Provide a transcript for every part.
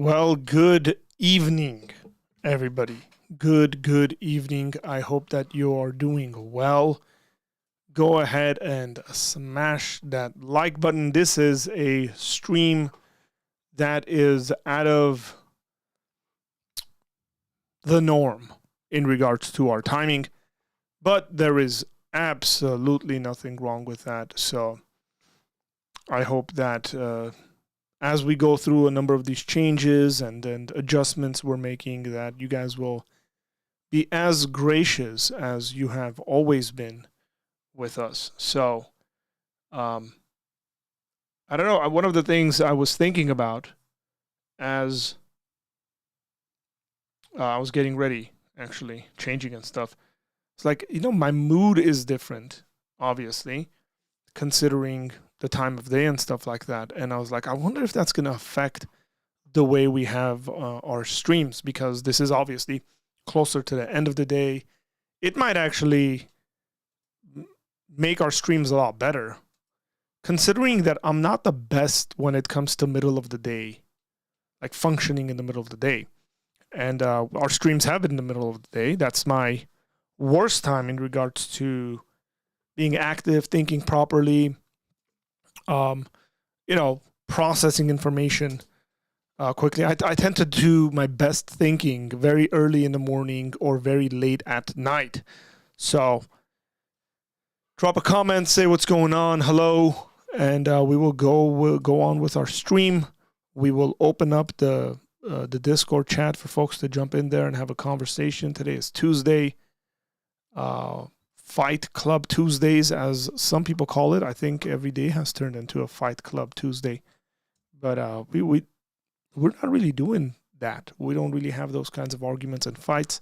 Well, good evening, everybody. Good evening. I hope that you are doing well. Go ahead and smash that like button. This is a stream that is out of the norm in regards to our timing, but there is absolutely nothing wrong with that. So I hope that as we go through a number of these changes and adjustments we're making, that you guys will be as gracious as you have always been with us. So, I don't know. One of the things I was thinking about as I was getting ready, actually changing and stuff, it's like, my mood is different, obviously, considering the time of day and stuff like that. And I was like, I wonder if that's going to affect the way we have our streams, because this is obviously closer to the end of the day. It might actually make our streams a lot better, considering that I'm not the best when it comes to middle of the day, like functioning in the middle of the day. And our streams have been in the middle of the day. That's my worst time in regards to being active, thinking properly, processing information quickly. I tend to do my best thinking very early in the morning or very late at night. So drop a comment, say what's going on, hello, and we'll go on with our stream. We will open up the Discord chat for folks to jump in there and have a conversation. Today is Tuesday. Fight Club Tuesdays, as some people call it. I think every day has turned into a Fight Club Tuesday, but we're not really doing that. We don't really have those kinds of arguments and fights.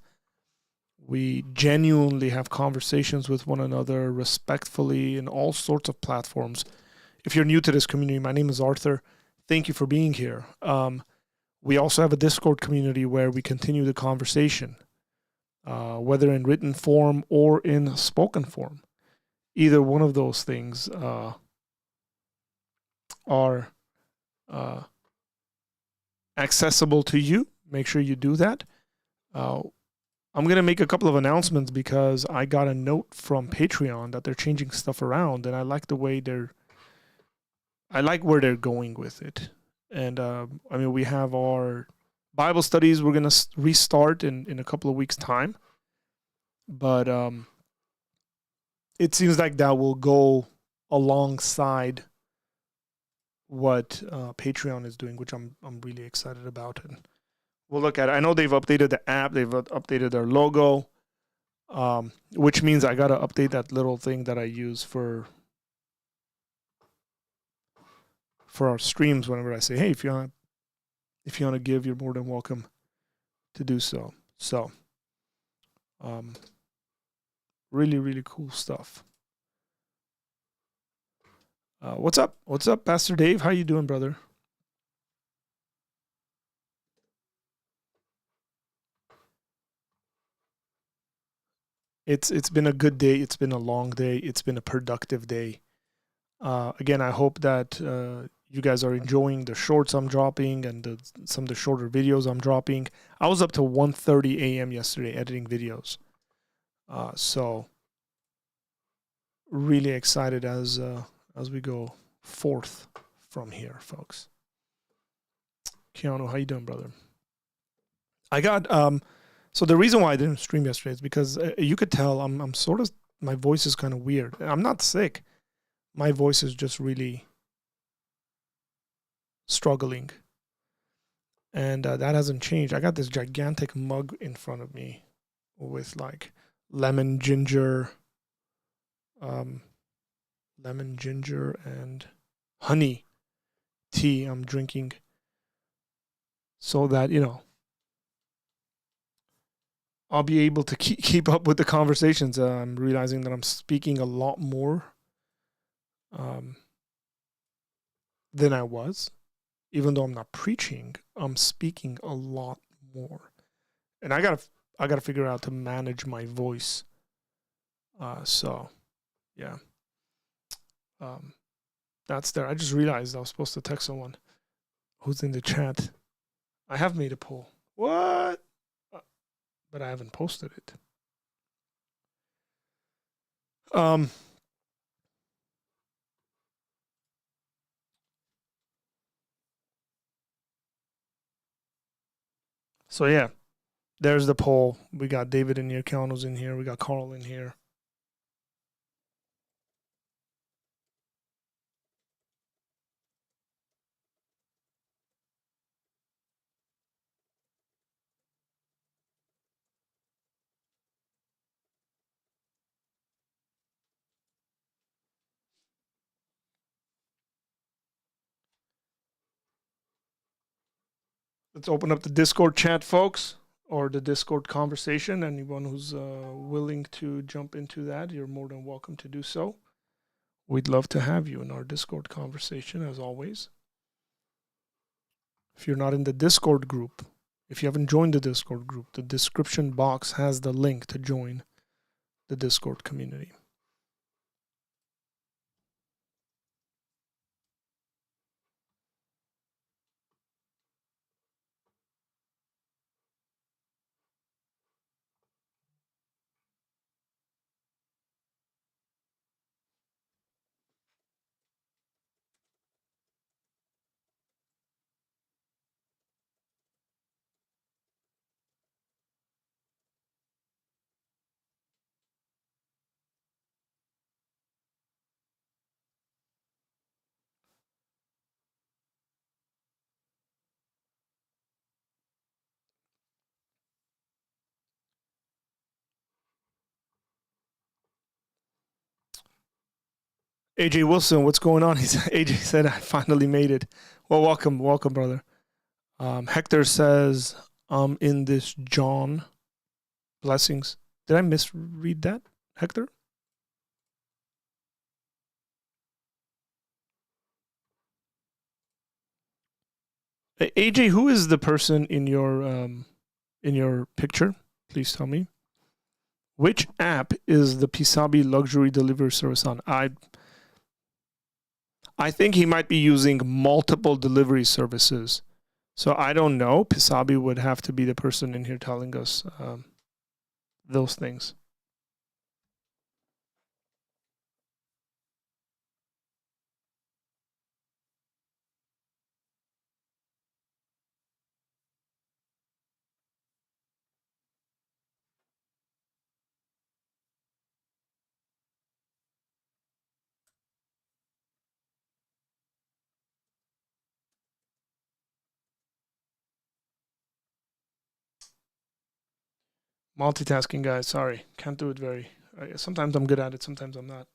We genuinely have conversations with one another respectfully in all sorts of platforms. If you're new to this community, my name is Arthur. Thank you for being here. We also have a Discord community where we continue the conversation, whether in written form or in spoken form. Either one of those things are accessible to you. Make sure you do that. I'm going to make a couple of announcements because I got a note from Patreon that they're changing stuff around, and I like where they're going with it. And we have our Bible studies we're going to restart in a couple of weeks' time. But it seems like that will go alongside what Patreon is doing, which I'm really excited about. And we'll look at it. I know they've updated the app. They've updated their logo, which means I got to update that little thing that I use for our streams whenever I say, hey, if you want to give, you're more than welcome to do so. So, really, really cool stuff. What's up? What's up, Pastor Dave? How you doing, brother? It's been a good day. It's been a long day. It's been a productive day. Again, I hope that you guys are enjoying the shorts I'm dropping and some of the shorter videos I'm dropping. I was up to 1:30 a.m. yesterday editing videos. So really excited as we go forth from here, folks. Keanu, how you doing, brother? I got so the reason why I didn't stream yesterday is because you could tell I'm sort of, my voice is kind of weird. I'm not sick. My voice is just really struggling. And that hasn't changed. I got this gigantic mug in front of me with like lemon ginger and honey tea I'm drinking so that, I'll be able to keep up with the conversations. I'm realizing that I'm speaking a lot more than I was. Even though I'm not preaching, I'm speaking a lot more. And I gotta figure out to manage my voice. So yeah. That's there. I just realized I was supposed to text someone who's in the chat. I have made a poll. What? But I haven't posted it. So yeah, there's the poll. We got David in here, Keanu's in here, we got Carl in here. Let's open up the Discord chat, folks, or the Discord conversation. Anyone who's willing to jump into that, you're more than welcome to do so. We'd love to have you in our Discord conversation, as always. If you're not in the Discord group, if you haven't joined the Discord group, the description box has the link to join the Discord community. AJ Wilson, what's going on? AJ said, I finally made it. Well, welcome, brother. Hector says, I'm in this John. Blessings. Did I misread that, Hector? AJ, who is the person in your picture? Please tell me. Which app is the Pisabi luxury delivery service on? I think he might be using multiple delivery services. So I don't know. Pisabi would have to be the person in here telling us those things. Multitasking, guys. Sorry. Can't do it very. Sometimes I'm good at it. Sometimes I'm not.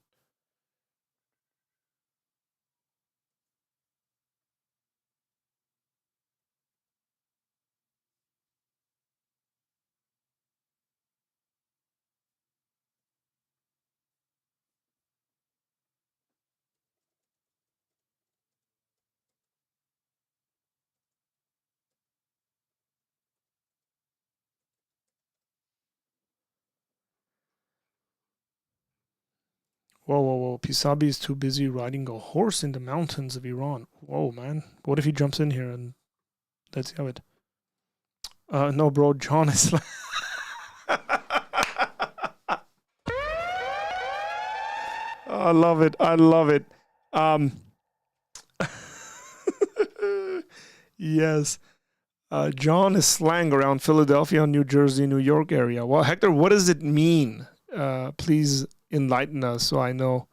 Whoa, whoa, whoa. Pisabi is too busy riding a horse in the mountains of Iran. Whoa, man. What if he jumps in here and let's have it? No, bro. John is like... I love it. I love it. Yes. John is slang around Philadelphia, New Jersey, New York area. Well, Hector, what does it mean? Please enlighten us so I know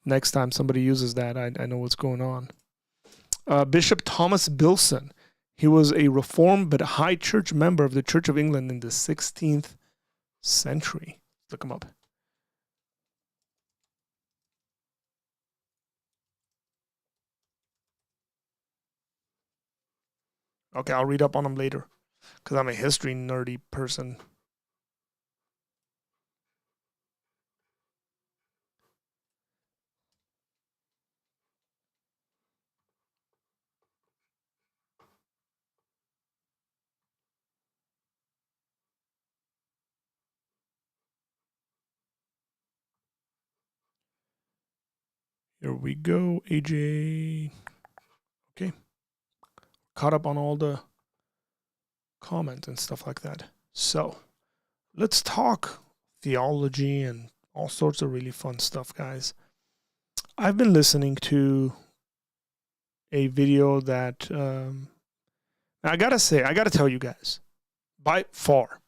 next time somebody uses that, I know what's going on. Bishop Thomas Bilson. He was a Reformed but High Church member of the Church of England in the 16th century. Look him up. Okay, I'll read up on him later because I'm a history nerdy person. Here we go, AJ. Okay. Caught up on all the comment and stuff like that. So let's talk theology and all sorts of really fun stuff, guys. I've been listening to a video that I gotta tell you guys, by far,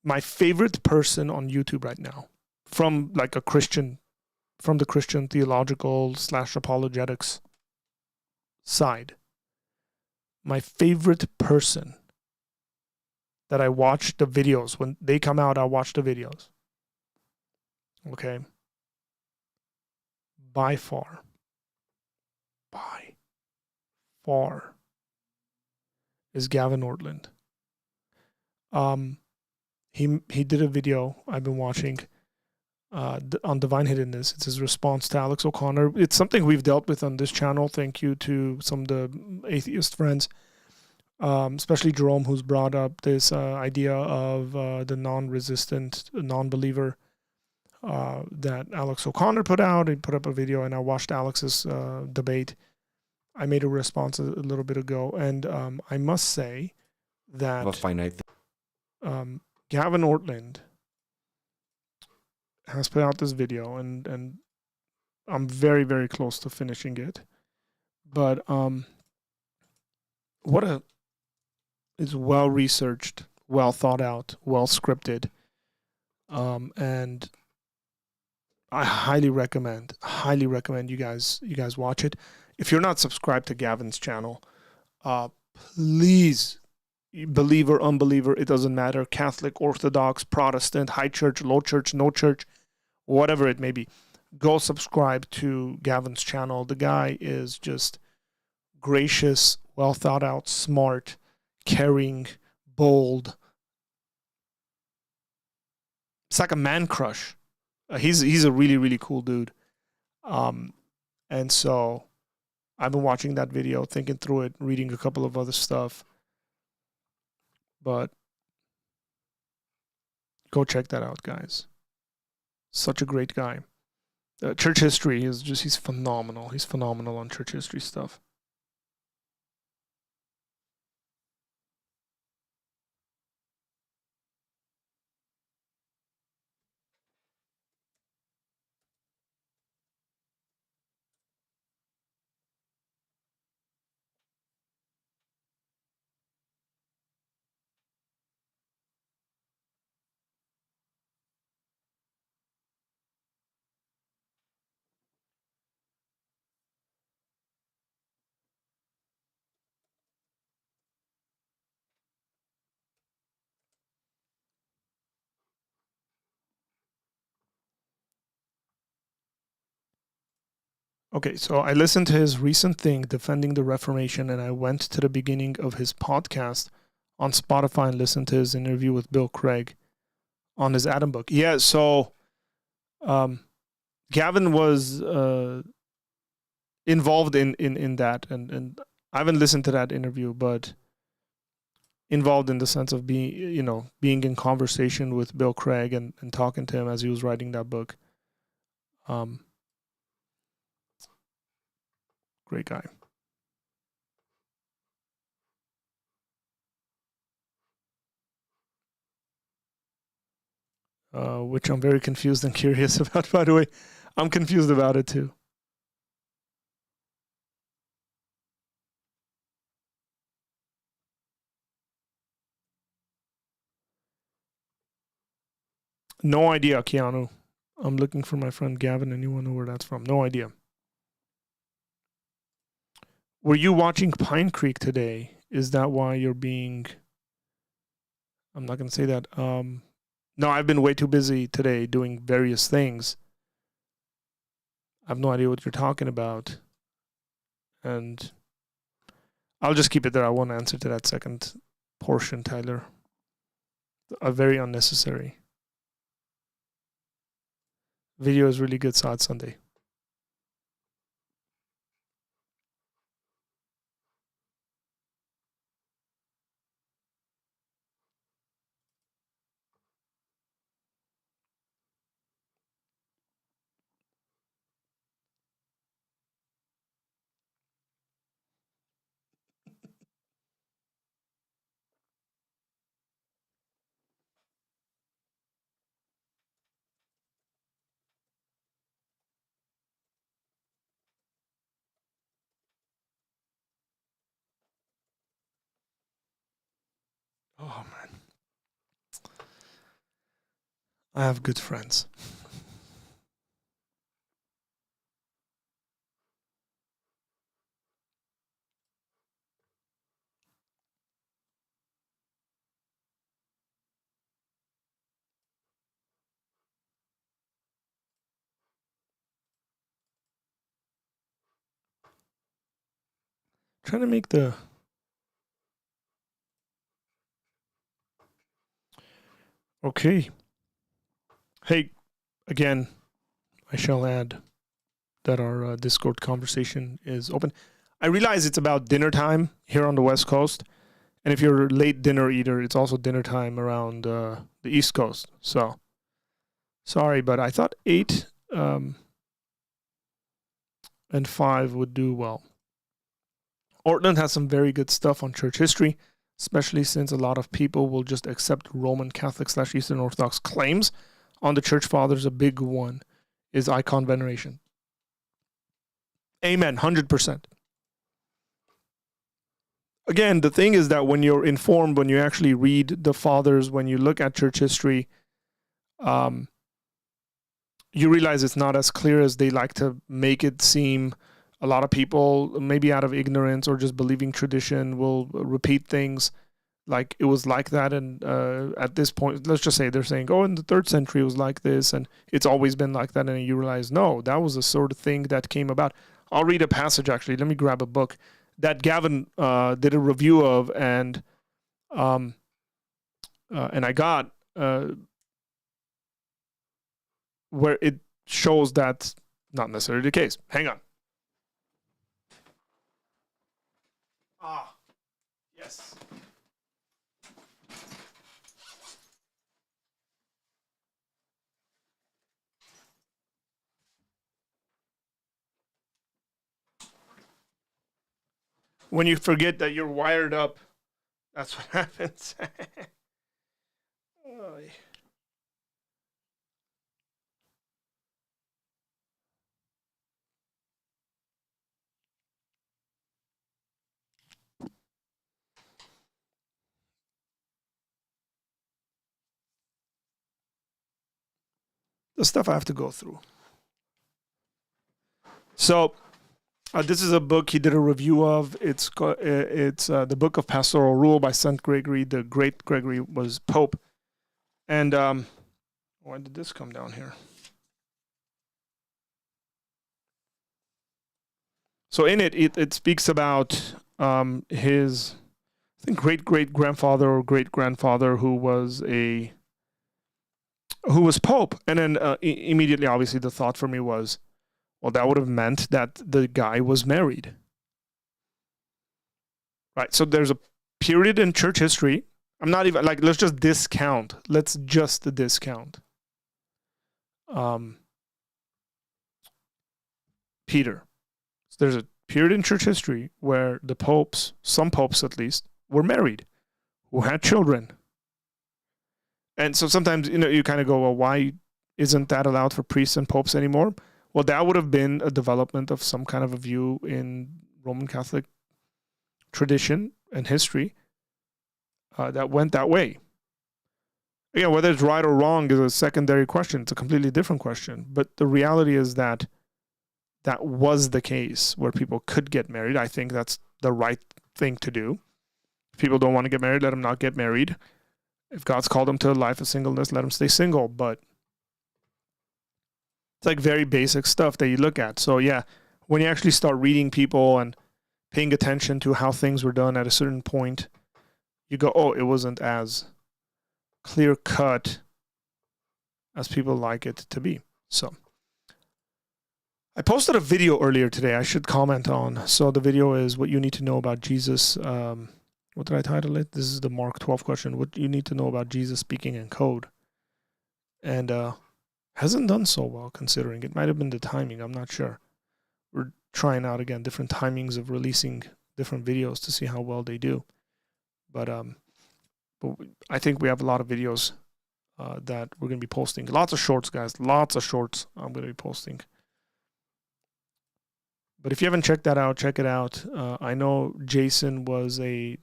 my favorite person on YouTube right now, from like a Christian, from the Christian theological / apologetics side, my favorite person that I watch the videos when they come out, I watch the videos. Okay. By far is Gavin Ortland. He did a video I've been watching on Divine Hiddenness. It's his response to Alex O'Connor. It's something we've dealt with on this channel. Thank you to some of the atheist friends, especially Jerome, who's brought up this idea of the non-resistant non-believer that Alex O'Connor put out. He put up a video, and I watched Alex's debate. I made a response a little bit ago, and I must say that Gavin Ortland has put out this video, and I'm very, very close to finishing it. But it's well researched, well thought out, well scripted, and I highly recommend you guys watch it. If you're not subscribed to Gavin's channel, please, believer, unbeliever, it doesn't matter, Catholic, Orthodox, Protestant, high church, low church, no church, whatever it may be, go subscribe to Gavin's channel. The guy is just gracious, well thought out, smart, caring, bold. It's like a man crush. He's a really, really cool dude. And so I've been watching that video, thinking through it, reading a couple of other stuff. But go check that out, guys. Such a great guy. Church history he's phenomenal. He's phenomenal on church history stuff. Okay, so I listened to his recent thing, Defending the Reformation, and I went to the beginning of his podcast on Spotify and listened to his interview with Bill Craig on his Adam book. Yeah, so Gavin was involved in that, and I haven't listened to that interview, but involved in the sense of being in conversation with Bill Craig and talking to him as he was writing that book. Great guy. Which I'm very confused and curious about, by the way. I'm confused about it too. No idea, Keanu. I'm looking for my friend Gavin. Anyone know where that's from? No idea. Were you watching Pine Creek today? Is that why you're being... I'm not going to say that. No, I've been way too busy today doing various things. I have no idea what you're talking about. And I'll just keep it there. I won't answer to that second portion, Tyler. Very unnecessary. Video is really good, saw it Sunday. Oh man, I have good friends. Trying to make the okay. Hey, again, I shall add that our Discord conversation is open. I realize it's about dinner time here on the West Coast, and if you're a late dinner eater, it's also dinner time around the East Coast. So, sorry, but I thought 8 and 5 would do well. Ortland has some very good stuff on church history, especially since a lot of people will just accept Roman Catholic / Eastern Orthodox claims on the church fathers. A big one is icon veneration. Amen, 100%. Again, the thing is that when you're informed, when you actually read the fathers, when you look at church history, you realize it's not as clear as they like to make it seem. A lot of people, maybe out of ignorance or just believing tradition, will repeat things like it was like that. And at this point, let's just say they're saying, oh, in the 3rd century it was like this, and it's always been like that. And you realize, no, that was the sort of thing that came about. I'll read a passage, actually. Let me grab a book that Gavin did a review of, and I got where it shows that's not necessarily the case. Hang on. Ah, yes. When you forget that you're wired up, that's what happens. The stuff I have to go through. So, this is a book he did a review of. It's the Book of Pastoral Rule by St. Gregory. The Great Gregory was Pope. And why did this come down here? So in it speaks about his, I think, great-great-grandfather or great-grandfather who was Pope. And then immediately, obviously, the thought for me was, well, that would have meant that the guy was married. Right? So there's a period in church history. I'm not even, like, let's just discount. Peter. So there's a period in church history where the popes, some popes at least, were married, who had children. And so sometimes, you kind of go, well, why isn't that allowed for priests and popes anymore? Well, that would have been a development of some kind of a view in Roman Catholic tradition and history that went that way. Again, whether it's right or wrong is a secondary question. It's a completely different question. But the reality is that that was the case where people could get married. I think that's the right thing to do. If people don't want to get married, let them not get married. If God's called them to a life of singleness, let them stay single. But it's like very basic stuff that you look at. So yeah, when you actually start reading people and paying attention to how things were done at a certain point, you go, oh, it wasn't as clear cut as people like it to be. So I posted a video earlier today I should comment on. So the video is what you need to know about Jesus. What did I title it? This is the Mark 12 question. What you need to know about Jesus speaking in code. And hasn't done so well, considering. It might have been the timing. I'm not sure. We're trying out, again, different timings of releasing different videos to see how well they do. But I think we have a lot of videos that we're going to be posting. Lots of shorts, guys. Lots of shorts I'm going to be posting. But if you haven't checked that out, check it out. I know Jason was he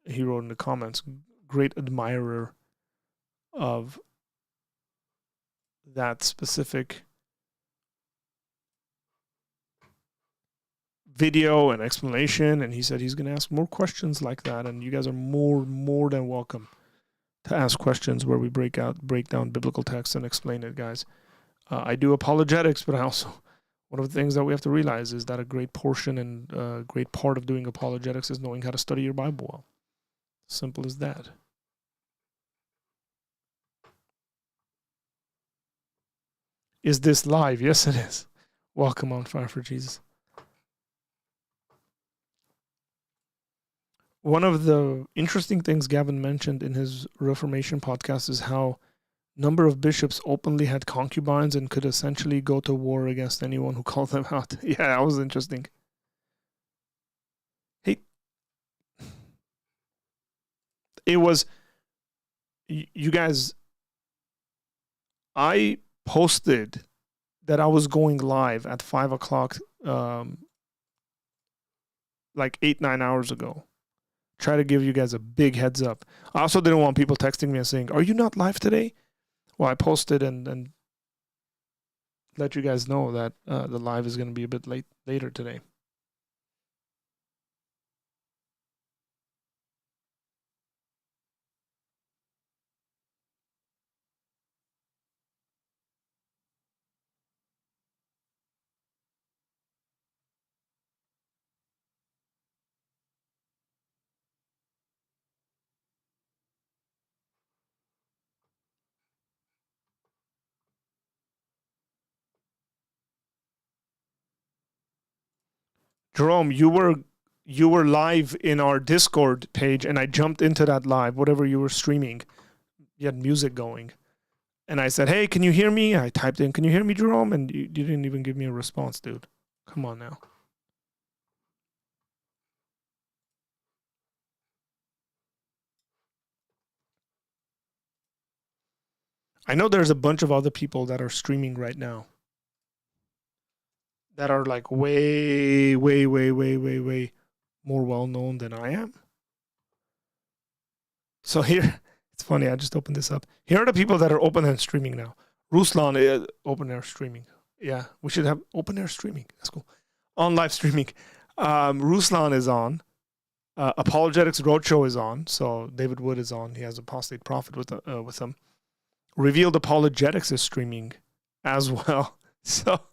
wrote in the comments, great admirer of that specific video and explanation, and he said he's going to ask more questions like that, and you guys are more than welcome to ask questions where we break down biblical texts and explain it, guys. I do apologetics, but I also, one of the things that we have to realize is that a great portion and a great part of doing apologetics is knowing how to study your Bible well. Simple as that. Is this live? Yes, it is. Welcome on Fire for Jesus. One of the interesting things Gavin mentioned in his Reformation podcast is how number of bishops openly had concubines and could essentially go to war against anyone who called them out. Yeah, that was interesting. Hey, it was, you guys, I posted that I was going live at 5 o'clock, like 8-9 hours ago. Try to give you guys a big heads up. I also didn't want people texting me and saying, "Are you not live today?" Well, I posted and let you guys know that the live is going to be a bit later today. Jerome, you were live in our Discord page, and I jumped into that live, whatever you were streaming. You had music going. And I said, "Hey, can you hear me?" I typed in, "Can you hear me, Jerome?" And you didn't even give me a response, dude. Come on now. I know there's a bunch of other people that are streaming right now that are like way more well known than I am. So here, it's funny, I just opened this up. Here are the people that are open and streaming now. Ruslan, open air streaming. Yeah, we should have open air streaming. That's cool. On live streaming. Ruslan is on. Apologetics Roadshow is on. So David Wood is on. He has Apostate Prophet with him. Revealed Apologetics is streaming as well. So,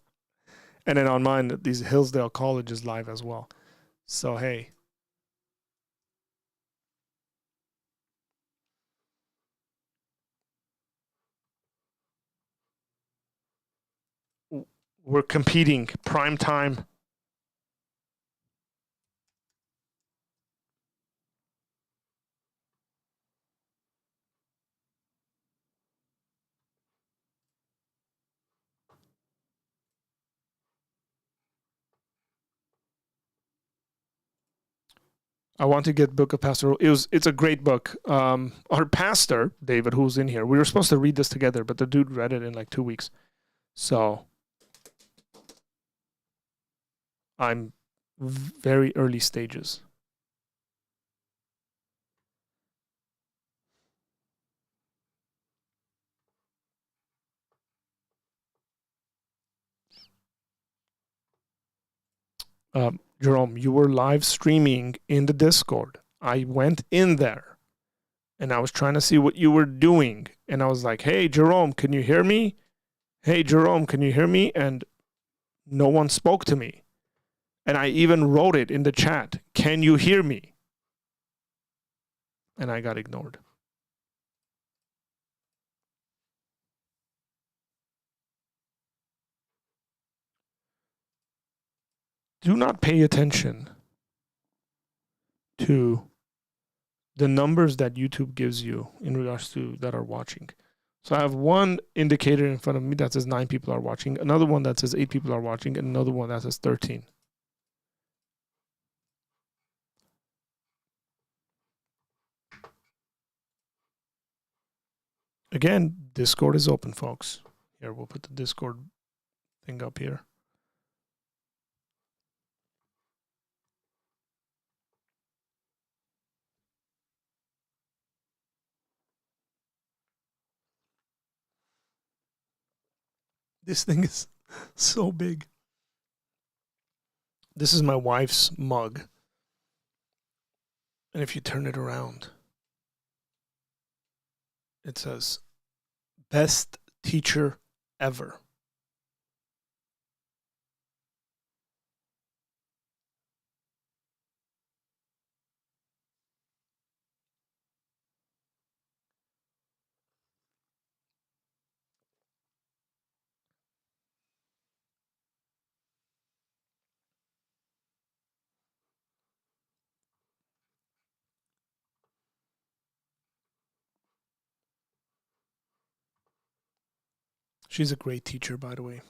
and then on mine, these Hillsdale College is live as well. So hey. We're competing prime time. I want to get Book of Pastoral. It's a great book. Our pastor, David, who's in here, we were supposed to read this together, but the dude read it in like 2 weeks. So I'm very early stages. Jerome, you were live streaming in the Discord. I went in there and I was trying to see what you were doing. And I was like, "Hey, Jerome, can you hear me? Hey, Jerome, can you hear me?" And no one spoke to me. And I even wrote it in the chat, "Can you hear me?" And I got ignored. Do not pay attention to the numbers that YouTube gives you in regards to that are watching. So I have one indicator in front of me that says 9 people are watching, another one that says 8 people are watching, and another one that says 13. Again, Discord is open, folks. Here, we'll put the Discord thing up here. This thing is so big. This is my wife's mug. And if you turn it around, it says, best teacher ever. She's a great teacher, by the way.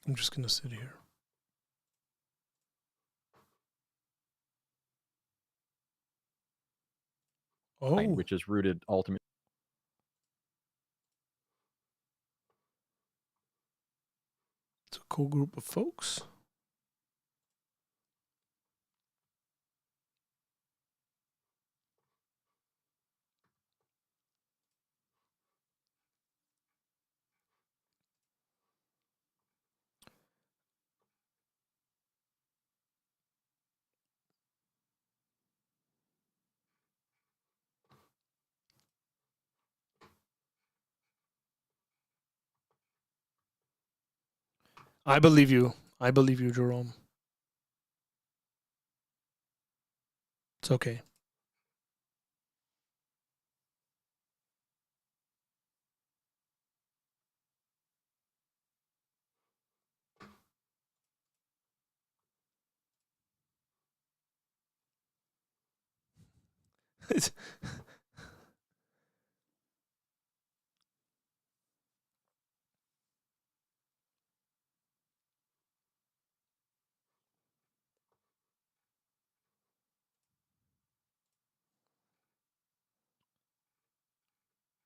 I'm just going to sit here. Oh, which is rooted ultimately. It's a cool group of folks. I believe you. I believe you, Jerome. It's okay.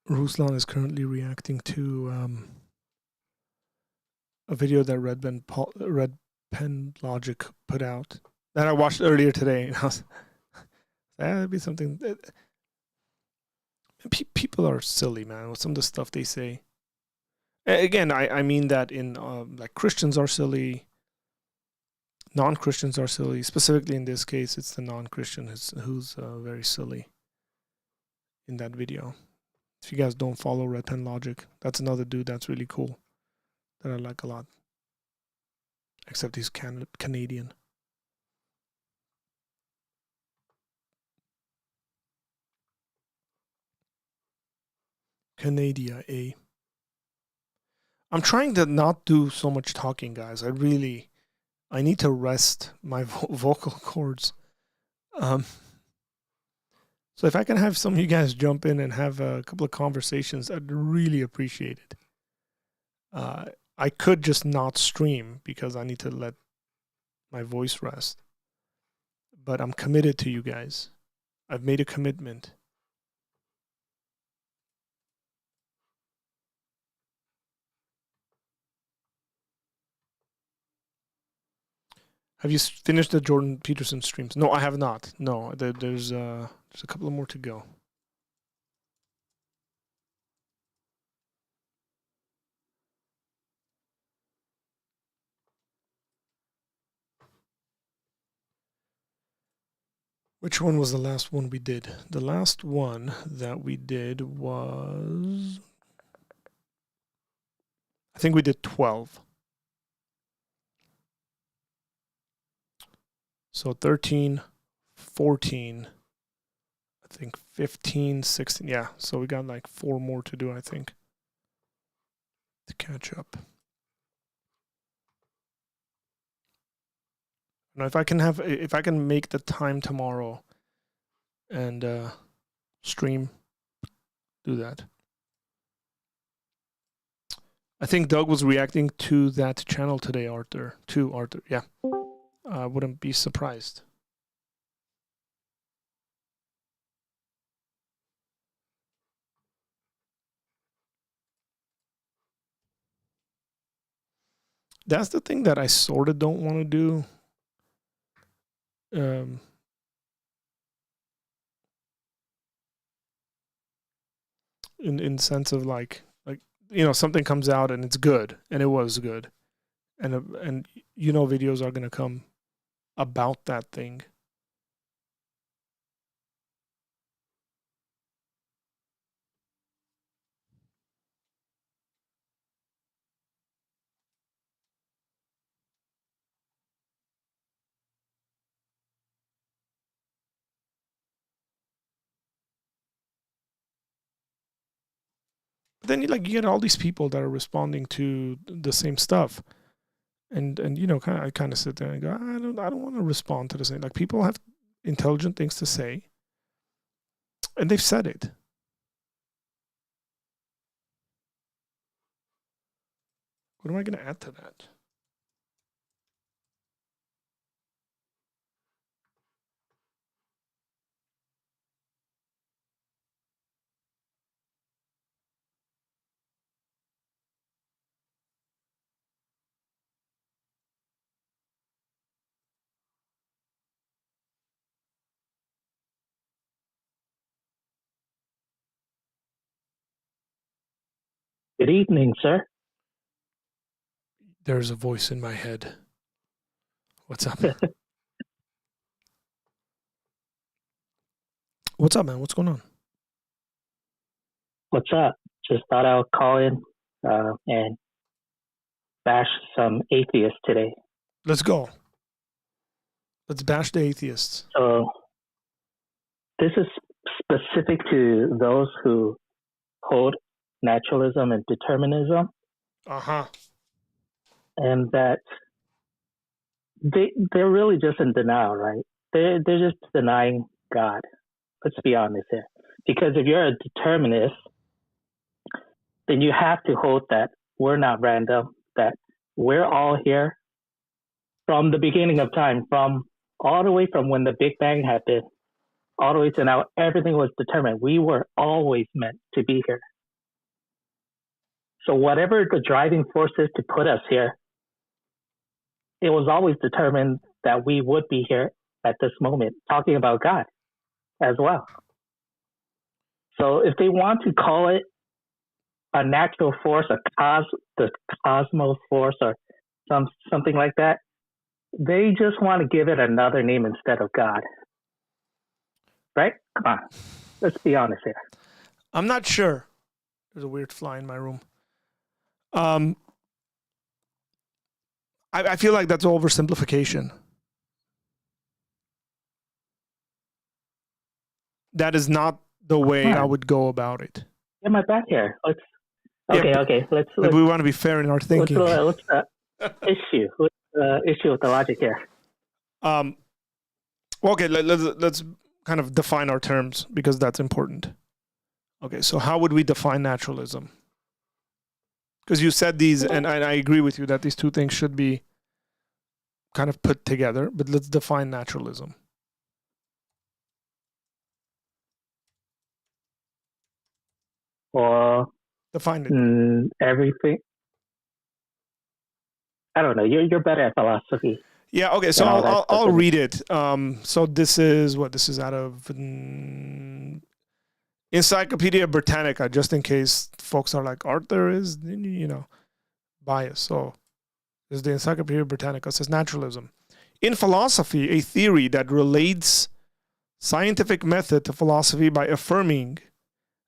Ruslan is currently reacting to a video that Red Pen Logic put out that I watched earlier today. And I was, that'd be something. People are silly, man, with some of the stuff they say. Again, I mean that in like Christians are silly, non-Christians are silly. Specifically in this case, it's the non-Christian who's very silly in that video. If you guys don't follow Red Pen Logic, that's another dude that's really cool that I like a lot. Except he's Canadian. Canada, eh? I'm trying to not do so much talking, guys. I need to rest my vocal cords. So if I can have some of you guys jump in and have a couple of conversations, I'd really appreciate it. I could just not stream because I need to let my voice rest. But I'm committed to you guys. I've made a commitment. Have you finished the Jordan Peterson streams? No, I have not. No, there's a couple more to go. Which one was the last one we did? The last one that we did was, I think we did 12. So 13, 14, I think 15, 16. Yeah, so we got like 4 more to do, I think, to catch up. Now, if I can make the time tomorrow and stream. Do that. I think Doug was reacting to that channel today, Arthur. Yeah. I wouldn't be surprised. That's the thing that I sort of don't want to do. In sense of like something comes out and it's good, and it was good, and videos are gonna come about that thing. But then you get all these people that are responding to the same stuff, and I kind of sit there and go, I don't want to respond to the same. Like, people have intelligent things to say, and they've said it. What am I going to add to that? Good evening, sir. There's a voice in my head. What's up? What's up, man? What's going on? What's up? Just thought I would call in and bash some atheists today. Let's go. Let's bash the atheists. So this is specific to those who hold naturalism and determinism. Uh-huh. And that they're really just in denial, right? They're just denying God. Let's be honest here. Because if you're a determinist, then you have to hold that we're not random, that we're all here from the beginning of time, from all the way from when the Big Bang happened, all the way to now. Everything was determined. We were always meant to be here. So whatever the driving force is to put us here, it was always determined that we would be here at this moment, talking about God as well. So if they want to call it a natural force, the cosmos force, or something like that, they just want to give it another name instead of God. Right? Come on. Let's be honest here. I'm not sure. There's a weird fly in my room. I feel like that's oversimplification. That is not the way I would go about it. Get my back here. Okay. Let's we want to be fair in our thinking. What's the issue? What's the issue with the logic here? Okay, let's kind of define our terms, because that's important. Okay, so how would we define naturalism? Because you said these, and I agree with you that these two things should be kind of put together, but let's define naturalism. Or define it. Everything. I don't know. You're better at philosophy. Yeah. Okay. So I'll read it. So this is out of Encyclopedia Britannica, just in case folks are like, Arthur is biased. So this is the Encyclopedia Britannica. It says naturalism. In philosophy, a theory that relates scientific method to philosophy by affirming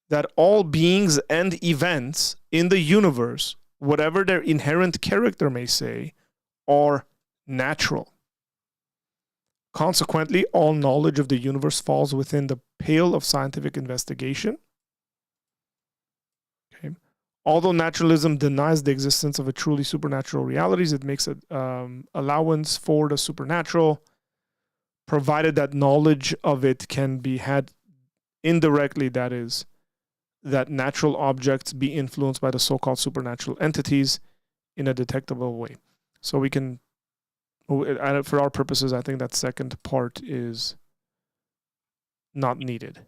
that all beings and events in the universe, whatever their inherent character may say, are natural. Consequently, all knowledge of the universe falls within the pale of scientific investigation. Okay. Although naturalism denies the existence of a truly supernatural realities, it makes an allowance for the supernatural. provided that knowledge of it can be had indirectly, that is, that natural objects be influenced by the so-called supernatural entities in a detectable way. So we can, for our purposes, I think that second part is not needed.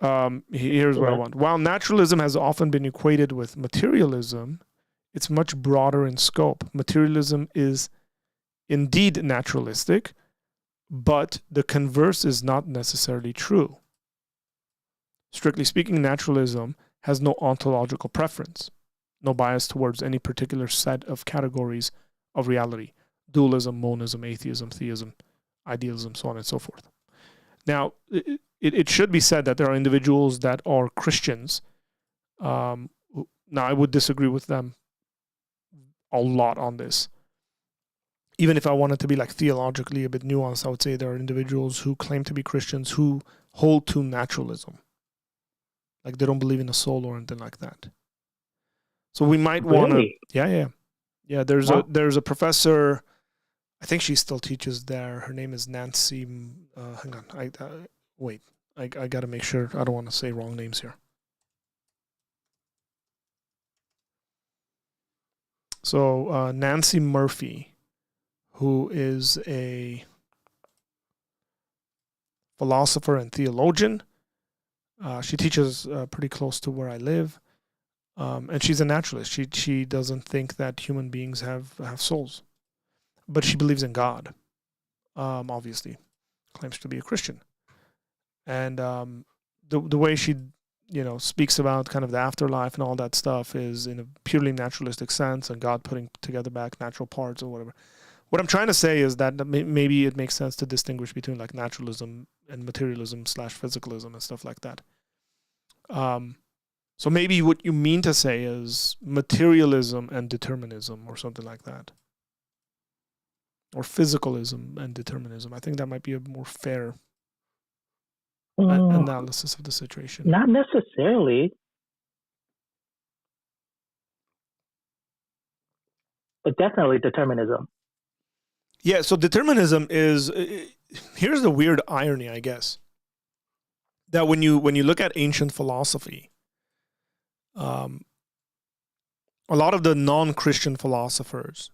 Here's what I want. While naturalism has often been equated with materialism, it's much broader in scope. Materialism is indeed naturalistic, but the converse is not necessarily true. Strictly speaking, naturalism has no ontological preference, no bias towards any particular set of categories of reality: dualism, monism, atheism, theism, idealism, so on and so forth. Now, it should be said that there are individuals that are Christians. Now, I would disagree with them a lot on this. Even if I wanted to be like theologically a bit nuanced, I would say there are individuals who claim to be Christians who hold to naturalism. Like they don't believe in a soul or anything like that. So we might want to, yeah. There's a professor. I think she still teaches there. Her name is Nancy. Hang on, wait. I got to make sure. I don't want to say wrong names here. So Nancy Murphy, who is a philosopher and theologian. She teaches pretty close to where I live. And she's a naturalist. She doesn't think that human beings have souls. But she believes in God. Obviously. Claims to be a Christian. And the way she speaks about kind of the afterlife and all that stuff is in a purely naturalistic sense, and God putting together back natural parts or whatever. What I'm trying to say is that maybe it makes sense to distinguish between like naturalism and materialism / physicalism and stuff like that. So maybe what you mean to say is materialism and determinism or something like that. Or physicalism and determinism. I think that might be a more fair analysis of the situation. Not necessarily. But definitely determinism. Yeah, so determinism is, here's the weird irony, I guess, that when you look at ancient philosophy, a lot of the non-Christian philosophers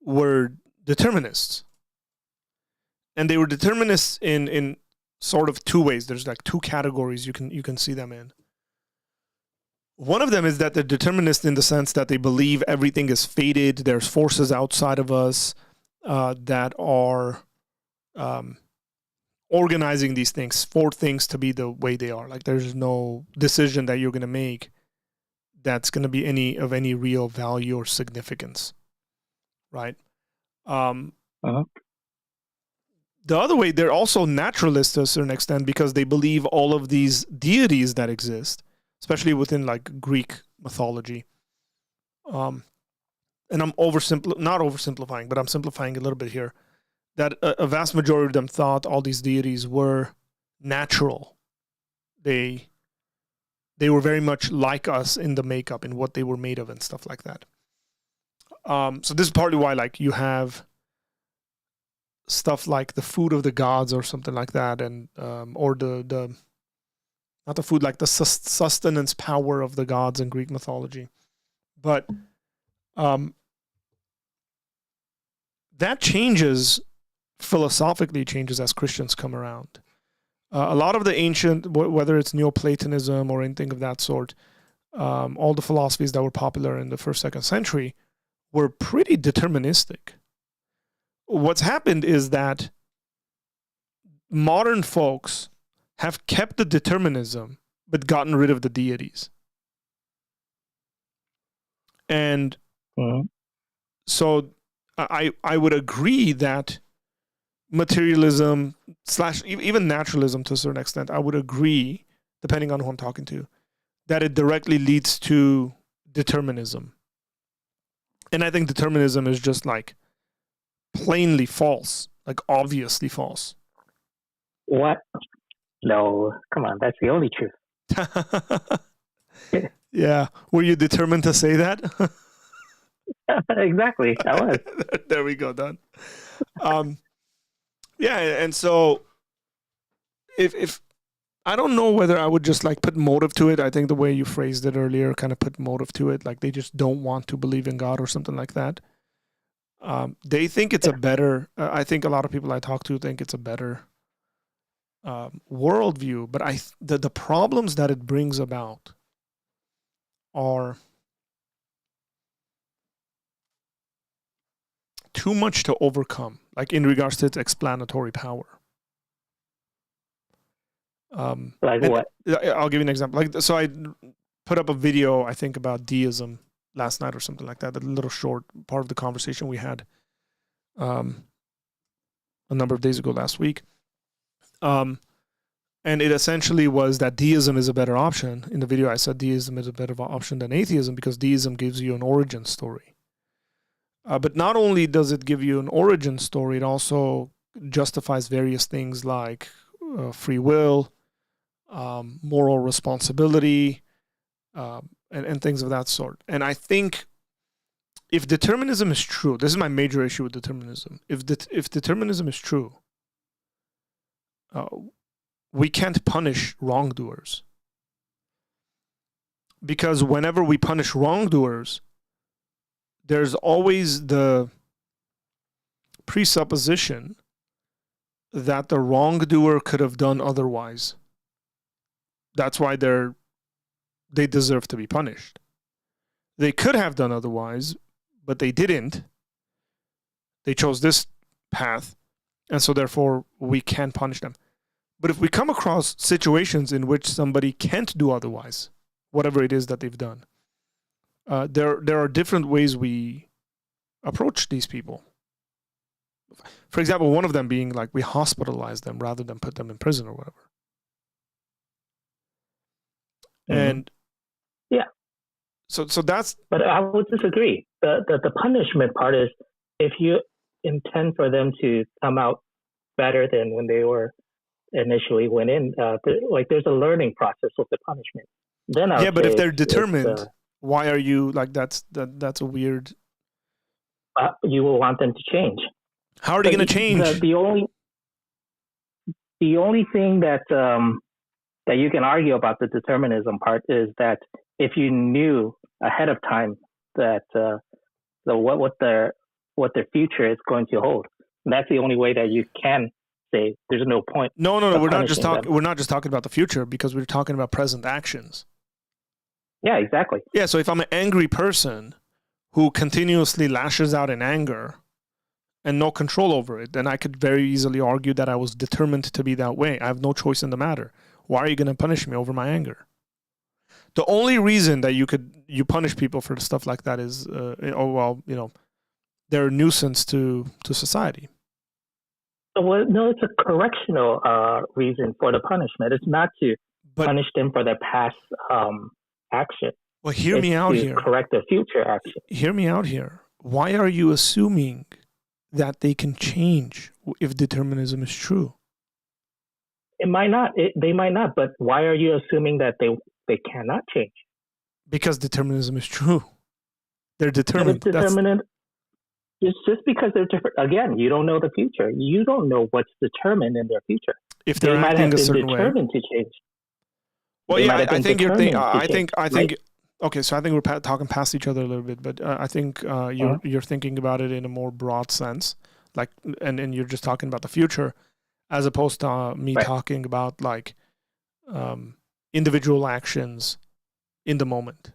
were determinists. And they were determinists in sort of two ways. There's like two categories you can see them in. One of them is that they're determinists in the sense that they believe everything is fated, there's forces outside of us that are organizing these things for things to be the way they are. Like there's no decision that you're going to make that's going to be any real value or significance, right? The other way, they're also naturalists to a certain extent because they believe all of these deities that exist, especially within like Greek mythology. And I'm not oversimplifying, but I'm simplifying a little bit here, that a vast majority of them thought all these deities were natural. They were very much like us in the makeup, in what they were made of and stuff like that. So this is partly why like you have stuff like the food of the gods or something like that, and or the not the food, like the sustenance power of the gods in Greek mythology. But that philosophically changes as Christians come around. A lot of the ancient, whether it's Neoplatonism or anything of that sort, all the philosophies that were popular in the 1st, 2nd century were pretty deterministic. What's happened is that modern folks have kept the determinism but gotten rid of the deities. And so I would agree that materialism / even naturalism to a certain extent, I would agree, depending on who I'm talking to, that it directly leads to determinism. And I think determinism is just like plainly false, like obviously false. What? No, come on, that's the only truth. Yeah. Were you determined to say that? Exactly. I was. There we go, done. Yeah, and so if I don't know whether I would just like put motive to it. I think the way you phrased it earlier kind of put motive to it, like they just don't want to believe in God or something like that. They think it's a better. I think a lot of people I talk to think it's a better worldview, but the problems that it brings about are too much to overcome, like in regards to its explanatory power. Like what? I'll give you an example. Like, so I put up a video, I think, about deism last night or something like that. A little short part of the conversation we had a number of days ago last week. And it essentially was that deism is a better option. In the video, I said deism is a better option than atheism because deism gives you an origin story. But not only does it give you an origin story, it also justifies various things like free will, moral responsibility, and things of that sort. And I think if determinism is true, this is my major issue with determinism. If determinism is true, we can't punish wrongdoers. Because whenever we punish wrongdoers, there's always the presupposition that the wrongdoer could have done otherwise. That's why they deserve to be punished. They could have done otherwise, but they didn't. They chose this path, and so therefore we can punish them. But if we come across situations in which somebody can't do otherwise, whatever it is that they've done, there are different ways we approach these people. For example, one of them being like we hospitalize them rather than put them in prison or whatever. And yeah, so that's. But I would disagree. The punishment part is if you intend for them to come out better than when they were initially went in. Like there's a learning process with the punishment. Then yeah, but if they're determined, why are you like that's a weird. You will want them to change. How are they going to change? The only thing that that you can argue about the determinism part is that if you knew ahead of time that what their future is going to hold, that's the only way that you can say there's no point. No. We're not just talking about the future because we're talking about present actions. Yeah, exactly. Yeah, so if I'm an angry person who continuously lashes out in anger and no control over it, then I could very easily argue that I was determined to be that way. I have no choice in the matter. Why are you going to punish me over my anger? The only reason that you punish people for stuff like that is, they're a nuisance to society. Well, no, it's a correctional reason for the punishment. It's not to punish them for their past action. Well, hear me out here. Correct their future action. Hear me out here. Why are you assuming that they can change if determinism is true? It might not. They might not. But why are you assuming that they cannot change? Because determinism is true. They're determined. It's just because they're different. Again, you don't know the future. You don't know what's determined in their future. If they might have been determined to change. Well, yeah, I think you're thinking. I think. Okay, so I think we're talking past each other a little bit, but I think you're thinking about it in a more broad sense, like, and you're just talking about the future, as opposed to me talking about like individual actions in the moment.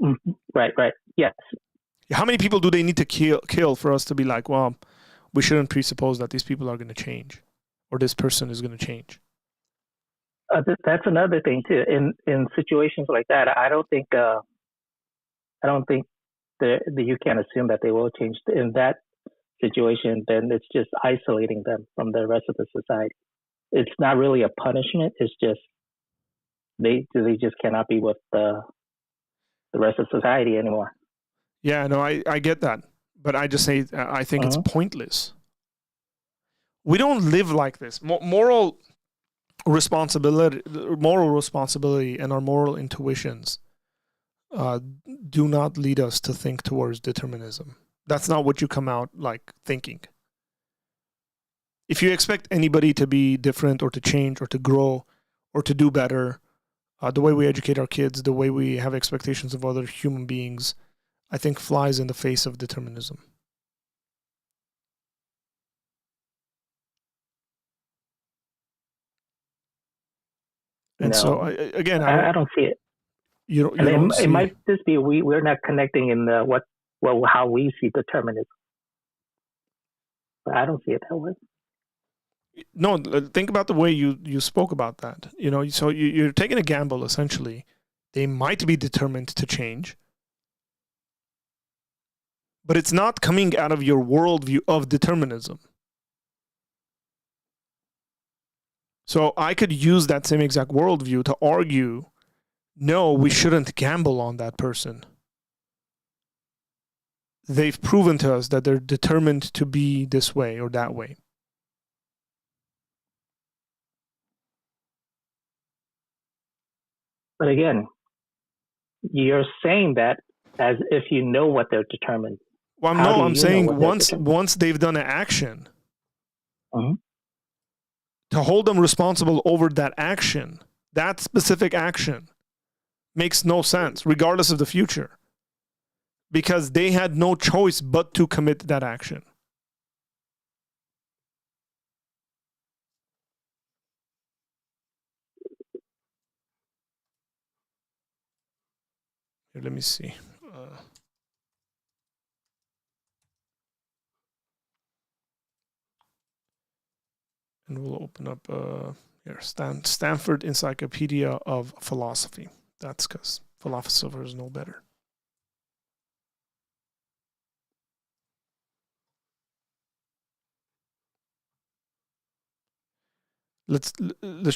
Mm-hmm. Right. Yes. How many people do they need to kill for us to be like, well, we shouldn't presuppose that these people are going to change, or this person is going to change? That's another thing too. In situations like that, I don't think that you can assume that they will change. In that situation, then it's just isolating them from the rest of the society. It's not really a punishment. It's just they just cannot be with the rest of society anymore. Yeah, no, I get that, but I just say I think it's pointless. We don't live like this. Moral responsibility and our moral intuitions do not lead us to think towards determinism. That's not what you come out like thinking. If you expect anybody to be different or to change or to grow or to do better, the way we educate our kids, the way we have expectations of other human beings, I think flies in the face of determinism. And so, again, I don't see it. You don't see it might just be we're not connecting in how we see determinism. But I don't see it that way. No, think about the way you spoke about that. So you're taking a gamble, essentially. They might be determined to change, but it's not coming out of your worldview of determinism. So I could use that same exact worldview to argue, no, we shouldn't gamble on that person. They've proven to us that they're determined to be this way or that way. But again, you're saying that as if you know what they're determined. Well, no, I'm saying once they've done an action, to hold them responsible over that action, that specific action, makes no sense, regardless of the future. Because they had no choice but to commit that action. Here, let me see. And we'll open up here, Stanford Encyclopedia of Philosophy. That's because philosophers know better. Let's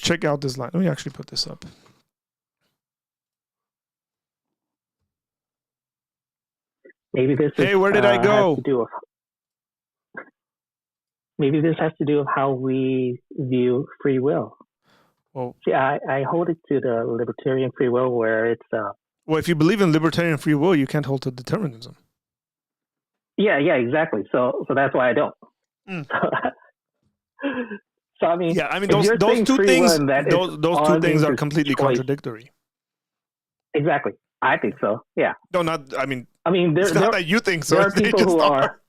check out this line. Let me actually put this up. Maybe this. Hey, where did I go? Maybe this has to do with how we view free will. Well, see, I hold it to the libertarian free will, where it's. Well, if you believe in libertarian free will, you can't hold to determinism. Yeah, exactly. So that's why I don't. So I mean, yeah, I mean those two things. Those two things are completely contradictory. Exactly, I think so. Yeah. No, not. I mean, it's not that you think so. There are people who are.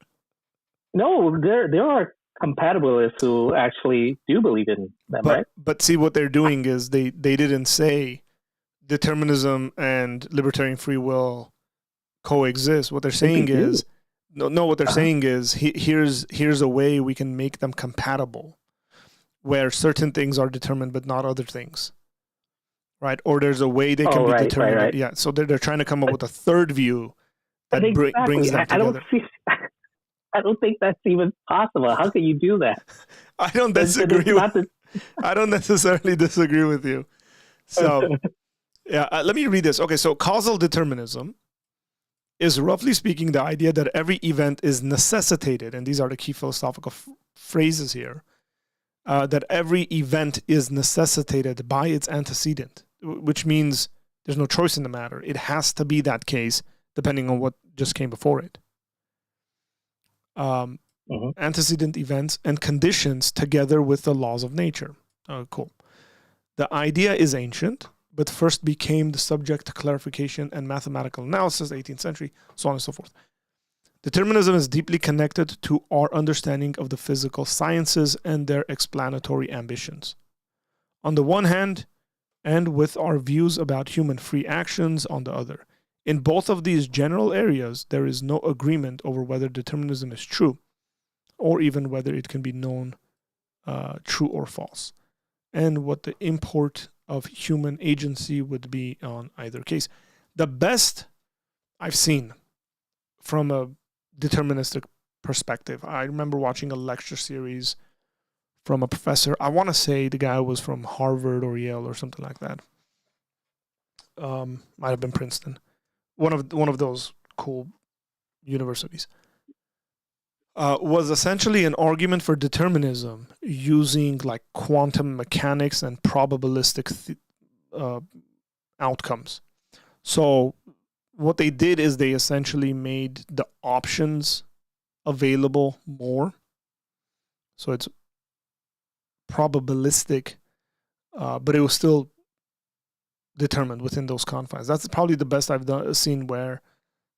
No, there are compatibilists who actually do believe in them, right? But see, what they're doing is they didn't say determinism and libertarian free will coexist. What they're saying is what they're saying is here's a way we can make them compatible, where certain things are determined but not other things, right? Or there's a way they can be determined. Right. Yeah, so they're trying to come up with a third view that brings them together. I don't think that's even possible. How can you do that? I don't disagree. I don't necessarily disagree with you. So, yeah, let me read this. Okay, so causal determinism is, roughly speaking, the idea that every event is necessitated, and these are the key philosophical phrases here, that every event is necessitated by its antecedent, which means there's no choice in the matter. It has to be that case, depending on what just came before it. Antecedent events and conditions together with the laws of nature. Cool. The idea is ancient, but first became the subject to clarification and mathematical analysis, 18th century, so on and so forth. Determinism is deeply connected to our understanding of the physical sciences and their explanatory ambitions. On the one hand, and with our views about human free actions on the other. In both of these general areas, there is no agreement over whether determinism is true, or even whether it can be known true or false, and what the import of human agency would be on either case. The best I've seen from a deterministic perspective, I remember watching a lecture series from a professor. I want to say the guy was from Harvard or Yale or something like that. Might have been Princeton. One of those cool universities. Was essentially an argument for determinism using like quantum mechanics and probabilistic outcomes. So what they did is they essentially made the options available more. So it's probabilistic, but it was still determined within those confines. That's probably the best I've seen where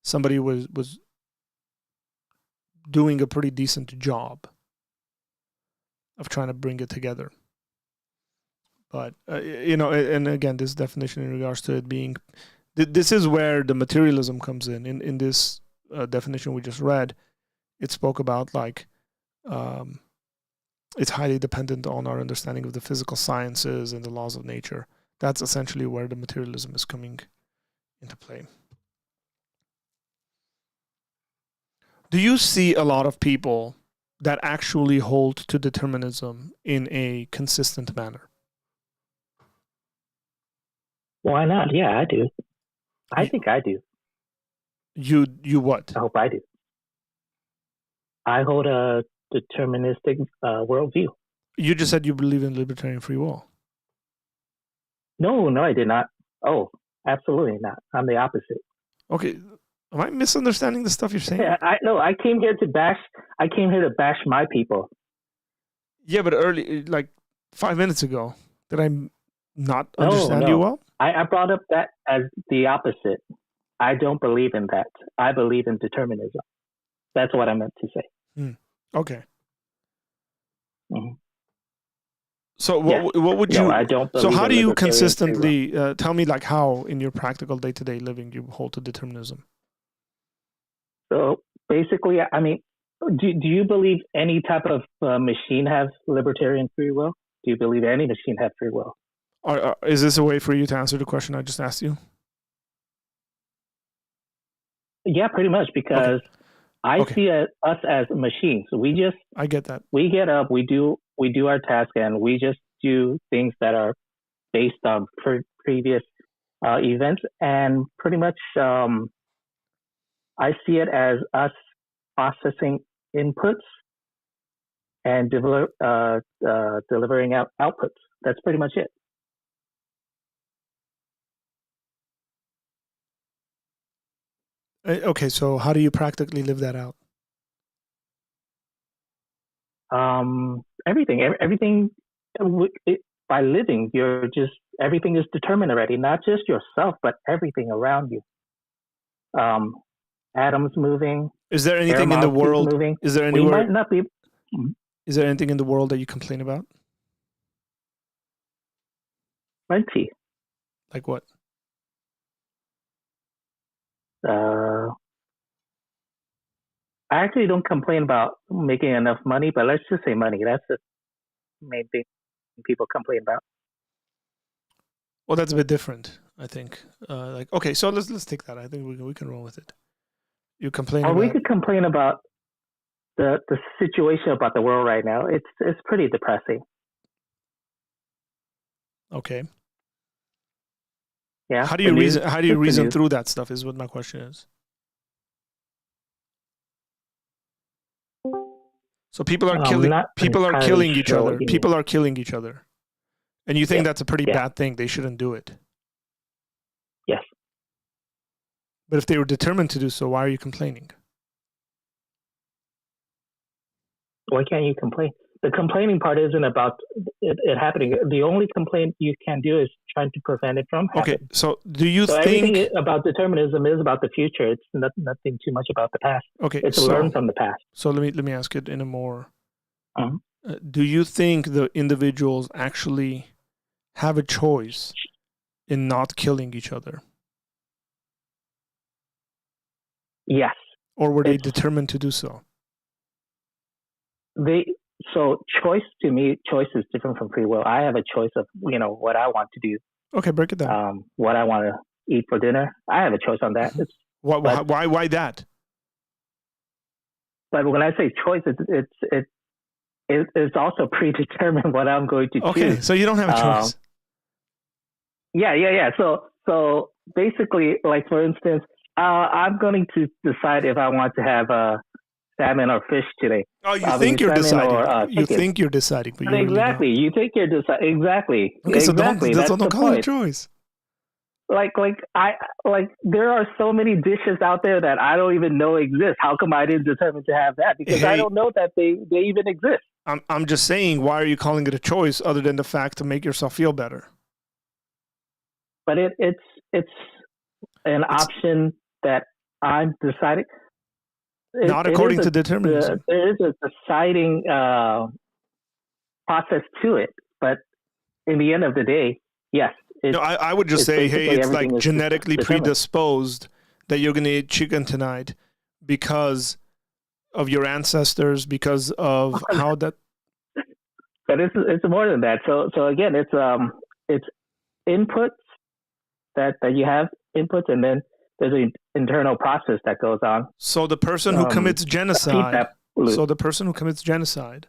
somebody was doing a pretty decent job of trying to bring it together. But, and again, this definition in regards to it being, this is where the materialism comes in. In this definition we just read, it spoke about like, it's highly dependent on our understanding of the physical sciences and the laws of nature. That's essentially where the materialism is coming into play. Do you see a lot of people that actually hold to determinism in a consistent manner? Why not? Yeah, I do. I think I do. You what? I hope I do. I hold a deterministic worldview. You just said you believe in libertarian free will. No, I did not. Oh, absolutely not. I'm the opposite. Okay, am I misunderstanding the stuff you're saying? Yeah, I came here to bash my people. Yeah, but early, like 5 minutes ago, did I not understand you well? I brought up that as the opposite. I don't believe in that. I believe in determinism. That's what I meant to say. Okay. Mm-hmm. So what would you? No, I don't. So how do you consistently tell me like how in your practical day-to-day living you hold to determinism? So basically, I mean, do you believe any type of machine has libertarian free will? Do you believe any machine has free will? Is this a way for you to answer the question I just asked you? Yeah, pretty much, because I see us as machines. I get that. We get up, we do our task, and we just do things that are based on previous events, and pretty much I see it as us processing inputs and delivering out outputs. That's pretty much it. Okay, so how do you practically live that out? Everything. By living, everything is determined already. Not just yourself, but everything around you. Atoms moving. Is there anything in the world? Moving. Is there anywhere? We might not be. Is there anything in the world that you complain about? Plenty. Like what? I actually don't complain about making enough money, but let's just say money. That's the main thing people complain about. Well, that's a bit different, I think. Okay, so let's take that. I think we can roll with it. You complain. Or we could complain about the situation about the world right now. It's pretty depressing. Okay. Yeah. How do you reason through that stuff? Is what my question is. So people are killing each other. People are killing each other. And you think that's a pretty bad thing. They shouldn't do it. Yes. But if they were determined to do so, why are you complaining? Why can't you complain? The complaining part isn't about it happening. The only complaint you can do is trying to prevent it from happening. Okay, so do you think... everything about determinism is about the future. It's nothing too much about the past. Okay, it's learn from the past. So let me ask it in a more... do you think the individuals actually have a choice in not killing each other? Yes. Or were they determined to do so? So choice is different from free will. I have a choice of, what I want to do. Okay, break it down. What I want to eat for dinner. I have a choice on that. Why that? But when I say choice, it's also predetermined what I'm going to choose. Okay, so you don't have a choice. Yeah. So basically, like for instance, I'm going to decide if I want to have salmon or fish today. Oh, you think you're deciding. You think you're deciding. But exactly. You think you're deciding. Exactly. Okay, so exactly. don't call it a choice. there are so many dishes out there that I don't even know exist. How come I didn't determine to have that? Because I don't know that they even exist. I'm just saying, why are you calling it a choice other than the fact to make yourself feel better? But it's an option that I'm deciding. Not according to determinism. There is a deciding process to it, but in the end of the day, yes. No, I would just say, hey, it's like genetically predisposed that you're going to eat chicken tonight because of your ancestors, because of how that. But it's more than that. So again, it's inputs that you have inputs, and then there's an internal process that goes on. So the person who commits genocide. So the person who commits genocide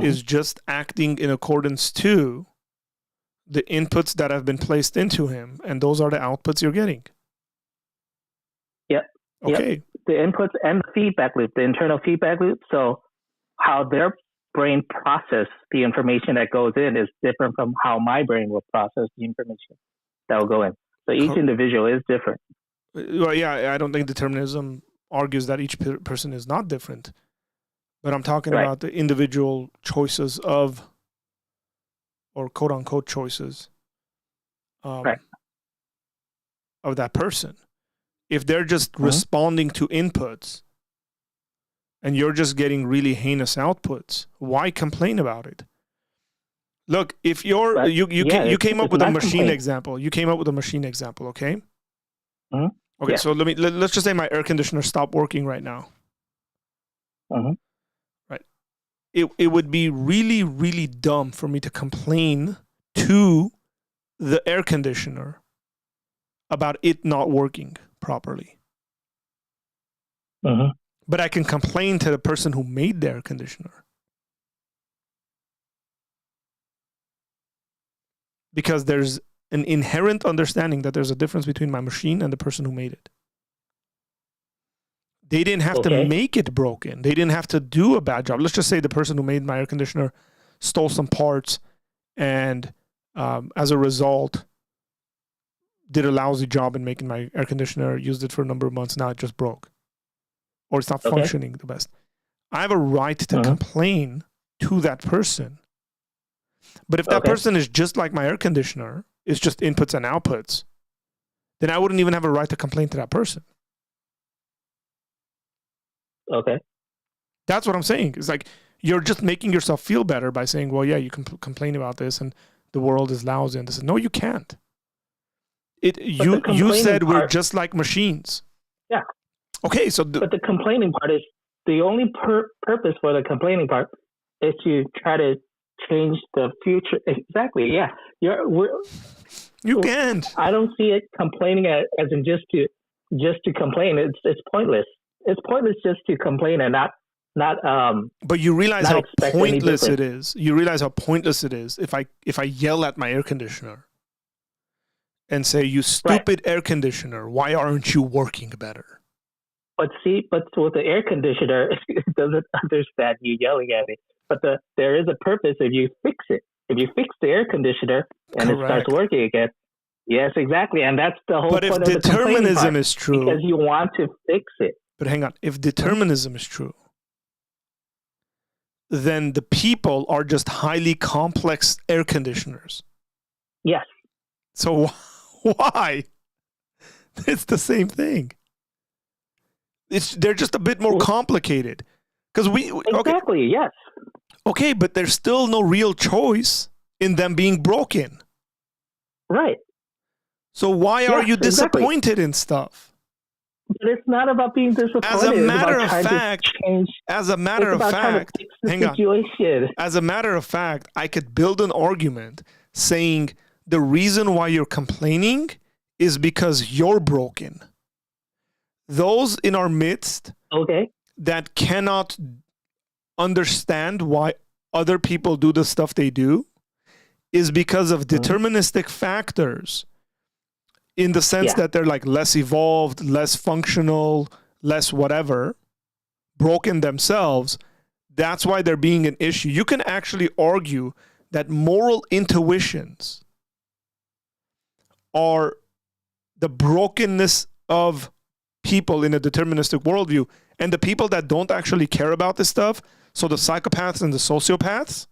is just acting in accordance to the inputs that have been placed into him, and those are the outputs you're getting. Yep. Okay. Yep. The inputs and the feedback loop, the internal feedback loop. So how their brain process the information that goes in is different from how my brain will process the information that will go in. So each individual is different. Well, yeah, I don't think determinism argues that each person is not different, but I'm talking about the individual choices of, or quote unquote choices of that person. If they're just responding to inputs and you're just getting really heinous outputs, why complain about it? Look, if you're you came up with a machine example. You came up with a machine example, okay? Okay, so let's just say my air conditioner stopped working right now. Right. It would be really, really dumb for me to complain to the air conditioner about it not working properly. But I can complain to the person who made the air conditioner. Because there's an inherent understanding that there's a difference between my machine and the person who made it. They didn't have to make it broken. They didn't have to do a bad job. Let's just say the person who made my air conditioner stole some parts and as a result did a lousy job in making my air conditioner, used it for a number of months, now it just broke. Or it's not functioning the best. I have a right to complain to that person. But if that person is just like my air conditioner, it's just inputs and outputs, then I wouldn't even have a right to complain to that person. Okay. That's what I'm saying. It's like you're just making yourself feel better by saying, well, yeah, you can complain about this and the world is lousy. And this is, no, you can't. You said we're just like machines. Yeah. Okay, so... but the complaining part is, the only purpose for the complaining part is to try to change the future. Exactly, yeah. You can't. I don't see it complaining as in just to complain. It's pointless. It's pointless just to complain and not. But you realize how pointless it is. You realize how pointless it is if I yell at my air conditioner and say, "You stupid air conditioner, why aren't you working better?" But with the air conditioner, it doesn't understand you yelling at it. But there is a purpose if you fix it. If you fix the air conditioner and it starts working again. Yes, exactly. And that's the whole point of the complaining part. But if determinism is true... because you want to fix it. But hang on. If determinism is true, then the people are just highly complex air conditioners. Yes. So why? It's the same thing. They're just a bit more complicated. Because exactly, yes. Okay, but there's still no real choice in them being broken. Right. So why are you disappointed in stuff? But it's not about being disappointed. As a matter of fact, hang on. As a matter of fact, I could build an argument saying the reason why you're complaining is because you're broken. Those in our midst that cannot understand why other people do the stuff they do is because of deterministic factors, in the sense that they're like less evolved, less functional, less whatever, broken themselves. That's why they're being an issue. You can actually argue that moral intuitions are the brokenness of people in a deterministic worldview, and the people that don't actually care about this stuff, so the psychopaths and the sociopaths,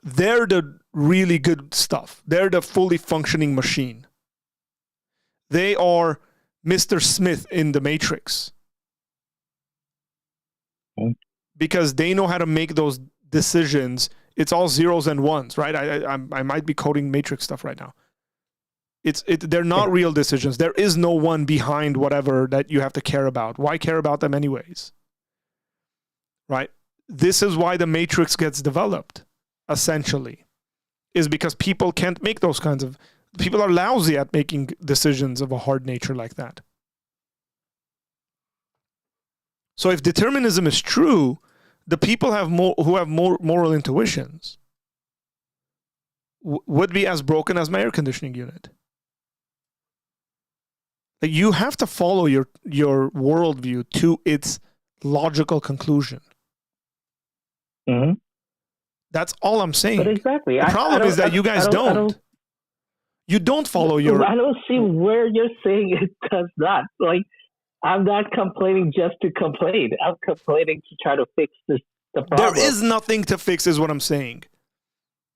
they're the really good stuff. They're the fully functioning machine. They are Mr. Smith in the Matrix. Because they know how to make those decisions. It's all zeros and ones, right? I might be coding Matrix stuff right now. They're not real decisions. There is no one behind whatever that you have to care about. Why care about them anyways? Right? This is why the Matrix gets developed, essentially, is because people can't make those kinds of... People are lousy at making decisions of a hard nature like that. So if determinism is true, the people who have more moral intuitions would be as broken as my air conditioning unit. Like, you have to follow your worldview to its logical conclusion. Mm-hmm. That's all I'm saying. But exactly. The problem is that you guys don't. You don't follow your... I don't see where you're saying it does not. Like, I'm not complaining just to complain. I'm complaining to try to fix the problem. There is nothing to fix, is what I'm saying.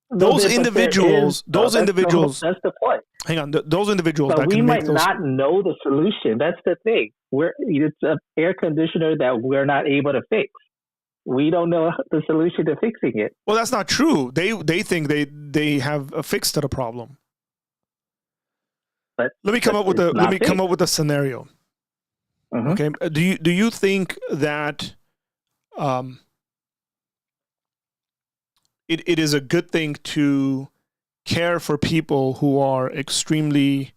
Those individuals... That's the point. Hang on. Those individuals but that we can might make those... not know the solution. That's the thing. It's an air conditioner that we're not able to fix. We don't know the solution to fixing it. Well, that's not true. They think they have a fix to the problem. Let me come up with a scenario. Mm-hmm. Okay. Do you think that it is a good thing to care for people who are extremely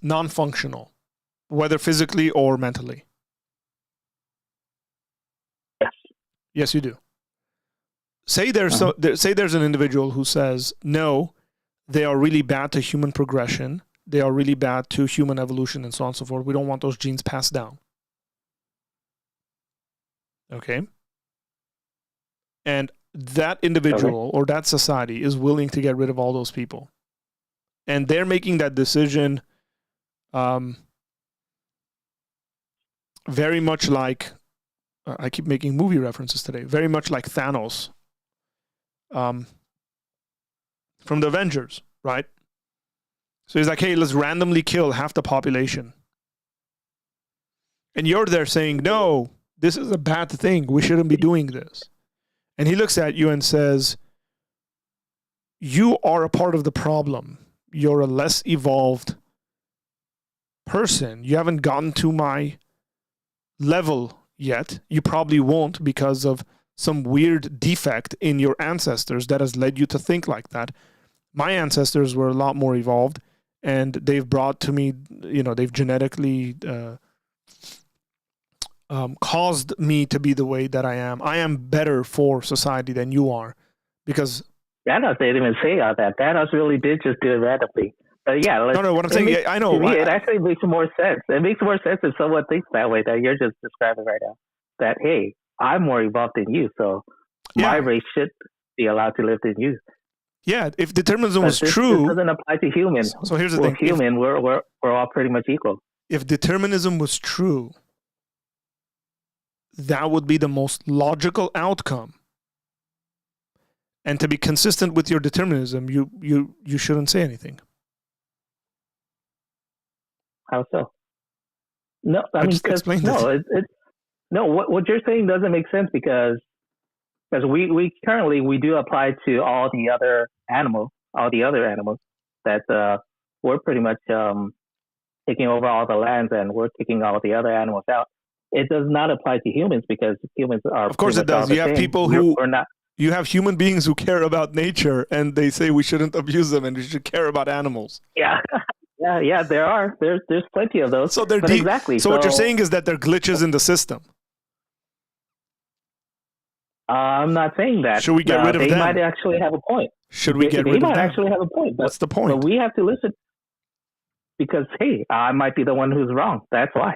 non-functional, whether physically or mentally? Yes. Yes, you do. Say there's an individual who says, no, they are really bad to human progression. They are really bad to human evolution and so on and so forth. We don't want those genes passed down. Okay? And that individual or that society is willing to get rid of all those people. And they're making that decision very much like, I keep making movie references today, very much like Thanos from the Avengers, right? So he's like, hey, let's randomly kill half the population. And you're there saying, no, this is a bad thing. We shouldn't be doing this. And he looks at you and says, you are a part of the problem. You're a less evolved person. You haven't gotten to my level yet. You probably won't because of some weird defect in your ancestors that has led you to think like that. My ancestors were a lot more evolved, and they've brought to me, they've genetically caused me to be the way that I am. I am better for society than you are, because Thanos didn't even say all that. Thanos really did just do it randomly. But yeah, no. What I'm saying, I know. It actually makes more sense. It makes more sense if someone thinks that way that you're just describing right now. That, hey, I'm more evolved than you, so my race should be allowed to live than you. Yeah, if determinism was true, this doesn't apply to humans. So here's the thing: we're all pretty much equal. If determinism was true, that would be the most logical outcome. And to be consistent with your determinism, you shouldn't say anything. How so? No, I mean, explained what you're saying doesn't make sense because we currently do apply to all the other animals that we're pretty much taking over all the lands and we're kicking all the other animals out. It does not apply to humans because humans are. Of course, it does. You have people who are not. You have human beings who care about nature, and they say we shouldn't abuse them, and we should care about animals. Yeah. Yeah, there are. There's plenty of those. So they're exactly. So what you're saying is that there are glitches in the system. I'm not saying that. Should we get rid of them? They might actually have a point. Should we get rid of them? They might actually have a point. What's the point? But we have to listen because, hey, I might be the one who's wrong. That's why.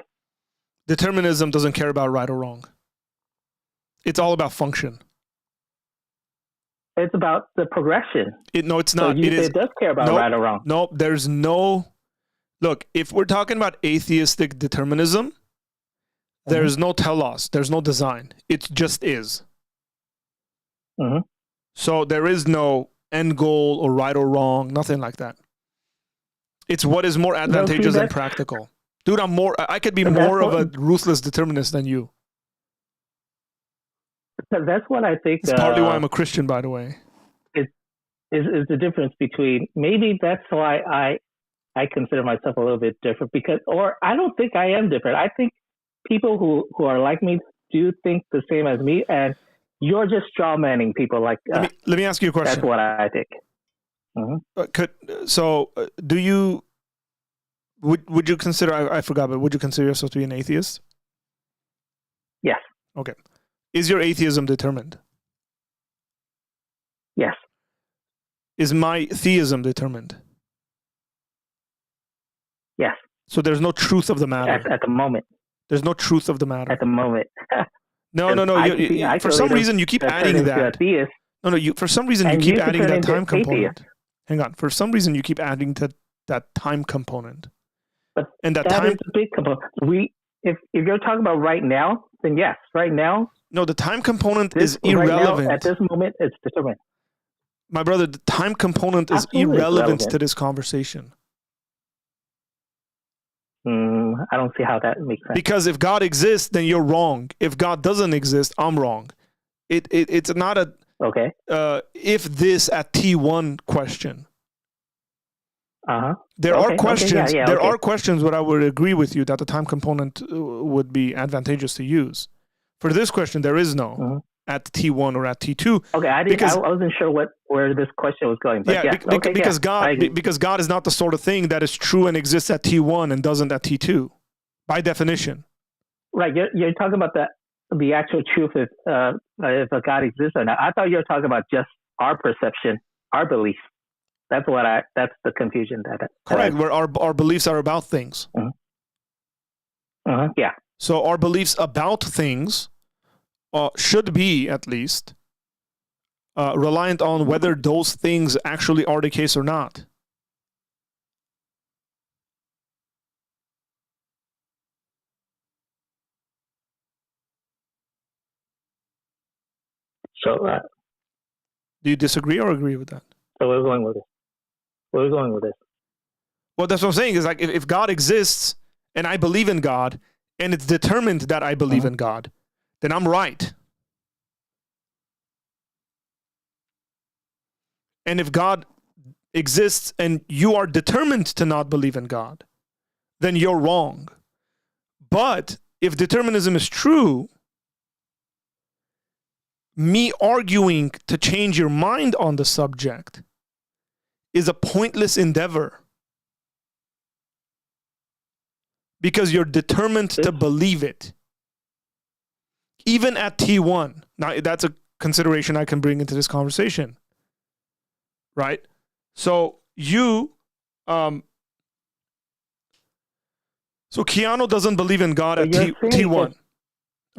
Determinism doesn't care about right or wrong. It's all about function. It's about the progression. No, it's So not. it does care about right or wrong. No, there's no. Look, if we're talking about atheistic determinism, there's no telos, there's no design. It just is. So there is no end goal or right or wrong, nothing like that. It's what is more advantageous and practical. Dude, I could be more of a ruthless determinist than you. That's what I think. It's partly why I'm a Christian, by the way. Is the difference between, maybe that's why I consider myself a little bit different, or I don't think I am different. I think people who are like me do think the same as me, and you're just straw manning people like let me ask you a question. That's what I think. Do you would you consider, I forgot, but would you consider yourself to be an atheist? Yes. Okay. Is your atheism determined? Yes. Is my theism determined? Yes. So there's no truth of the matter. At the moment. There's no truth of the matter. At the moment. No. For some reason, you keep adding that. No. For some reason, you keep adding that time component. Hang on. For some reason, you keep adding that time component. And that time is a big component. If you're talking about right now, then yes. Right now. No, the time component is irrelevant. Right now, at this moment, it's determined. My brother, the time component is irrelevant to this conversation. I don't see how that makes sense. Because if God exists, then you're wrong. If God doesn't exist, I'm wrong. It's not a if this at T1 question. There are questions. There are questions where I would agree with you that the time component would be advantageous to use. For this question, there is no at T1 or at T2. Okay, I wasn't sure where this question was going. But because God is not the sort of thing that is true and exists at T1 and doesn't at T2, by definition. Right, you're talking about the actual truth if a God exists or not. I thought you were talking about just our perception, our belief. That's the confusion correct. Where our beliefs are about things. Yeah. So our beliefs about things should be at least reliant on whether those things actually are the case or not. So, do you disagree or agree with that? So we're going with it. Where are we going with this? Well, that's what I'm saying is like if God exists and I believe in God and it's determined that I believe in God, then I'm right. And if God exists and you are determined to not believe in God, then you're wrong. But if determinism is true, me arguing to change your mind on the subject is a pointless endeavor because you're determined to believe it. Even at T1. Now, that's a consideration I can bring into this conversation. Right? So you, so Keanu doesn't believe in God at T1.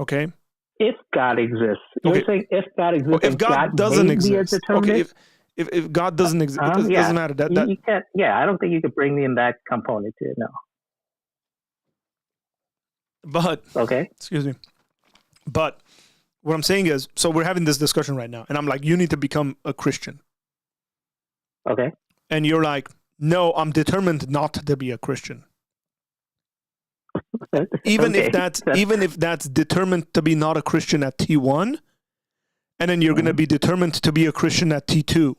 Okay? If God exists. You're saying if God exists. Well, if God doesn't exist. Okay, if God doesn't exist, it doesn't matter. You can't, I don't think you could bring in that component to it, no. But, excuse me. But what I'm saying is, so we're having this discussion right now, and I'm like, you need to become a Christian. Okay. And you're like, no, I'm determined not to be a Christian. Even if that's determined to be not a Christian at T1, and then you're going to be determined to be a Christian at T2.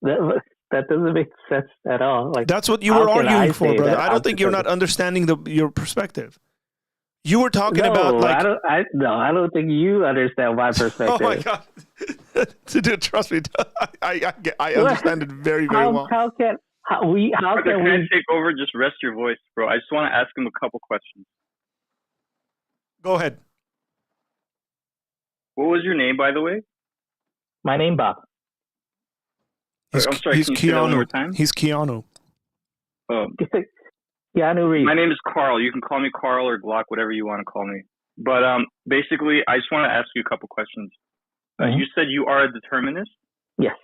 That doesn't make sense at all. Like, that's what you were arguing for, brother. I don't think you're not understanding your perspective. You were talking about like I don't think you understand my perspective. Oh my God, dude, trust me, I understand it very well. How can we take over? Just rest your voice, bro. I just want to ask him a couple questions. Go ahead. What was your name, by the way? My name, Bob. I'm sorry. He's can you say that one more Keanu. time? He's Keanu. Keanu Reeves. My name is Carl. You can call me Carl or Glock, whatever you want to call me. But basically, I just want to ask you a couple questions. You said you are a determinist? Yes.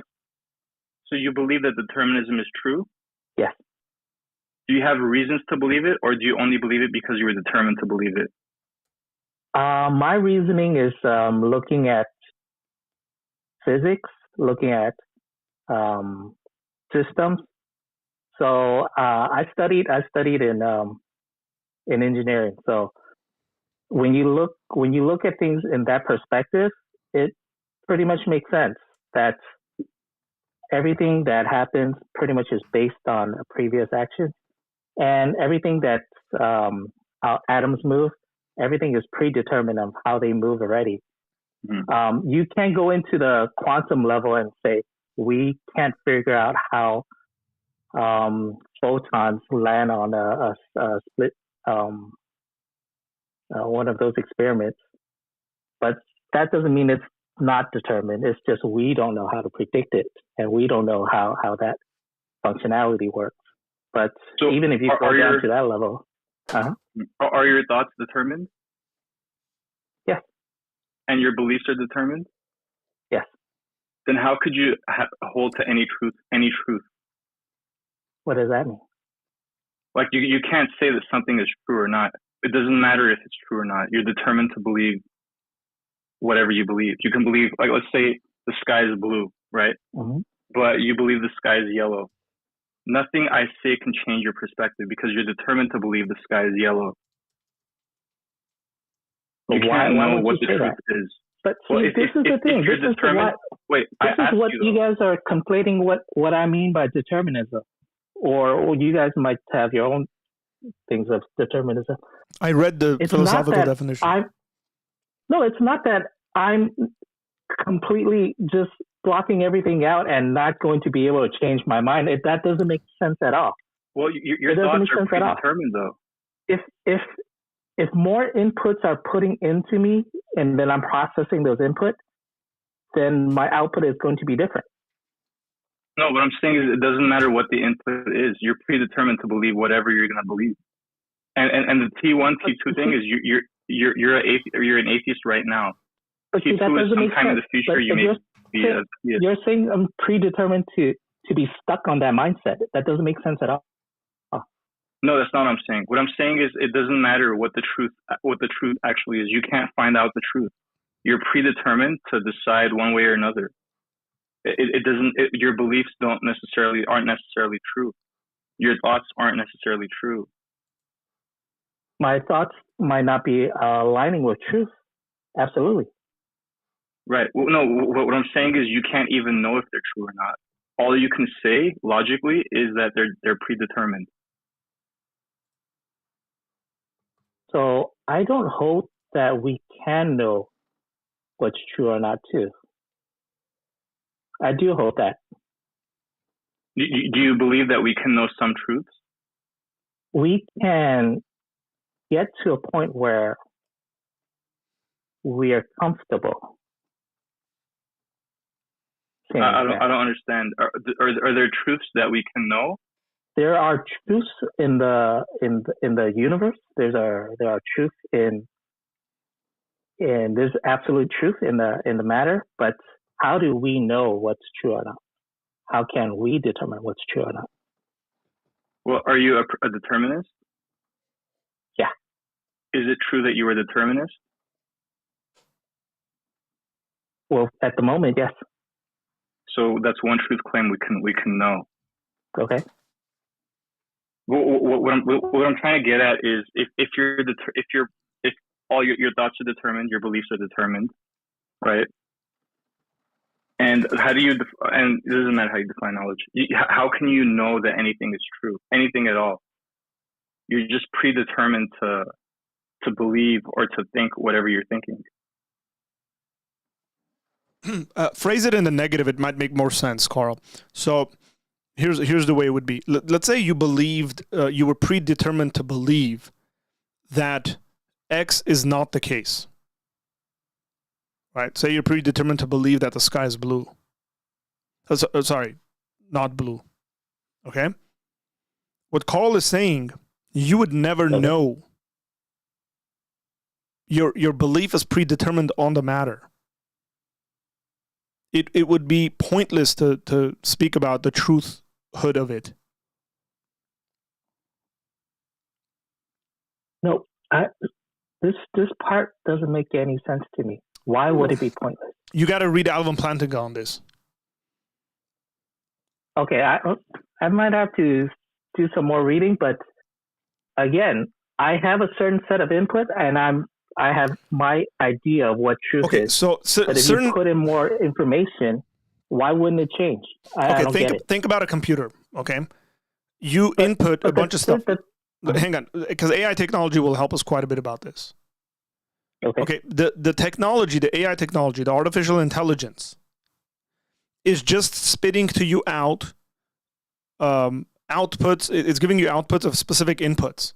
So you believe that determinism is true? Yes. Do you have reasons to believe it, or do you only believe it because you were determined to believe it? My reasoning is looking at physics, looking at systems. So I studied in engineering. So when you look at things in that perspective, it pretty much makes sense that everything that happens pretty much is based on a previous action, and everything that how atoms move, everything is predetermined of how they move already. Mm-hmm. You can't go into the quantum level and say we can't figure out how photons land on a split one of those experiments, but that doesn't mean it's not determined. It's just we don't know how to predict it, and we don't know how that functionality works. But so even if you go down to that level, are your thoughts determined? Yes. And your beliefs are determined? Yes. Then how could you hold to any truth? Any truth? What does that mean? Like you can't say that something is true or not. It doesn't matter if it's true or not. You're determined to believe whatever you believe. You can believe, like, let's say the sky is blue, right? Mm-hmm. But you believe the sky is yellow. Nothing I say can change your perspective because you're determined to believe the sky is yellow. You can't know what the truth is. But see, this is the thing. This is what you guys are conflating what I mean by determinism. Or you guys might have your own things of determinism. I read the philosophical definition. No, it's not that I'm completely just blocking everything out and not going to be able to change my mind. That doesn't make sense at all. Well, your thoughts are predetermined, though. If more inputs are putting into me and then I'm processing those inputs, then my output is going to be different. No, what I'm saying is it doesn't matter what the input is. You're predetermined to believe whatever you're going to believe. And the T1, T2 thing is you're an atheist right now. But T2 is sometime in the future you may be a theist. You're saying I'm predetermined to be stuck on that mindset. That doesn't make sense at all. No, that's not what I'm saying. What I'm saying is it doesn't matter what the truth actually is. You can't find out the truth. You're predetermined to decide one way or another. It doesn't. Your beliefs aren't necessarily true. Your thoughts aren't necessarily true. My thoughts might not be aligning with truth. Absolutely. Right. Well, no. What I'm saying is you can't even know if they're true or not. All you can say logically is that they're predetermined. So I don't hope that we can know what's true or not too. I do hope that. Do you believe that we can know some truths? We can get to a point where we are comfortable. I don't understand. Are there truths that we can know? There are truths in the universe. There are truths in there's absolute truth in the matter. But how do we know what's true or not? How can we determine what's true or not? Well, are you a determinist? Yeah. Is it true that you are a determinist? Well, at the moment, yes. So that's one truth claim we can know. Okay. What I'm trying to get at is if all your thoughts are determined, your beliefs are determined, right? And how do you and it doesn't matter how you define knowledge. How can you know that anything is true, anything at all? You're just predetermined to believe or to think whatever you're thinking. Phrase it in the negative; it might make more sense, Carl. So here's the way it would be. Let's say you believed you were predetermined to believe that X is not the case. Right? Say you're predetermined to believe that the sky is blue. Sorry, not blue. Okay? What Carl is saying, you would never know. Your belief is predetermined on the matter. it would be pointless to speak about the truthhood of it. No, this part doesn't make any sense to me. Why would it be pointless? You got to read Alvin Plantinga on this. Okay, I might have to do some more reading, but again, I have a certain set of input, and I have my idea of what truth is. But if you put in more information, why wouldn't it change? I don't get it. Think about a computer. Okay, you input a bunch of stuff. Hang on, because AI technology will help us quite a bit about this. Okay. The technology, the AI technology, the artificial intelligence, is just spitting to you out outputs. It's giving you outputs of specific inputs.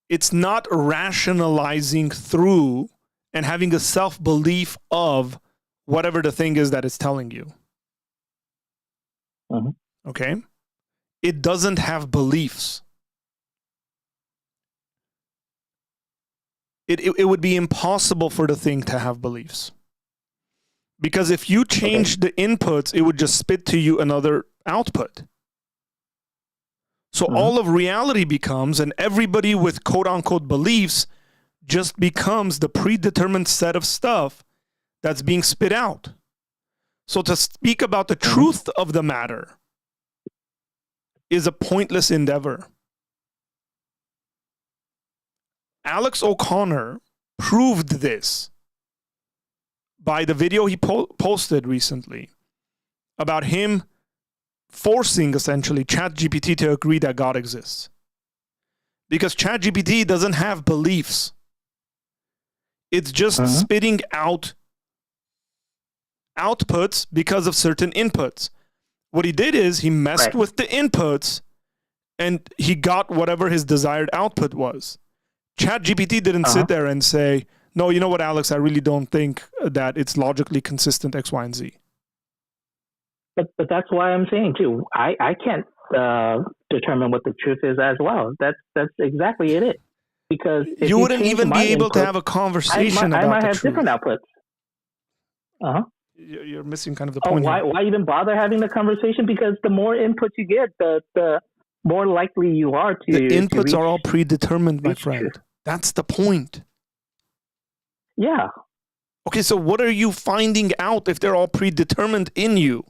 It's not rationalizing through and having a self-belief of whatever the thing is that it's telling you. Mm-hmm. Okay? It doesn't have beliefs. It would be impossible for the thing to have beliefs. Because if you change the inputs, it would just spit to you another output. So all of reality becomes, and everybody with quote-unquote beliefs just becomes the predetermined set of stuff that's being spit out. So to speak about the truth of the matter is a pointless endeavor. Alex O'Connor proved this by the video he posted recently about him forcing, essentially, ChatGPT to agree that God exists. Because ChatGPT doesn't have beliefs. It's just spitting out outputs because of certain inputs. What he did is he messed with the inputs and he got whatever his desired output was. ChatGPT didn't sit there and say, no, you know what, Alex, I really don't think that it's logically consistent X, Y, and Z. But that's why I'm saying, too, I can't determine what the truth is as well. That's exactly it. Because if you wouldn't even be able to have a about conversation about I might the have truth. Different outputs. You're missing kind of the point. Why even bother having the conversation? Because the more inputs you get, the more likely you are to. The inputs are all predetermined, my friend. Truth. That's the point. Yeah. Okay, so what are you finding out if they're all predetermined in you?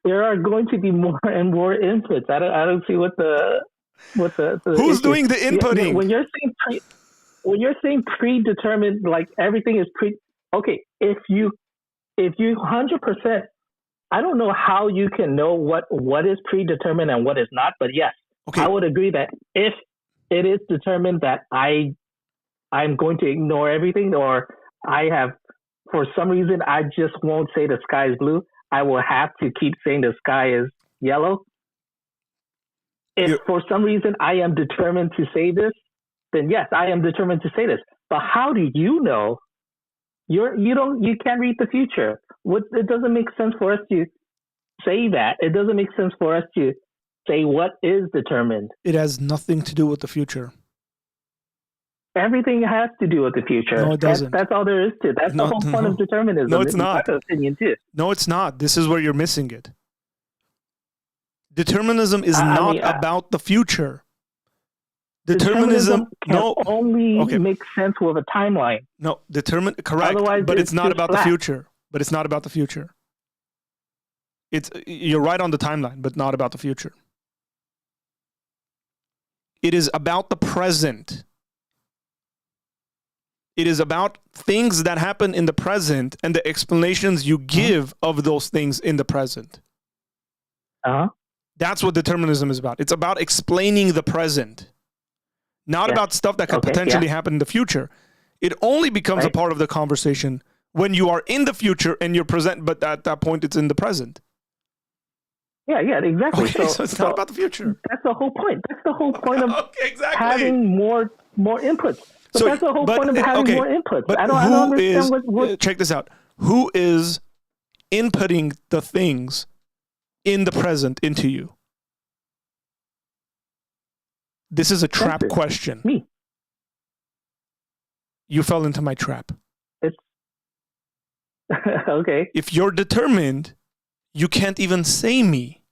There are going to be more and more inputs. I don't see what the who's issue. Doing the inputting? When you're saying predetermined, like everything is okay. If you 100%, I don't know how you can know what is predetermined and what is not. But yes, I would agree that if it is determined that I'm going to ignore everything, or I have, for some reason, I just won't say the sky is blue. I will have to keep saying the sky is yellow. If for some reason I am determined to say this, then yes, I am determined to say this. But how do you know? You can't read the future. It doesn't make sense for us to say that. It doesn't make sense for us to say what is determined. It has nothing to do with the future. Everything has to do with the future. No, it doesn't. That's all there is to it. That's the whole point of determinism. No, it's not. That's my opinion too. No, it's not. This is where you're missing it. Determinism is not about the future. Determinism can only make sense with a timeline. No, correct. Otherwise, but it's not about the future. But it's not about the future. You're right on the timeline, but not about the future. It is about the present. It is about things that happen in the present and the explanations you give of those things in the present. That's what determinism is about. It's about explaining the present, not about stuff that could potentially happen in the future. It only becomes a part of the conversation when you are in the future and you're present, but at that point it's in the present. Yeah, exactly. Okay, so it's not about the future. That's the whole point. That's the whole point of exactly. having more inputs. But that's the whole point of having more inputs. But I don't understand what... Check this out. Who is inputting the things in the present into you? This is a trap question. Me. you fell into my trap. It's okay. If you're determined, you can't even say me,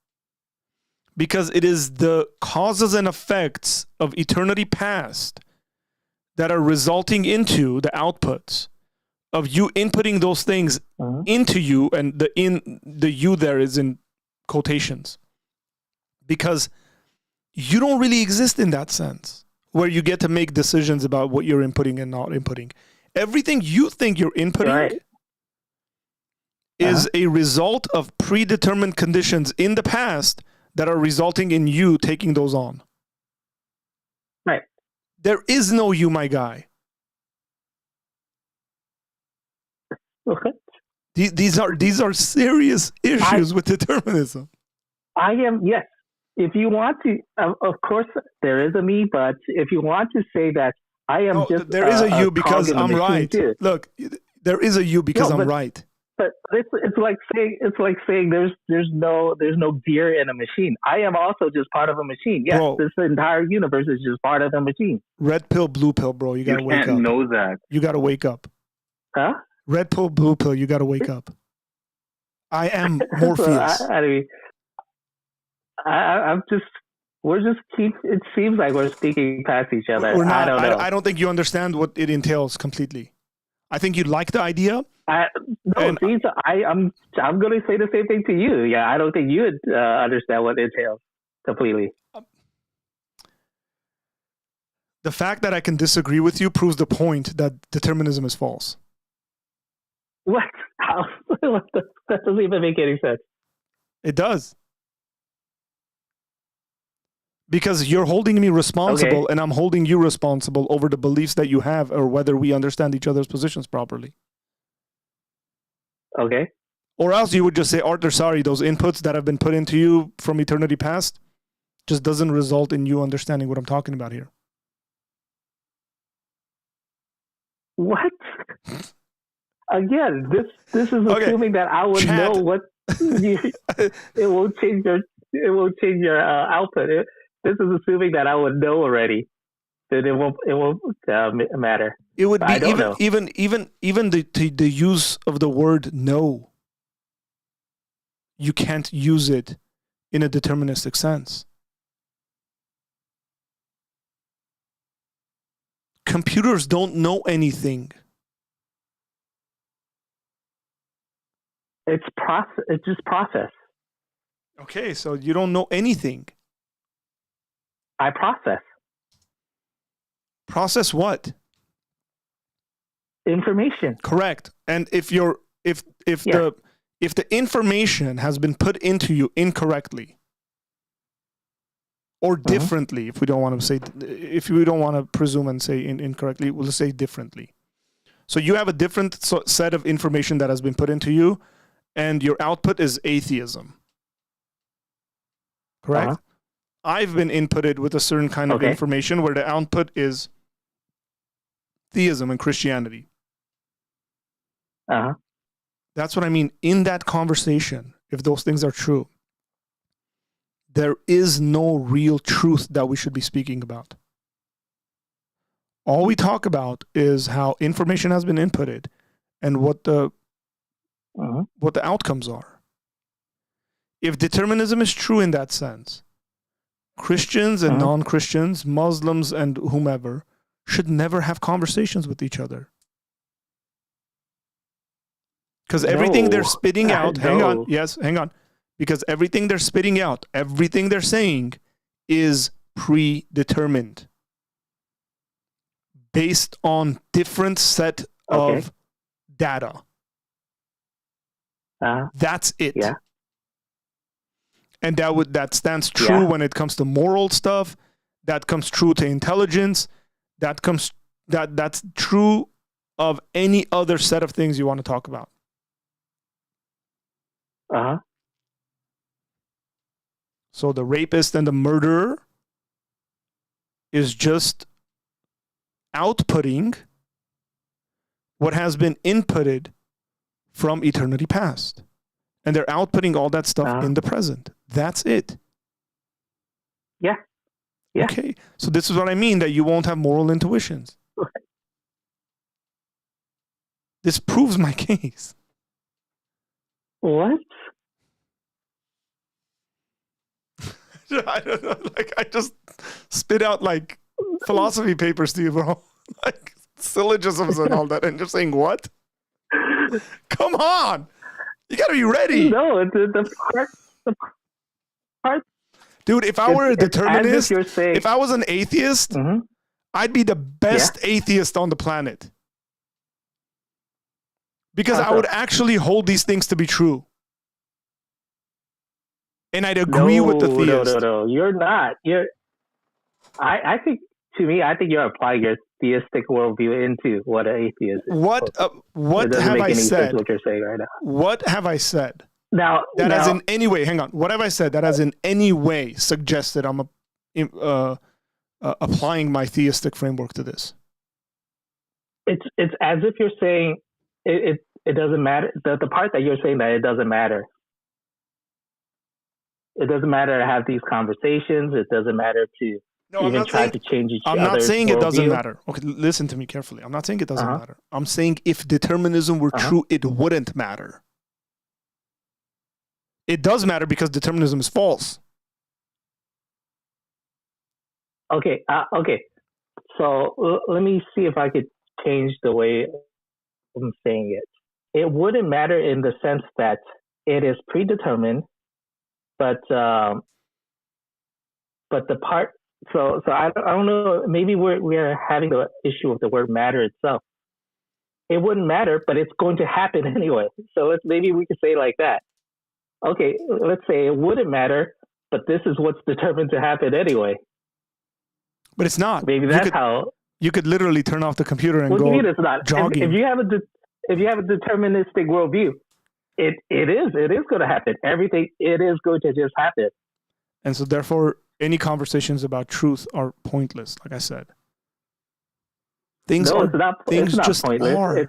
because it is the causes and effects of eternity past that are resulting into the outputs of you inputting those things into you, and the you there is in quotations, because you don't really exist in that sense where you get to make decisions about what you're inputting and not inputting. Everything you think you're inputting is a result of predetermined conditions in the past that are resulting in you taking those on. Right. There is no you, my guy. Okay. These are serious issues with determinism. I am, yes. If you want to, of course, there is a me, but if you want to say that I am there is a you because I'm right. Too. Look, there is a you because I'm right. But it's like saying there's no gear in a machine. I am also just part of a machine. Yes, bro, this entire universe is just part of a machine. Red pill, blue pill, bro. You gotta wake up. You can't know that. You gotta wake up. Huh? Red pill, blue pill. You gotta wake up. I am Morpheus. It seems like we're speaking past each other. We're not, I don't know. I don't think you understand what it entails completely. I think you like the idea. I'm going to say the same thing to you. Yeah, I don't think you would understand what it entails completely. The fact that I can disagree with you proves the point that determinism is false. What? How? That doesn't even make any sense. It does. Because you're holding me responsible, and I'm holding you responsible over the beliefs that you have, or whether we understand each other's positions properly. Okay. Or else you would just say, Arthur, sorry, those inputs that have been put into you from eternity past just doesn't result in you understanding what I'm talking about here. What? Again, this is assuming that I would know what it will change your output. This is assuming that I would know already. That it won't matter. It would be even the use of the word no. You can't use it in a deterministic sense. Computers don't know anything. It's just process. Okay, so you don't know anything. I process. Process what? Information. Correct. And if the information has been put into you incorrectly or differently, if we don't want to presume and say incorrectly, we'll say differently. So you have a different set of information that has been put into you, and your output is atheism. Correct? I've been inputted with a certain kind of information where the output is theism and Christianity. That's what I mean. In that conversation, if those things are true, there is no real truth that we should be speaking about. All we talk about is how information has been inputted and what the outcomes are. If determinism is true in that sense, Christians and non-Christians, Muslims and whomever, should never have conversations with each other. Because everything they're spitting out, hang on. Because everything they're spitting out, everything they're saying is predetermined. Based on different set of data. That's it. Yeah. And that stands true when it comes to moral stuff. That comes true to intelligence. That's true of any other set of things you want to talk about. So the rapist and the murderer is just outputting what has been inputted from eternity past. And they're outputting all that stuff in the present. That's it. Yeah. Okay. So this is what I mean, that you won't have moral intuitions. This proves my case. What? I don't know. Like, I just spit out like philosophy papers to you, bro. Like syllogisms and all that, and you're saying what? Come on, you gotta be ready. No, the part. Dude, if I were a determinist, you're saying, if I was an atheist, I'd be the best atheist on the planet. Because I would actually hold these things to be true. And I'd agree with the theist. No, you're not. I think, to me, I think you're applying your theistic worldview into what an atheist is. What have I said? What you're saying right now. What have I said? Now, has in any way, hang on. What have I said that has in any way suggested I'm applying my theistic framework to this? It's as if you're saying it doesn't matter. The part that you're saying that it doesn't matter. It doesn't matter to have these conversations. It doesn't matter to try to change each other's I'm not saying it doesn't worldview. matter. Okay, listen to me carefully. I'm not saying it doesn't matter. I'm saying if determinism were true, it wouldn't matter. It does matter because determinism is false. Okay. So let me see if I could change the way I'm saying it. It wouldn't matter in the sense that it is predetermined, but the part. So I don't know. Maybe we're having the issue of the word matter itself. It wouldn't matter, but it's going to happen anyway. So maybe we could say it like that. Okay, let's say it wouldn't matter, but this is what's determined to happen anyway. But it's not. Maybe that's how you could literally turn off the computer and go it's not? jogging. If you have a deterministic worldview, it is going to happen. Everything, it is going to just happen. And so therefore, any conversations about truth are pointless. Like I said, things it's not just pointless. are.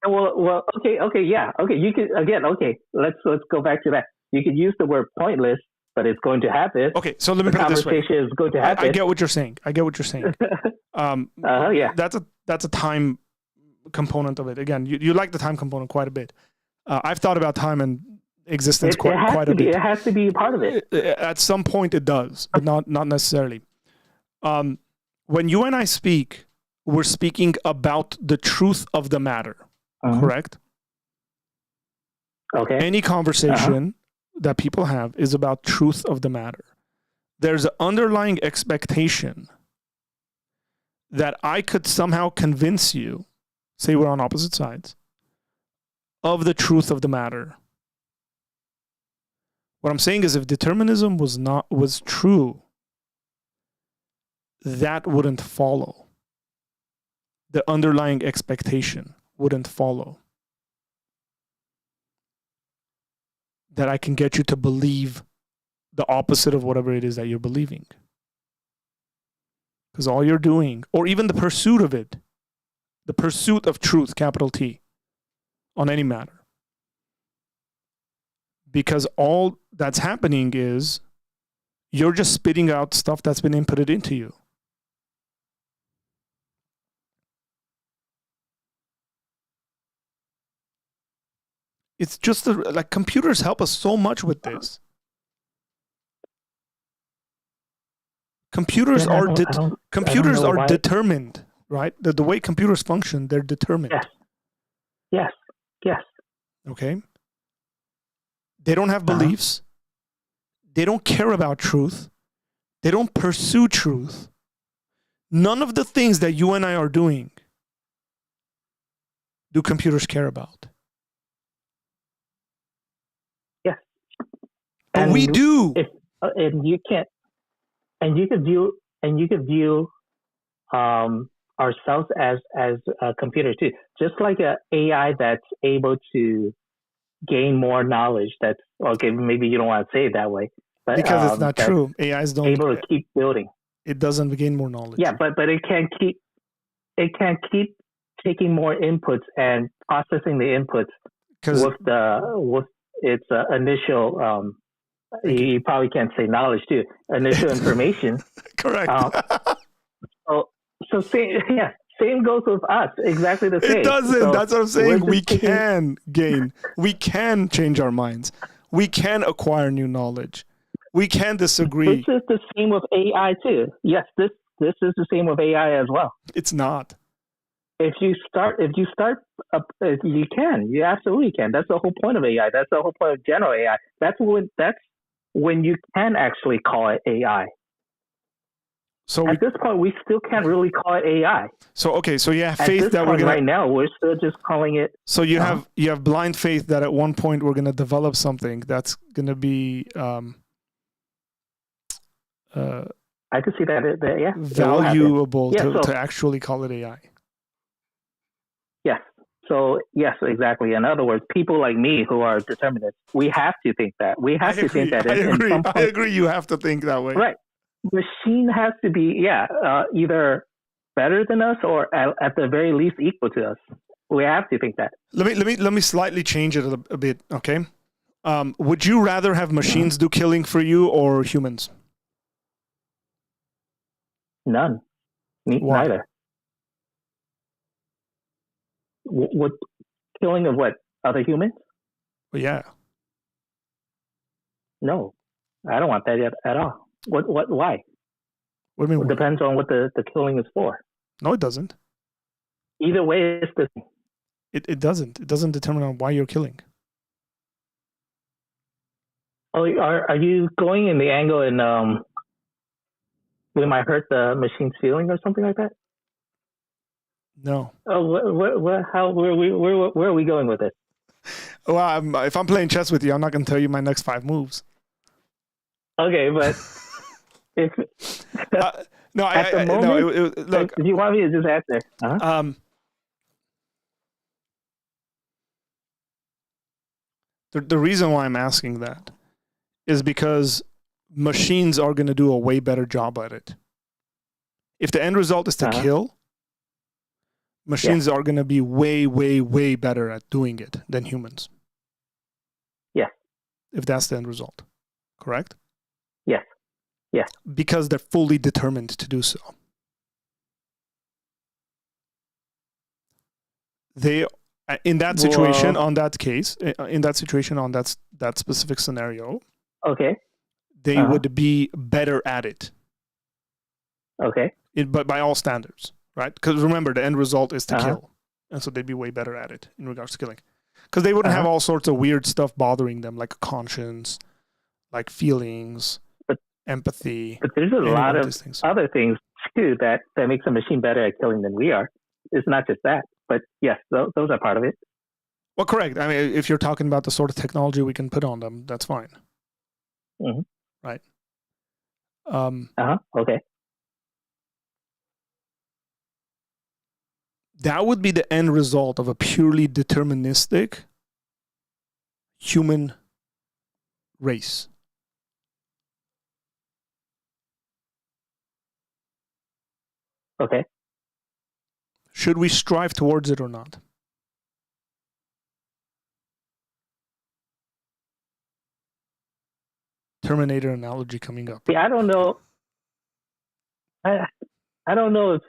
Well, okay, yeah, okay. You could let's go back to that. You could use the word pointless, but it's going to happen. Okay, so let me put it this way. Conversation is going to happen. I get what you're saying. Yeah. That's a time component of it. Again, you like the time component quite a bit. I've thought about time and existence quite a bit. It has to be part of it. At some point it does, but not necessarily. When you and I speak, we're speaking about the truth of the matter. Correct? Okay. Any conversation that people have is about truth of the matter. There's an underlying expectation that I could somehow convince you, say we're on opposite sides, of the truth of the matter. What I'm saying is if determinism was true, that wouldn't follow. The underlying expectation wouldn't follow. That I can get you to believe the opposite of whatever it is that you're believing. Because all you're doing, or even the pursuit of it, the pursuit of truth, capital T, on any matter. Because all that's happening is you're just spitting out stuff that's been inputted into you. It's just like computers help us so much with this. Computers are determined, right? The way computers function, they're determined. Yes. Okay. They don't have beliefs. They don't care about truth. They don't pursue truth. None of the things that you and I are doing do computers care about. Yes. But we do. And you can't. And you could view ourselves as a computer too, just like an AI that's able to gain more knowledge. That's okay. Maybe you don't want to say it that way, but because it's not true. AIs don't able to keep building. It doesn't gain more knowledge. Yeah, but it can't keep taking more inputs and processing the inputs with its initial. You probably can't say knowledge too. Initial information. Correct. Same goes with us. Exactly the same. It doesn't. So that's what I'm saying. we're We just taking- can gain. We can change our minds. We can acquire new knowledge. We can disagree. This is the same with AI too. Yes, this is the same with AI as well. It's not. If you start, you can. You absolutely can. That's the whole point of AI. That's the whole point of general AI. That's when you can actually call it AI. So At this point, we still can't really call it AI. So you have At faith this that point we're gonna. right now, we're still just calling it. So you have blind faith that at one point we're gonna develop something that's gonna be I could see that. Yeah. valuable Yeah, to actually call it AI. Yes. So yes, exactly. In other words, people like me who are determinists, we have to think that. We have to think that. I agree. In some I agree. You have to think that way. Right. Machine has to be, either better than us or at the very least equal to us. We have to think that. Let me slightly change it a bit. Okay. Would you rather have machines do killing for you or humans? None. Why? Neither. What killing of what? Other humans? Well, yeah. No, I don't want that at all. What? Why? What do you mean? It depends on what the killing is for. No, it doesn't. Either way, it's the. It doesn't. It doesn't determine on why you're killing. Oh, are you going in the angle in we might hurt the machine's feeling or something like that? No. Oh, where are we going with this? Well, if I'm playing chess with you, I'm not going to tell you my next 5 moves. Okay, but if no, at the moment, look. If you want me to just answer, The reason why I'm asking that is because machines are going to do a way better job at it. If the end result is to kill, machines are going to be way, way, way better at doing it than humans. Yeah. If that's the end result. Correct? Yes. Yes. Because they're fully determined to do so. They, in that situation, on that specific scenario, okay, they would be better at it. Okay. But by all standards, right? Because remember, the end result is to kill. And so they'd be way better at it in regards to killing. Because they wouldn't have all sorts of weird stuff bothering them, like conscience, like feelings, empathy. But there's a lot of things. other things, too, that makes a machine better at killing than we are. It's not just that. But yes, those are part of it. Well, correct. I mean, if you're talking about the sort of technology we can put on them, that's fine. Mm-hmm. Right. Okay. That would be the end result of a purely deterministic human race. Okay. Should we strive towards it or not? Terminator analogy coming up. Yeah, I don't know. I don't know if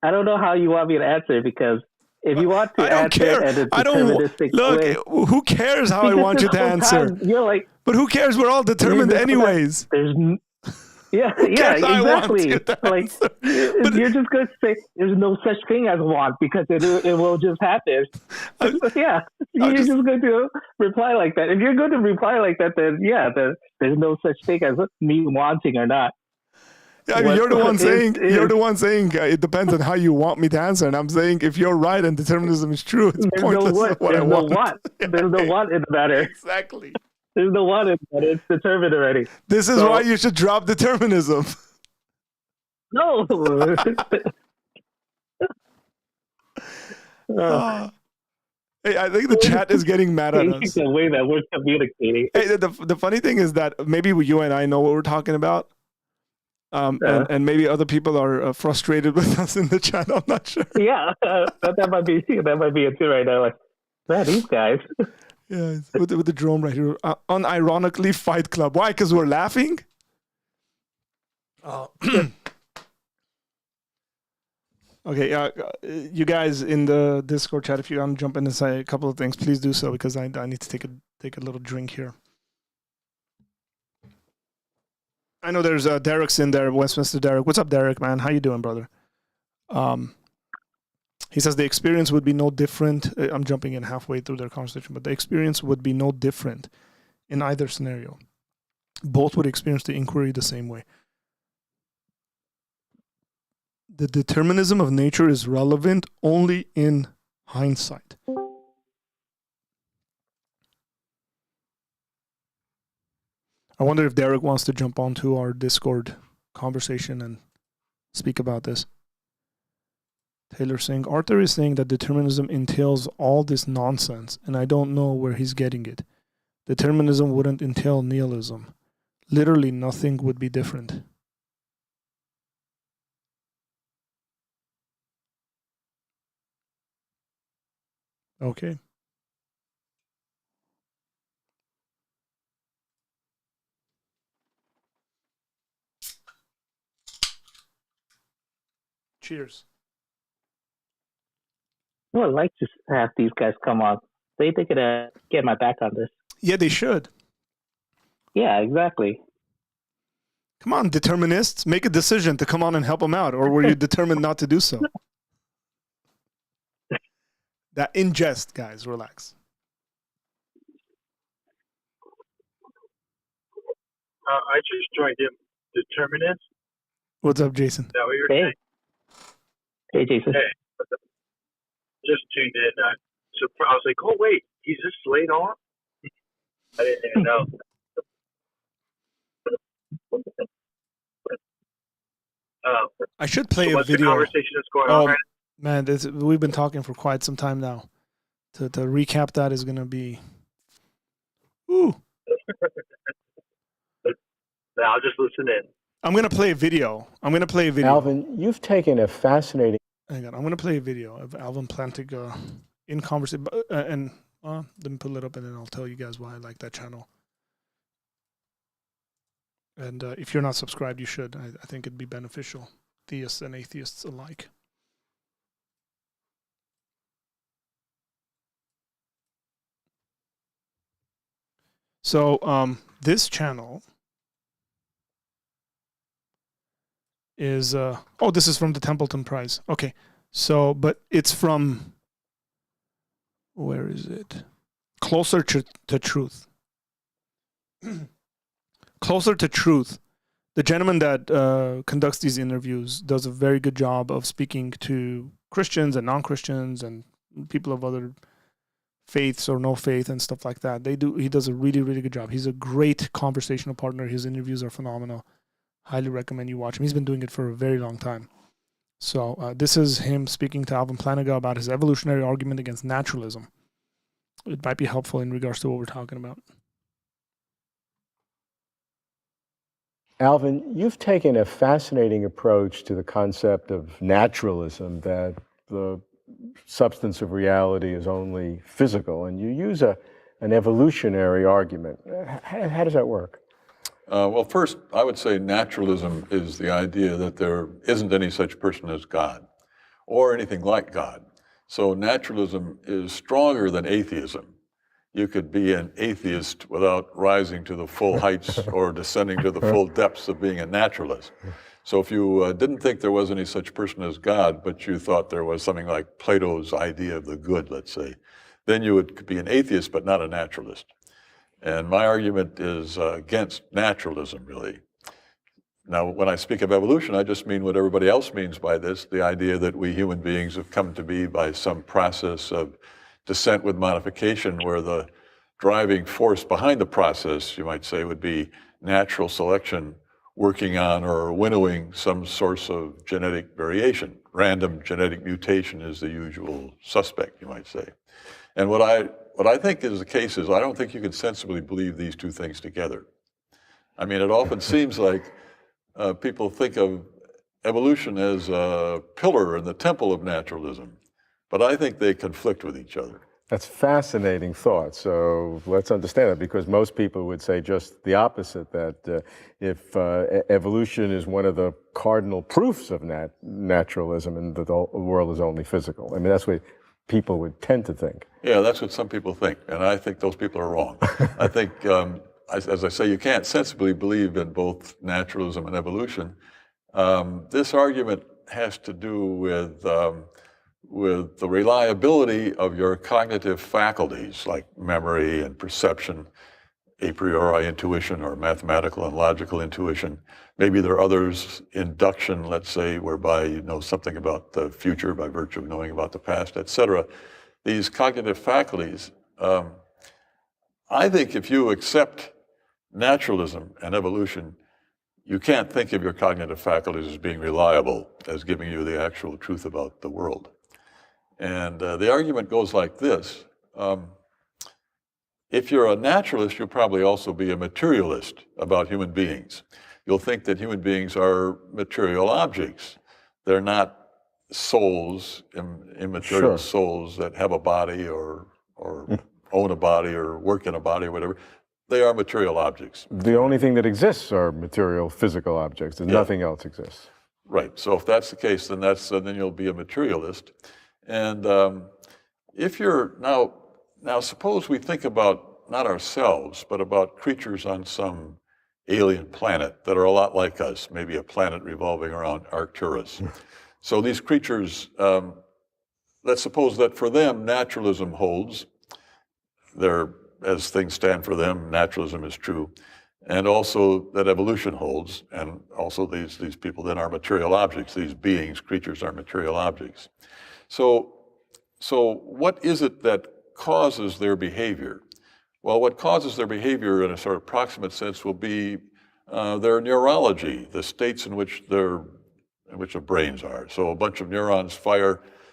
I don't know how you want me to answer it, because if you want to answer it in a deterministic way, who cares how I want you to answer? You're like, but who cares? We're all determined anyways. Exactly. Like, you're just going to say there's no such thing as want because it will just happen. You're just going to reply like that. If you're going to reply like that, then there's no such thing as me wanting or not. Yeah, I mean, you're the one saying it depends on how you want me to answer, and I'm saying if you're right and determinism is true, it's pointless. There's no want. There's no want in the matter. Exactly. There's no want in the matter. It's determined already. This is why you should drop determinism. No. Hey, I think the chat is getting mad at us. The way that we're communicating. Hey, the funny thing is that maybe you and I know what we're talking about. And maybe other people are frustrated with us in the chat. I'm not sure. Yeah, that might be it too right now. Like, man, these guys. Yeah, with the drone right here. Unironically, Fight Club. Why? Because we're laughing? Oh. Okay, you guys in the Discord chat, if you want to jump in and say a couple of things, please do so because I need to take a little drink here. I know there's Derek's in there, Westminster Derek. What's up, Derek, man? How you doing, brother? He says the experience would be no different. I'm jumping in halfway through their conversation, but the experience would be no different in either scenario. Both would experience the inquiry the same way. The determinism of nature is relevant only in hindsight. I wonder if Derek wants to jump onto our Discord conversation and speak about this. Taylor saying, Arthur is saying that determinism entails all this nonsense, and I don't know where he's getting it. Determinism wouldn't entail nihilism. Literally nothing would be different. Okay. Cheers. I would like to have these guys come on. They could get my back on this. Yeah, they should. Yeah, exactly. Come on, determinists, make a decision to come on and help them out, or were you determined not to do so? That in jest, guys, relax. I just joined in. Determinist? What's up, Jason? Is that what you're Hey. saying? Hey, Jason. Hey. Just tuned in. So I was like, oh, wait, he's just laid off? I didn't even know. I should play so a what's video. The conversation that's going on right Man, we've been talking for quite some time now. To recap that is going to be... Ooh. now? I'll just listen in. I'm going to play a video. Alvin, you've taken a fascinating... Hang on, I'm going to play a video of Alvin Plantinga in conversation. And let me pull it up and then I'll tell you guys why I like that channel. And if you're not subscribed, you should. I think it'd be beneficial. Theists and atheists alike. So this channel is this is from the Templeton Prize. Okay. So but it's from, where is it? Closer to Truth. Closer to Truth. The gentleman that conducts these interviews does a very good job of speaking to Christians and non-Christians and people of other faiths or no faith and stuff like that. He does a really, really good job. He's a great conversational partner. His interviews are phenomenal. Highly recommend you watch him. He's been doing it for a very long time. So this is him speaking to Alvin Plantinga about his evolutionary argument against naturalism. It might be helpful in regards to what we're talking about. Alvin, you've taken a fascinating approach to the concept of naturalism, that the substance of reality is only physical, and you use an evolutionary argument. How does that work? Well, first, I would say naturalism is the idea that there isn't any such person as God or anything like God. So naturalism is stronger than atheism. You could be an atheist without rising to the full heights or descending to the full depths of being a naturalist. So if you didn't think there was any such person as God, but you thought there was something like Plato's idea of the good, let's say, then you would be an atheist but not a naturalist. And my argument is against naturalism, really. Now, when I speak of evolution, I just mean what everybody else means by this, the idea that we human beings have come to be by some process of descent with modification, where the driving force behind the process, you might say, would be natural selection working on or winnowing some source of genetic variation. Random genetic mutation is the usual suspect, you might say. And what I think is the case is I don't think you can sensibly believe these two things together. I mean, it often seems like people think of evolution as a pillar in the temple of naturalism, but I think they conflict with each other. That's fascinating thought. So let's understand it, because most people would say just the opposite, that if evolution is one of the cardinal proofs of naturalism and that the world is only physical. I mean, that's what people would tend to think. Yeah, that's what some people think, and I think those people are wrong. I think, as I say, you can't sensibly believe in both naturalism and evolution. This argument has to do with the reliability of your cognitive faculties, like memory and perception, a priori intuition, or mathematical and logical intuition. Maybe there are others, induction, let's say, whereby you know something about the future by virtue of knowing about the past, etc. These cognitive faculties, I think if you accept naturalism and evolution, you can't think of your cognitive faculties as being reliable, as giving you the actual truth about the world. And the argument goes like this. If you're a naturalist, you'll probably also be a materialist about human beings. You'll think that human beings are material objects. They're not souls, immaterial souls that have a body or own a body or work in a body or whatever. They are material objects. The only thing that exists are material, physical objects, and nothing else exists. Right. So if that's the case, then then you'll be a materialist. And if you're now suppose we think about not ourselves, but about creatures on some alien planet that are a lot like us, maybe a planet revolving around Arcturus. So these creatures, let's suppose that for them naturalism holds. As things stand for them, naturalism is true. And also that evolution holds, and also these people then are material objects. These beings, creatures, are material objects. So what is it that causes their behavior? Well, what causes their behavior in a sort of proximate sense will be their neurology, the states in which the brains are. So a bunch of neurons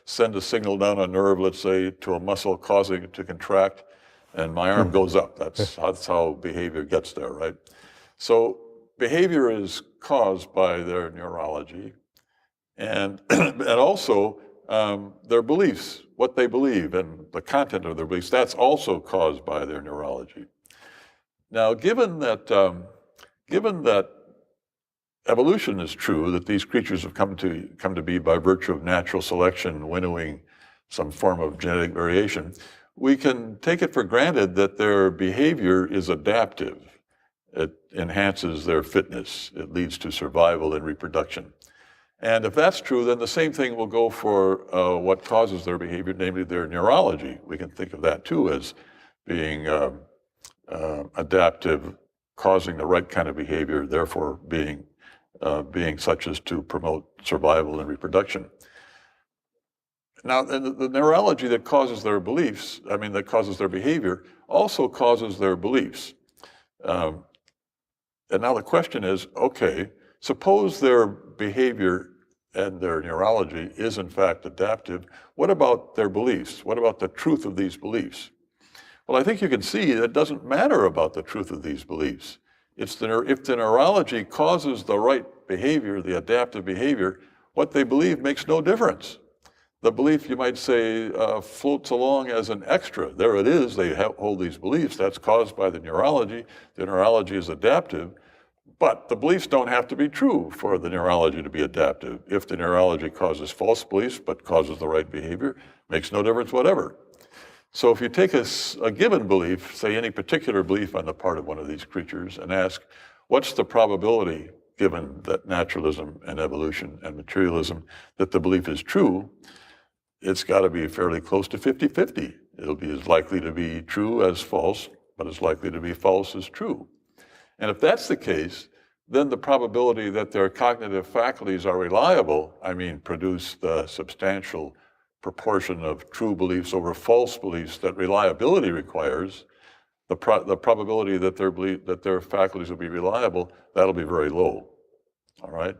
send a signal down a nerve, let's say, to a muscle, causing it to contract, and my arm goes up. That's how behavior gets there, right? So behavior is caused by their neurology, and also their beliefs, what they believe, and the content of their beliefs. That's also caused by their neurology. Now, given that evolution is true, that these creatures have come to be by virtue of natural selection, winnowing some form of genetic variation, we can take it for granted that their behavior is adaptive. It enhances their fitness. It leads to survival and reproduction. And if that's true, then the same thing will go for what causes their behavior, namely their neurology. We can think of that too as being adaptive, causing the right kind of behavior, therefore being such as to promote survival and reproduction. Now, the neurology that causes their beliefs, that causes their behavior, also causes their beliefs. And now the question is, okay, suppose their behavior and their neurology is in fact adaptive. What about their beliefs? What about the truth of these beliefs? Well, I think you can see that it doesn't matter about the truth of these beliefs. If the neurology causes the right behavior, the adaptive behavior, what they believe makes no difference. The belief, you might say, floats along as an extra. There it is, they hold these beliefs. That's caused by the neurology. The neurology is adaptive. But the beliefs don't have to be true for the neurology to be adaptive. If the neurology causes false beliefs but causes the right behavior, makes no difference whatever. So if you take a given belief, say any particular belief on the part of one of these creatures, and ask, what's the probability, given that naturalism and evolution and materialism, that the belief is true, it's got to be fairly close to 50-50. It'll be as likely to be true as false, but as likely to be false as true. And if that's the case, then the probability that their cognitive faculties are reliable, produce the substantial proportion of true beliefs over false beliefs that reliability requires, the probability that their faculties will be reliable, that'll be very low. All right?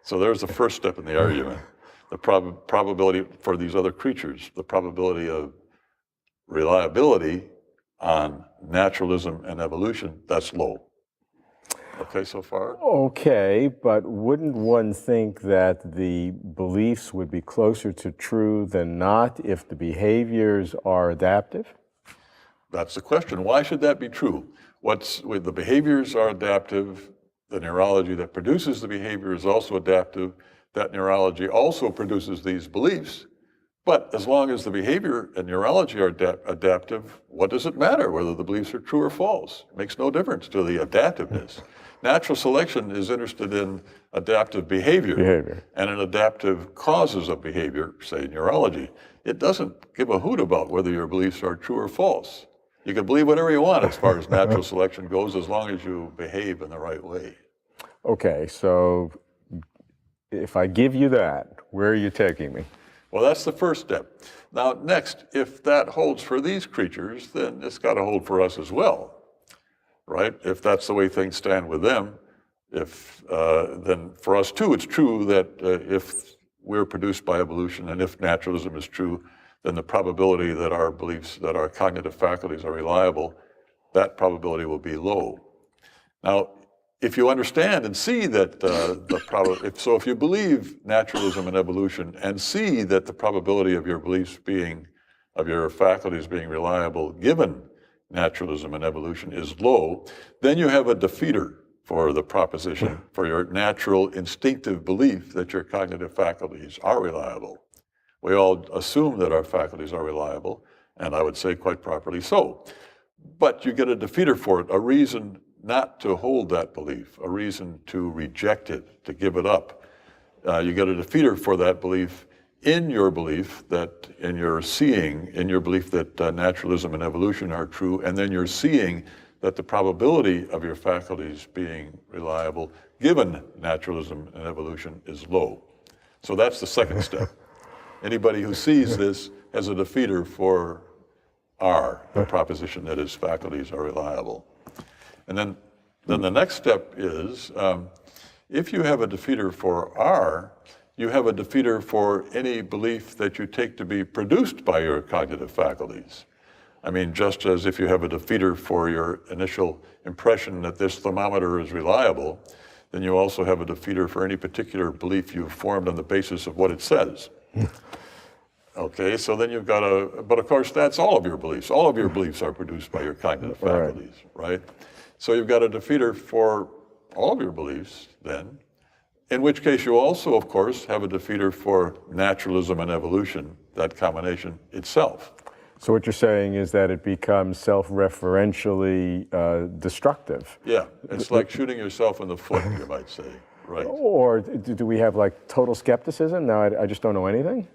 So there's the first step in the argument. The probability for these other creatures, the probability of reliability on naturalism and evolution, that's low. Okay, so far? Okay, but wouldn't one think that the beliefs would be closer to true than not if the behaviors are adaptive? That's the question. Why should that be true? With the behaviors are adaptive, the neurology that produces the behavior is also adaptive. That neurology also produces these beliefs. But as long as the behavior and neurology are adaptive, what does it matter whether the beliefs are true or false? It makes no difference to the adaptiveness. Natural selection is interested in adaptive behavior and in adaptive causes of behavior, say neurology. It doesn't give a hoot about whether your beliefs are true or false. You can believe whatever you want as far as natural selection goes, as long as you behave in the right way. Okay, so if I give you that, where are you taking me? Well, that's the first step. Now, next, if that holds for these creatures, then it's got to hold for us as well, right? If that's the way things stand with them, then for us too, it's true that if we're produced by evolution and if naturalism is true, then the probability that our beliefs, that our cognitive faculties are reliable, that probability will be low. Now, if you understand and see that if you believe naturalism and evolution and see that the probability of your beliefs of your faculties being reliable given naturalism and evolution is low, then you have a defeater for the proposition, for your natural instinctive belief that your cognitive faculties are reliable. We all assume that our faculties are reliable, and I would say quite properly so. But you get a defeater for it, a reason not to hold that belief, a reason to reject it, to give it up. You get a defeater for that belief in your belief that, in your belief that naturalism and evolution are true, and then you're seeing that the probability of your faculties being reliable, given naturalism and evolution, is low. So that's the second step. Anybody who sees this has a defeater for R, the proposition that his faculties are reliable. And then the next step is, if you have a defeater for R, you have a defeater for any belief that you take to be produced by your cognitive faculties. I mean, just as if you have a defeater for your initial impression that this thermometer is reliable, then you also have a defeater for any particular belief you've formed on the basis of what it says. Okay, so then you've got but of course that's all of your beliefs. All of your beliefs are produced by your cognitive faculties, right? So you've got a defeater for all of your beliefs then, in which case you also, of course, have a defeater for naturalism and evolution, that combination itself. So what you're saying is that it becomes self-referentially destructive. Yeah, it's like shooting yourself in the foot, you might say, right? Or do we have like total skepticism? Now I just don't know anything?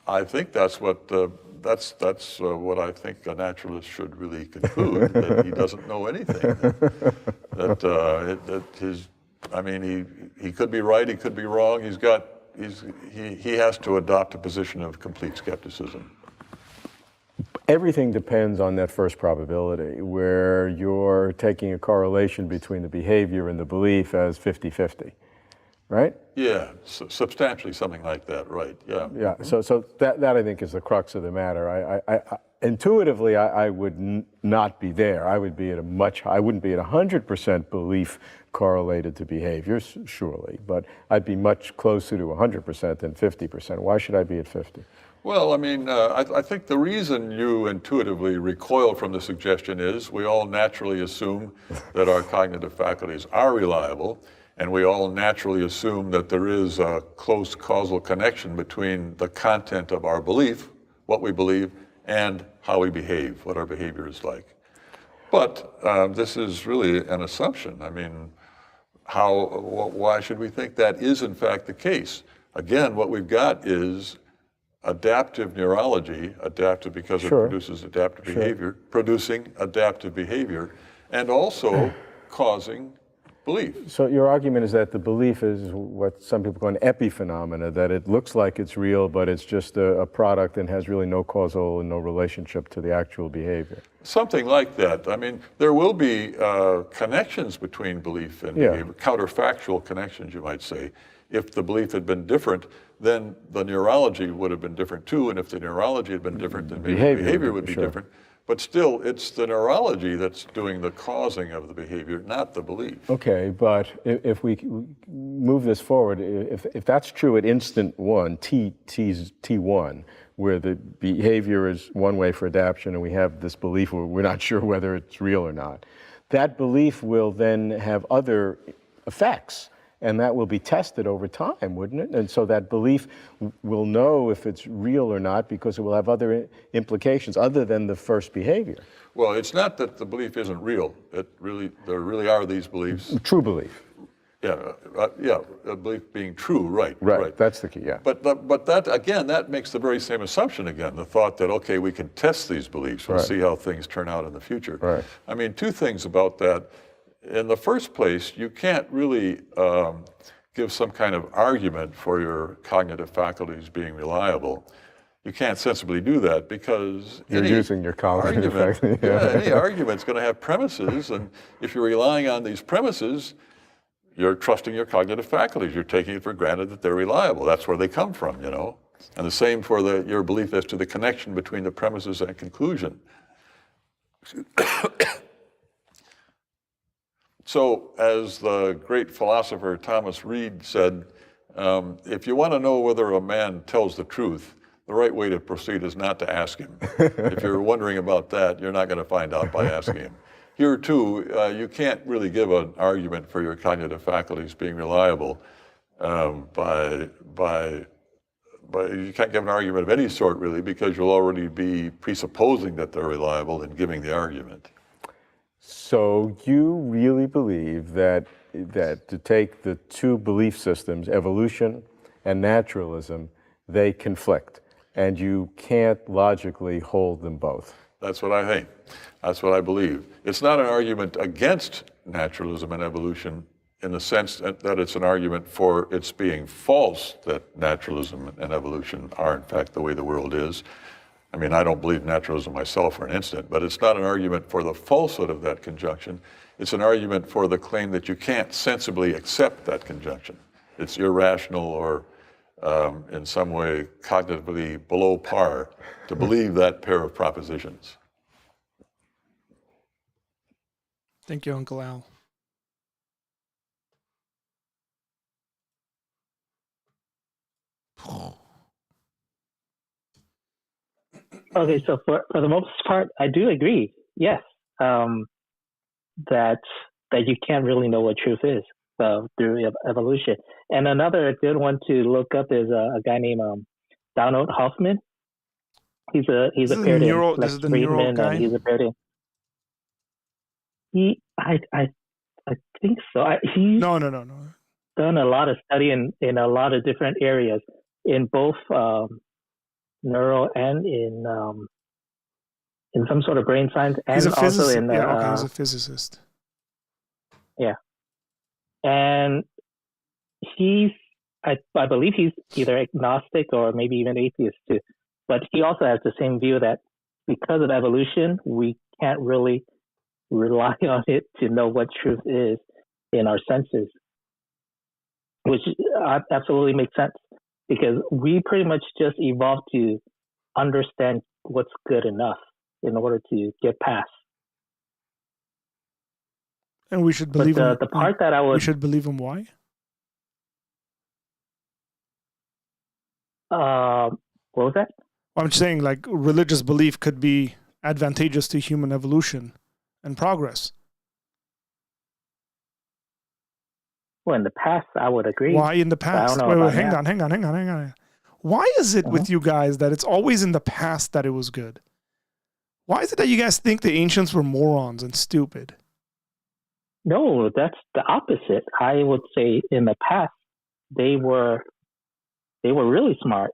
I think that's what what I think a naturalist should really conclude, that he doesn't know anything. He could be right, he could be wrong. He has to adopt a position of complete skepticism. Everything depends on that first probability, where you're taking a correlation between the behavior and the belief as 50-50, right? Yeah, substantially something like that, right? Yeah. Yeah. So that I think is the crux of the matter. I intuitively I would not be there. I wouldn't be at 100% belief correlated to behavior, surely, but I'd be much closer to 100% than 50%. Why should I be at 50? Well, I mean, I think the reason you intuitively recoil from the suggestion is we all naturally assume that our cognitive faculties are reliable, and we all naturally assume that there is a close causal connection between the content of our belief, what we believe, and how we behave, what our behavior is like. But this is really an assumption. I mean, why should we think that is in fact the case? Again, what we've got is adaptive neurology, adaptive because it produces adaptive behavior, producing adaptive behavior, and also causing belief. So your argument is that the belief is what some people call an epiphenomena, that it looks like it's real, but it's just a product and has really no causal and no relationship to the actual behavior. Something like that. I mean, there will be connections between belief and behavior, counterfactual connections, you might say. If the belief had been different, then the neurology would have been different too, and if the neurology had been different, then maybe behavior would be different. But still, it's the neurology that's doing the causing of the behavior, not the belief. Okay, but if we move this forward, if that's true at instant one, T1, where the behavior is one way for adaptation and we have this belief where we're not sure whether it's real or not, that belief will then have other effects. And that will be tested over time, wouldn't it? And so that belief will know if it's real or not because it will have other implications other than the first behavior. Well, it's not that the belief isn't real. There really are these beliefs. True belief. Yeah, a belief being true, right. Right, that's the key, yeah. But that, again, that makes the very same assumption again, the thought that, okay, we can test these beliefs and see how things turn out in the future. Right. I mean, two things about that. In the first place, you can't really give some kind of argument for your cognitive faculties being reliable. You can't sensibly do that because you're using your cognitive faculties. Any argument's going to have premises, and if you're relying on these premises, you're trusting your cognitive faculties. You're taking it for granted that they're reliable. That's where they come from, you know. And the same for your belief as to the connection between the premises and conclusion. So, as the great philosopher Thomas Reid said, if you want to know whether a man tells the truth, the right way to proceed is not to ask him. If you're wondering about that, you're not going to find out by asking him. Here, too, you can't really give an argument for your cognitive faculties being reliable you can't give an argument of any sort, really, because you'll already be presupposing that they're reliable and giving the argument. So you really believe that to take the two belief systems, evolution and naturalism, they conflict, and you can't logically hold them both? That's what I think. That's what I believe. It's not an argument against naturalism and evolution in the sense that it's an argument for its being false that naturalism and evolution are, in fact, the way the world is. I mean, I don't believe naturalism myself for an instant, but it's not an argument for the falsehood of that conjunction. It's an argument for the claim that you can't sensibly accept that conjunction. It's irrational or in some way cognitively below par to believe that pair of propositions. Thank you, Uncle Al. Okay, so for the most part, I do agree. Yes, that you can't really know what truth is through evolution. And another good one to look up is a guy named Donald Hoffman. He's appeared in Lex Friedman, and he's appeared in. I think so. He's no. done a lot of study in a lot of different areas in both. Neuro and in some sort of brain science, and he's a also physicist. in he's a physicist. Yeah, and I believe he's either agnostic or maybe even atheist too. But he also has the same view that because of evolution, we can't really rely on it to know what truth is in our senses, which absolutely makes sense. Because we pretty much just evolved to understand what's good enough in order to get past. And we should believe him. The part that we should believe him. Why? What was that? I'm saying, like, religious belief could be advantageous to human evolution and progress. Well, in the past, I would agree. Why in the past? Wait, hang on. Why is it with you guys that it's always in the past that it was good? Why is it that you guys think the ancients were morons and stupid? No, that's the opposite. I would say in the past, they were really smart.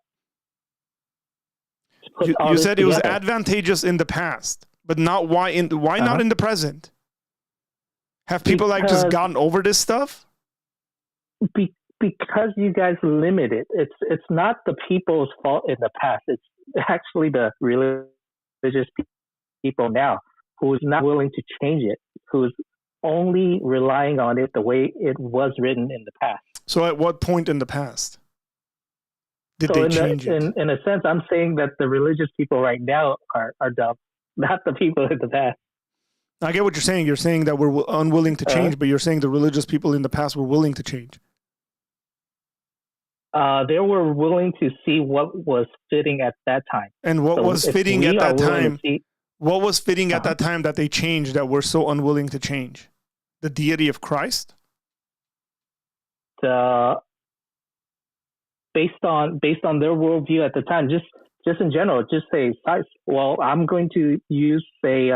You said it was advantageous in the past, but not why not in the present? Have people just gotten over this stuff? Because you guys limit it. It's not the people's fault in the past. It's actually the religious people now who's not willing to change it, who's only relying on it the way it was written in the past. So at what point in the past did they change it? In a sense, I'm saying that the religious people right now are dumb. not the people in the past. I get what you're saying. You're saying that we're unwilling to change, but you're saying the religious people in the past were willing to change. They were willing to see what was fitting at that time. And what was fitting at that time? What was fitting at that time that they changed that we're so unwilling to change? The deity of Christ? Based on their worldview at the time, just in general, just say, well, I'm going to use say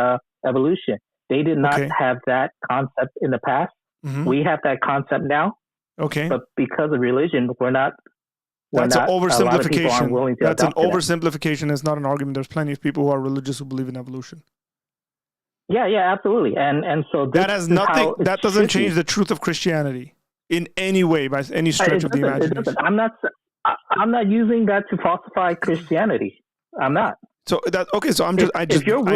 evolution. They did not have that concept in the past. Mm-hmm. We have that concept now. Okay. But because of religion, that's an oversimplification. That's an oversimplification. It's not an argument. There's plenty of people who are religious who believe in evolution. Yeah, absolutely. And so that has nothing. That doesn't change the truth of Christianity in any way by any stretch of the imagination. I'm not using that to falsify Christianity. I'm not. So that okay. So I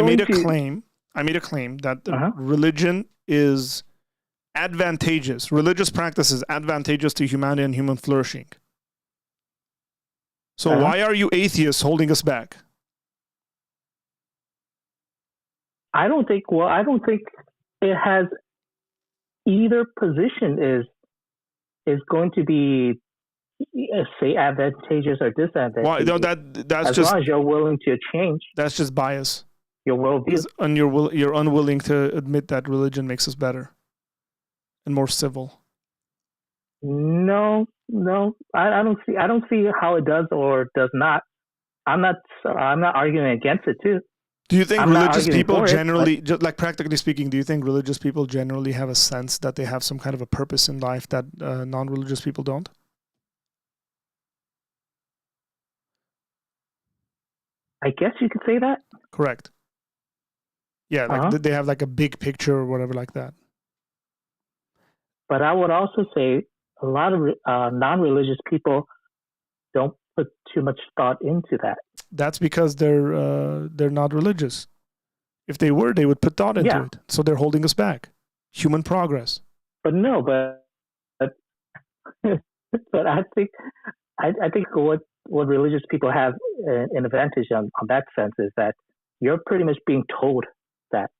made a claim. I made a claim that religion is advantageous. Religious practice is advantageous to humanity and human flourishing. So why are you atheists holding us back? I don't think it has either position is going to be say advantageous or disadvantageous. Why? No, that's as just, long as you're willing to change. That's just bias. Your worldview. And you're unwilling to admit that religion makes us better and more civil. No, I don't see how it does or does not. I'm not arguing against it too. Do you think religious people generally, just like practically speaking, do you think religious people generally have a sense that they have some kind of a purpose in life that non-religious people don't? I guess you could say that. Correct. Yeah, like they have like a big picture or whatever like that. But I would also say a lot of non-religious people don't put too much thought into that. That's because they're not religious. If they were, they would put thought into it. So they're holding us back. Human progress. But but I think what religious people have an advantage on that sense is that you're pretty much being told that.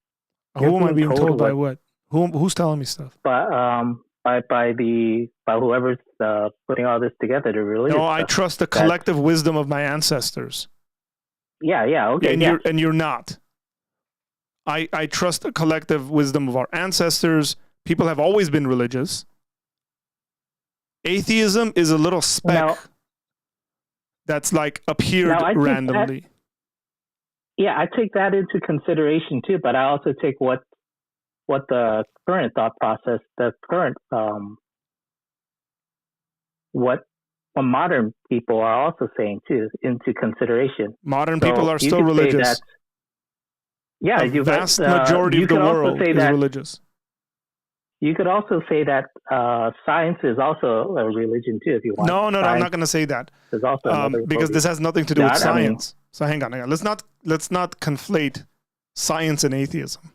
Who am I being told by what? Who's telling me stuff? By whoever's putting all this together, the religious. No, I trust the collective wisdom of my ancestors. Yeah, okay. And you're not. I trust the collective wisdom of our ancestors. People have always been religious. Atheism is a little speck that's like appeared randomly. I take that into consideration too, but I also take what the current thought process, the current what modern people are also saying too into consideration. Modern people are still religious. The vast majority of the world is religious. You could also say that science is also a religion too, if you want. No, I'm not going to say that. There's also because this has nothing to do with science. So hang on. Let's not conflate science and atheism.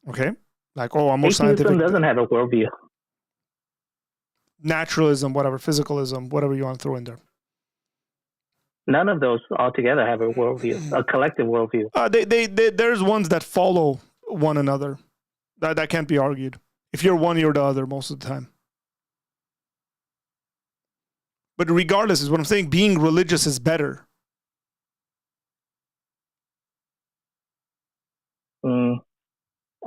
Okay, like I'm more scientific. Atheism doesn't have a worldview. Naturalism, whatever, physicalism, whatever you want to throw in there. None of those altogether have a worldview, a collective worldview. There's ones that follow one another. That can't be argued. If you're one, you're the other most of the time. But regardless, is what I'm saying. Being religious is better.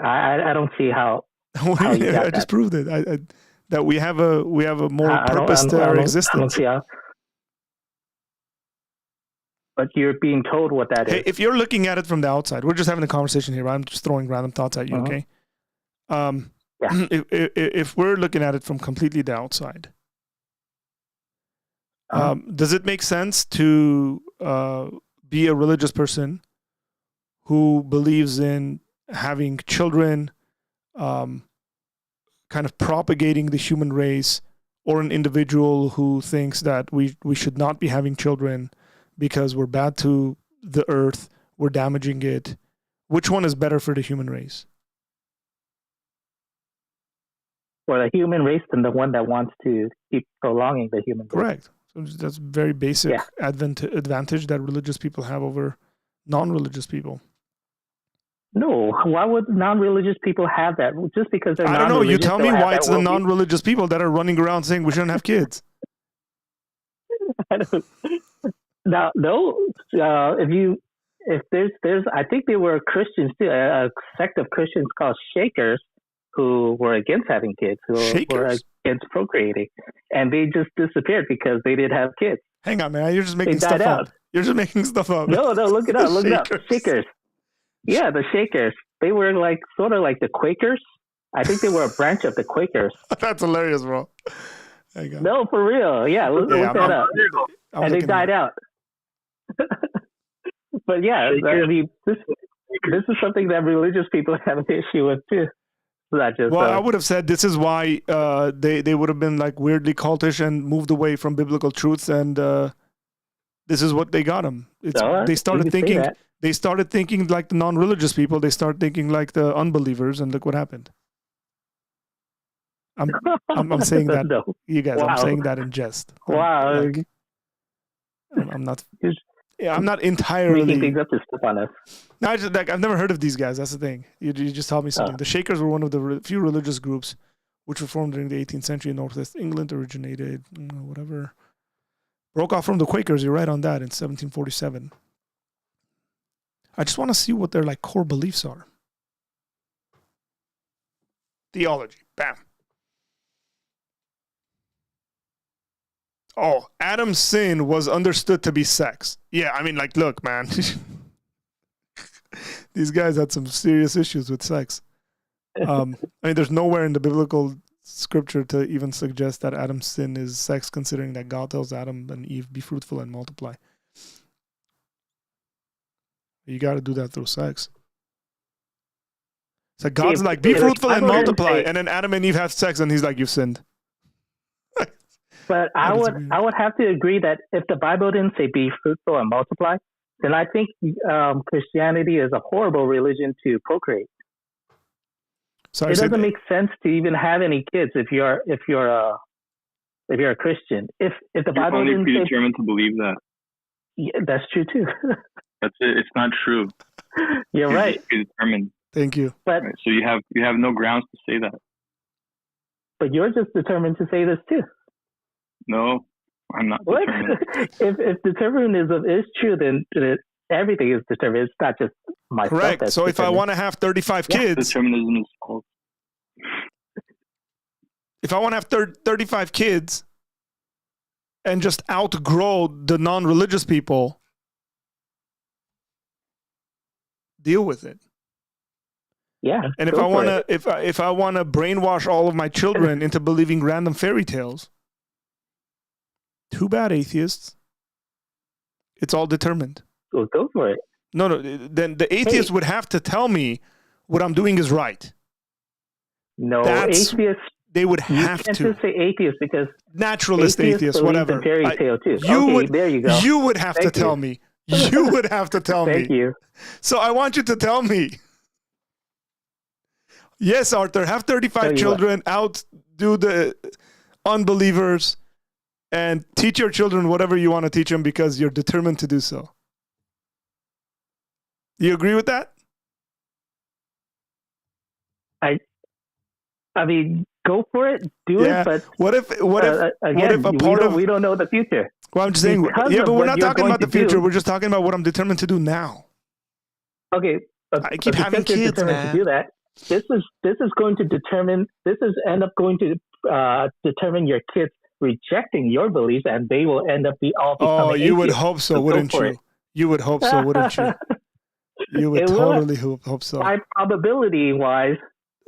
I don't see how. I just proved it. That we have a more purpose to our existence. I don't see how. But you're being told what that is. If you're looking at it from the outside, we're just having a conversation here. I'm just throwing random thoughts at you. Okay. If we're looking at it from completely the outside, does it make sense to be a religious person who believes in having children, kind of propagating the human race, or an individual who thinks that we should not be having children because we're bad to the earth, we're damaging it? Which one is better for the human race? For the human race than the one that wants to keep prolonging the human race. Correct. So that's very basic advantage that religious people have over Non-religious people. No, why would non-religious people have that? Just because they're I don't know. You non-religious, tell me they'll have why that it's the worldview? non-religious people that are running around saying we shouldn't have kids. I don't- Now, no, if there's, I think there were Christians too, a sect of Christians called Shakers who were against having kids, who were Shakers? against procreating, and they just disappeared because they didn't have kids. Hang on, man. You're just They making died stuff out. up. You're just making stuff up. No, look it up. Look it up. Shakers. Shakers. Yeah, the Shakers. They were like sort of like the Quakers. I think they were a branch of the Quakers. That's hilarious, bro. Hang on. No, for real. Yeah, look that up. I'm And they looking died it out. But yeah, I mean, this is something that religious people have an issue with too. Not just. Well, I would have said this is why they would have been like weirdly cultish and moved away from biblical truths, and this is what they got them. They started thinking. They started thinking like the non-religious people. They started thinking like the unbelievers, and look what happened. I'm saying that, No. you guys. Wow. I'm saying that in jest. Wow. Like, I'm not. Just Yeah, I'm not entirely. making things up to step on us. No, I just, like, I've never heard of these guys. That's the thing. You just told me something. The Shakers were one of the few religious groups which were formed during the 18th century in Northwest England, originated, whatever. Broke off from the Quakers. You're right on that in 1747. I just want to see what their like core beliefs are. Theology. Bam. Oh, Adam's sin was understood to be sex. Yeah, I mean, like, look, man. These guys had some serious issues with sex. I mean, there's nowhere in the biblical scripture to even suggest that Adam's sin is sex, considering that God tells Adam and Eve, be fruitful and multiply. You got to do that through sex. So God's like, be fruitful and multiply. And then Adam and Eve have sex and he's like, you've sinned. But I would have to agree that if the Bible didn't say be fruitful and multiply, then I think Christianity is a horrible religion to procreate. So it doesn't make sense to even have any kids if you're a Christian. If the Bible only didn't predetermined to believe that. Yeah, that's true too. That's it. It's not true. You're right. Predetermined. Thank you. But right. So you have no grounds to say that. But you're just determined to say this too. No, I'm not What? determined. if determinism is true, then everything is determined. It's not just myself. Correct. So if I want to have 35 kids, determinism is false. if I want to have 35 kids and just outgrow the non-religious people, deal with it. Yeah. And if I want to, if I want to brainwash all of my children into believing random fairy tales, too bad, atheists. It's all determined. Well, go for it. No. Then the atheist would have to tell me what I'm doing is right. No, atheists. They would have you can't to. Just say atheist because naturalist, atheist, whatever. Fairy tale too. There you go. You would have to tell me. You would have to tell me. Thank you. So I want you to tell me. Yes, Arthur, have 35 children, outdo the unbelievers, and teach your children whatever you want to teach them because you're determined to do so. You agree with that? I mean, go for it, do it. But what if again, what if a part of we don't know the future. Well, I'm just saying. Yeah, but we're not talking about the future. We're just talking about what I'm determined to do now. Okay, I keep having kids, man. To do that. This is going to determine. This is end up going to determine your kids rejecting your beliefs, and they will end up becoming. Oh, you atheists. would hope so, wouldn't you? It. You would hope so, wouldn't you? You would totally hope so. By probability-wise.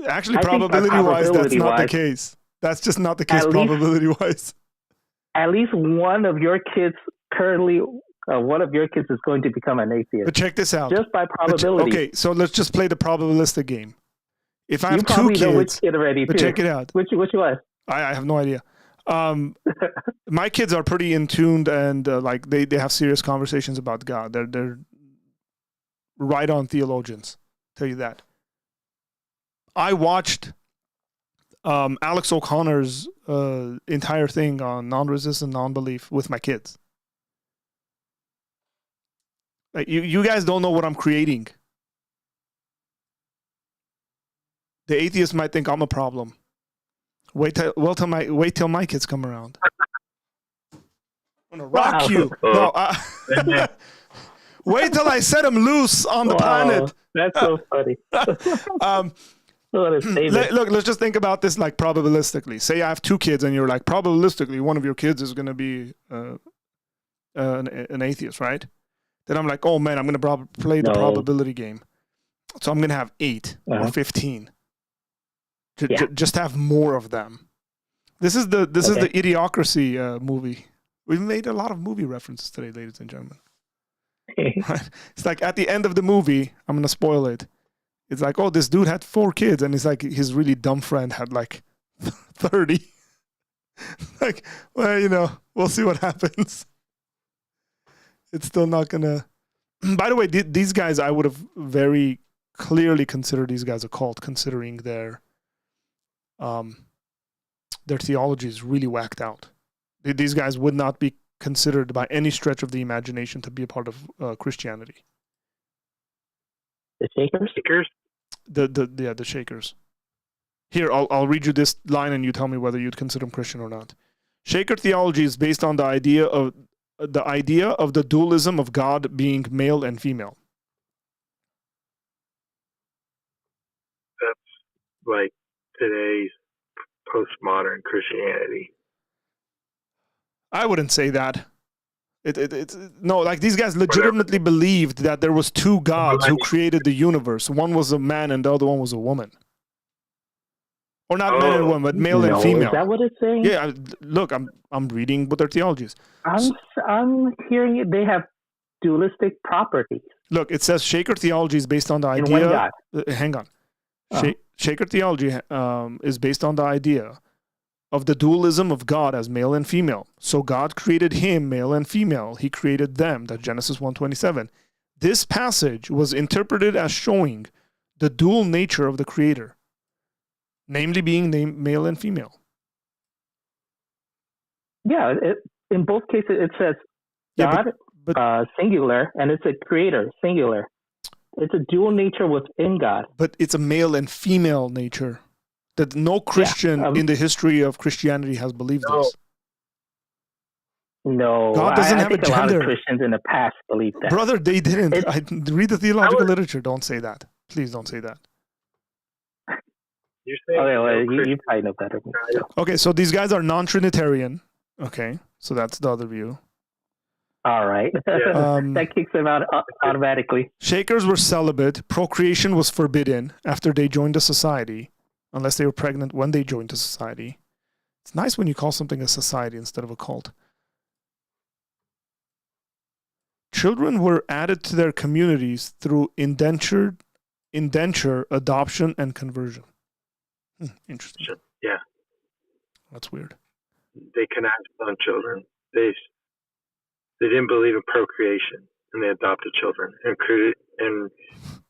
Actually, probability-wise, that's not the case. That's just not the case probability-wise. At least one of your kids currently, one of your kids is going to become an atheist. But check this out. Just by probability. Okay, so let's just play the probabilistic game. If I have two kids, know which kid already but check it out. Which one? I have no idea. My kids are pretty in tuned and like they have serious conversations about God. They're right on theologians. Tell you that. I watched Alex O'Connor's entire thing on non-resistant non-belief with my kids. Like you guys don't know what I'm creating. The atheist might think I'm a problem. Wait till my kids come around. I'm gonna rock Wow. you. No, wait till I set them loose on the planet. That's so funny. Look, let's just think about this like probabilistically. Say I have 2 kids, and you're like, probabilistically, one of your kids is gonna be an atheist, right? Then I'm like, oh man, I'm gonna play the probability game. So I'm gonna have 8 or 15. Just have more of them. This is the Idiocracy movie. We've made a lot of movie references today, ladies and gentlemen. Right? It's like at the end of the movie, I'm gonna spoil it. It's like, oh, this dude had 4 kids, and it's like his really dumb friend had like 30. Like, well, we'll see what happens. It's still not gonna. By the way, these guys, I would have very clearly considered these guys a cult, considering their theology is really whacked out. These guys would not be considered by any stretch of the imagination to be a part of Christianity. The Shakers? The Shakers. Here, I'll read you this line, and you tell me whether you'd consider them Christian or not. Shaker theology is based on the idea of the dualism of God being male and female. That's like today's postmodern Christianity. I wouldn't say that. It's no, like these guys legitimately believed that there was 2 gods who created the universe. One was a man and the other one was a woman. Or not man and woman, but male and female. Is that what it's saying? Yeah, look, I'm reading what their theology is. I'm hearing it. They have dualistic properties. Look, it says Shaker theology is based on the idea. In one God. Hang on. Shaker theology is based on the idea of the dualism of God as male and female. So God created him, male and female. He created them. That's Genesis 1:27. This passage was interpreted as showing the dual nature of the Creator, namely being named male and female. Yeah, in both cases it says God, singular, and it's a creator, singular. It's a dual nature within God. But it's a male and female nature. That no Christian in the history of Christianity has believed this. No, God doesn't have think a gender. A lot of Christians in the past believed that. Brother, they didn't. Read the theological literature. Don't say that. Please don't say that. You're saying you probably know better than me. Okay, so these guys are non-Trinitarian. Okay, so that's the other view. All right. That kicks them out automatically. Shakers were celibate. Procreation was forbidden after they joined the society, unless they were pregnant when they joined the society. It's nice when you call something a society instead of a cult. Children were added to their communities through indenture, adoption, and conversion. Interesting. Yeah. That's weird. They can act on children. They didn't believe in procreation, and they adopted children and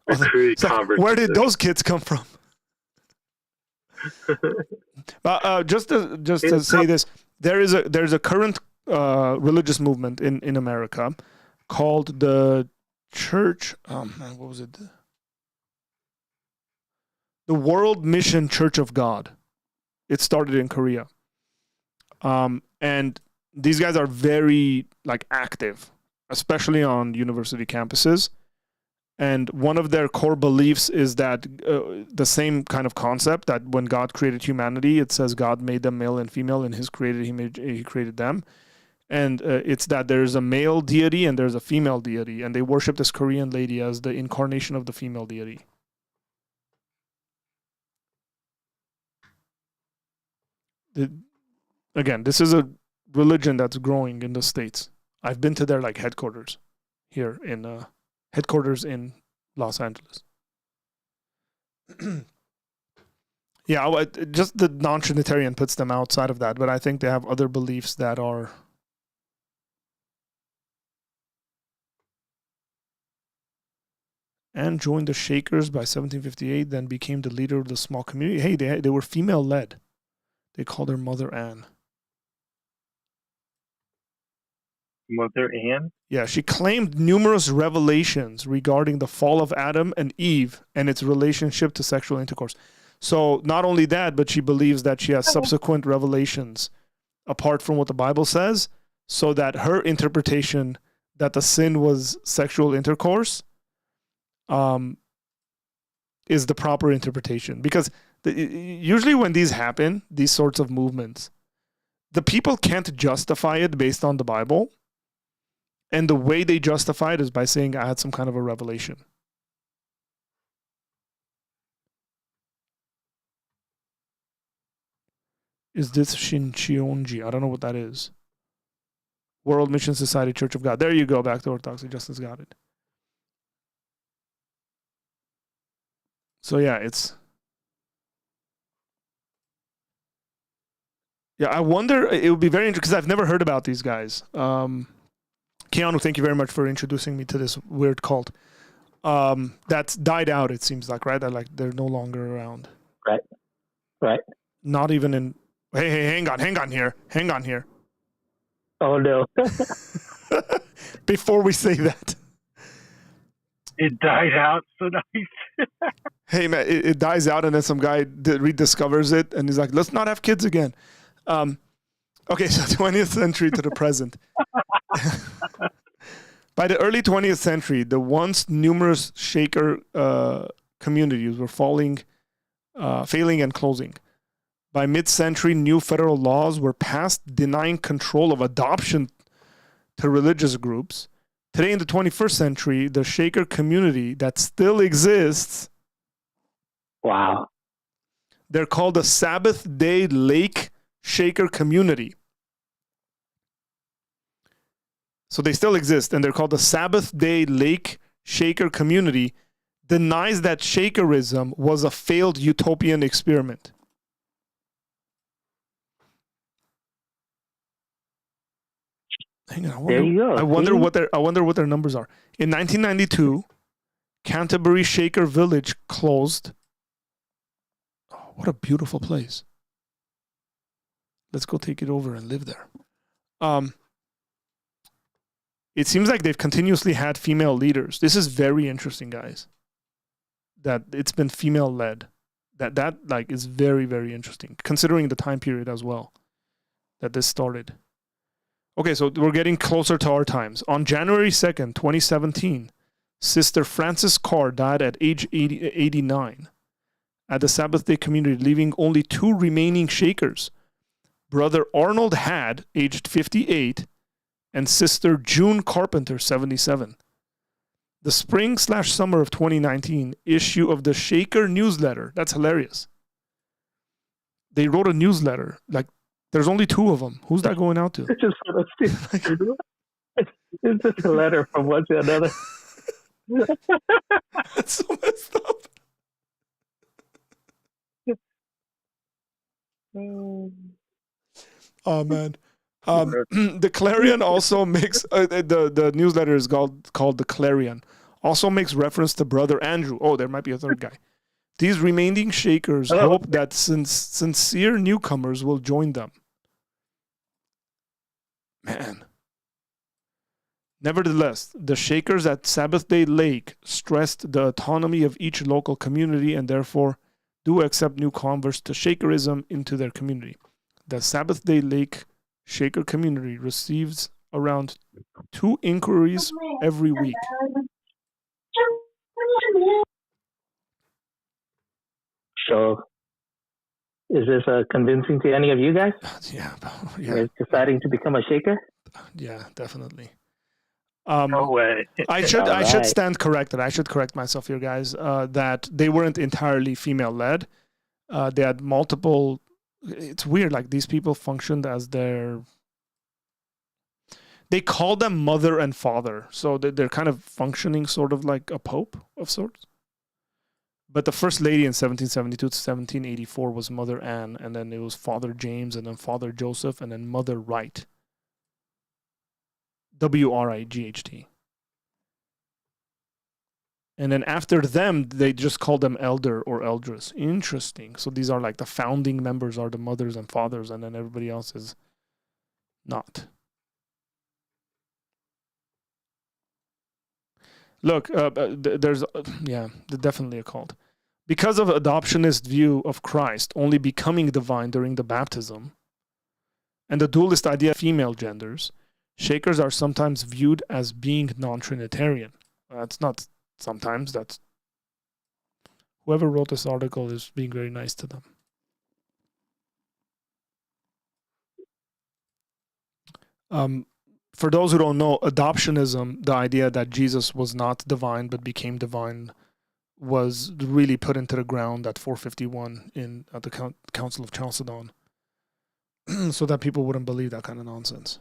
recruited converts. Where did those kids come from? Just to say this, there's a current religious movement in America called the Church. What was it? The World Mission Church of God. It started in Korea, and these guys are very active, especially on university campuses. And one of their core beliefs is that the same kind of concept that when God created humanity, it says God made them male and female in His created image. He created them, and it's that there's a male deity and there's a female deity, and they worship this Korean lady as the incarnation of the female deity. Again, this is a religion that's growing in the States. I've been to their headquarters here in headquarters in Los Angeles. Yeah, just the non-Trinitarian puts them outside of that, but I think they have other beliefs that are and joined the Shakers by 1758, then became the leader of the small community. Hey, they were female-led. They called her Mother Anne. Mother Ann? Yeah, she claimed numerous revelations regarding the fall of Adam and Eve and its relationship to sexual intercourse. So not only that, but she believes that she has subsequent revelations apart from what the Bible says, so that her interpretation that the sin was sexual intercourse is the proper interpretation. Because usually when these happen, these sorts of movements, the people can't justify it based on the Bible. And the way they justify it is by saying, I had some kind of a revelation. Is this Shincheonji? I don't know what that is. World Mission Society, Church of God. There you go, back to Orthodoxy. Justin's got it. So yeah, I wonder, it would be very interesting, because I've never heard about these guys. Keanu, thank you very much for introducing me to this weird cult. That's died out, it seems like, right? They're no longer around. Right. Not even in... Hey, hang on here. Oh, no. Before we say that. It died out so nice. Hey, man, it dies out, and then some guy rediscovers it, and he's like, let's not have kids again. Okay, so 20th century to the present. By the early 20th century, the once numerous Shaker communities were failing and closing. By mid-century, new federal laws were passed denying control of adoption to religious groups. Today, in the 21st century, the Shaker community that still exists, Wow. they're called the Sabbath Day Lake Shaker community. So they still exist, and they're called the Sabbath Day Lake Shaker community, denies that Shakerism was a failed utopian experiment. Hang on, There you go. I wonder what their numbers are. In 1992, Canterbury Shaker Village closed. Oh, what a beautiful place. Let's go take it over and live there. It seems like they've continuously had female leaders. This is very interesting, guys. That it's been female led. That like is very, very interesting, considering the time period as well that this started. Okay, so we're getting closer to our times. On January 2nd, 2017, Sister Frances Carr died at age 89 at the Sabbath Day community, leaving only 2 remaining Shakers. Brother Arnold Had, aged 58, and Sister June Carpenter, 77. The spring/summer of 2019 issue of the Shaker newsletter, that's hilarious. They wrote a newsletter, like, there's only 2 of them. Who's that going out to? It's just a letter from one to another. That's so messed up. Oh, man. The Clarion also makes, the newsletter is called the Clarion, also makes reference to Brother Andrew. Oh, there might be a third guy. These remaining Shakers hope that sincere newcomers will join them. Man. Nevertheless, the Shakers at Sabbath Day Lake stressed the autonomy of each local community and therefore do accept new converts to Shakerism into their community. The Sabbath Day Lake Shaker community receives around 2 inquiries every week. So, is this convincing to any of you guys? Yeah. You're deciding to become a Shaker? Yeah, definitely. No way. I should stand corrected. I should correct myself here, guys, that they weren't entirely female-led. They had multiple... It's weird, like these people functioned as their... They call them mother and father, so they're kind of functioning sort of like a pope of sorts. But the first lady in 1772 to 1784 was Mother Anne, and then it was Father James, and then Father Joseph, and then Mother Wright. W-R-I-G-H-T. And then after them, they just call them elder or eldress. Interesting. So these are like the founding members are the mothers and fathers, and then everybody else is not. Look, there's definitely a cult. Because of adoptionist view of Christ only becoming divine during the baptism, and the dualist idea of female genders, Shakers are sometimes viewed as being non-Trinitarian. That's not sometimes. That's whoever wrote this article is being very nice to them. For those who don't know, adoptionism, the idea that Jesus was not divine but became divine, was really put into the ground at 451 at the Council of Chalcedon, so that people wouldn't believe that kind of nonsense.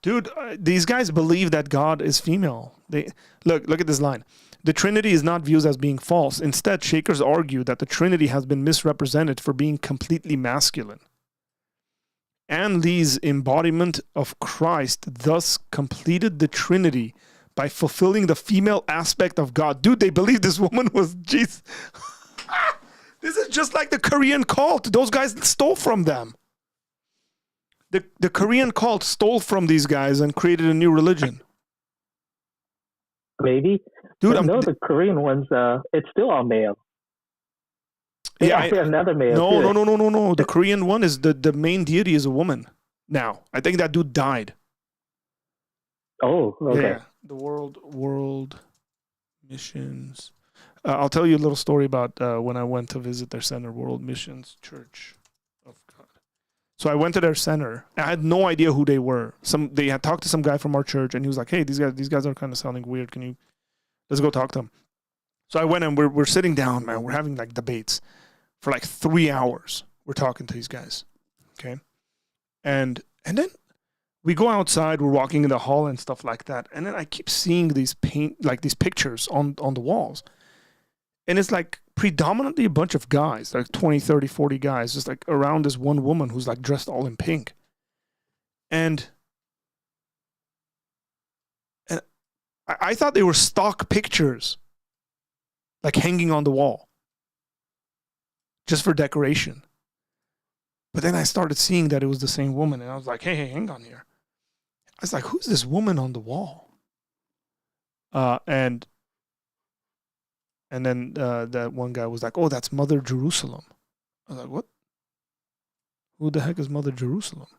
Dude, these guys believe that God is female. They look at this line. The Trinity is not viewed as being false. Instead, Shakers argue that the Trinity has been misrepresented for being completely masculine. And Lee's embodiment of Christ thus completed the Trinity by fulfilling the female aspect of God. Dude, they believe this woman was Jesus. This is just like the Korean cult. Those guys stole from them. The Korean cult stole from these guys and created a new religion. Maybe. Dude, the Korean ones, it's still all male. Yeah, another male. No. The Korean one is the main deity is a woman now. I think that dude died. Oh, okay. Yeah, the world missions. I'll tell you a little story about when I went to visit their center, World Missions Church of God. So I went to their center. I had no idea who they were. They had talked to some guy from our church, and he was like, "Hey, these guys are kind of sounding weird. Let's go talk to them." So I went, and we're sitting down, man. We're having like debates for like 3 hours. We're talking to these guys, okay? And then we go outside. We're walking in the hall and stuff like that. And then I keep seeing these pictures on the walls, and it's like predominantly a bunch of guys, like 20, 30, 40 guys, just like around this one woman who's like dressed all in pink. And I thought they were stock pictures, like hanging on the wall, just for decoration. But then I started seeing that it was the same woman, and I was like, hey, hang on here. I was like, who's this woman on the wall? And then that one guy was like, oh, that's Mother Jerusalem. I was like, what? Who the heck is Mother Jerusalem?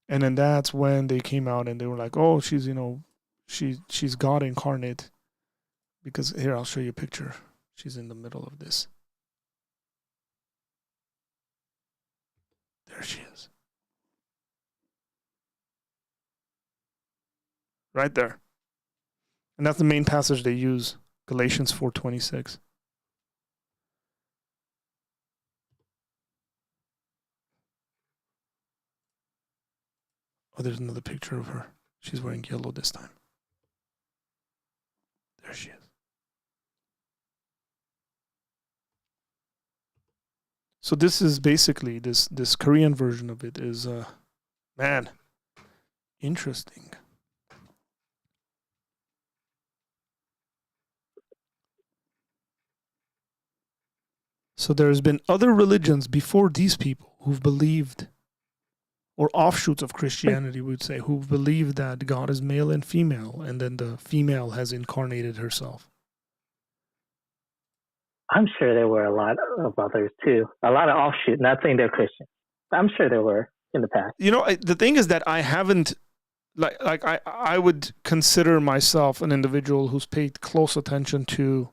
And then that's when they came out and they were like, oh, she's God incarnate. Because here, I'll show you a picture. She's in the middle of this. There she is. Right there. And that's the main passage they use. Galatians 4:26. Oh, there's another picture of her. She's wearing yellow this time. There she is. So this is basically this Korean version of it is man, interesting. So there's been other religions before these people who've believed, or offshoots of Christianity, we would say, who've believed that God is male and female, and then the female has incarnated herself. I'm sure there were a lot of others too. A lot of offshoots. Not saying they're Christian. I'm sure there were in the past. The thing is that I haven't, I would consider myself an individual who's paid close attention to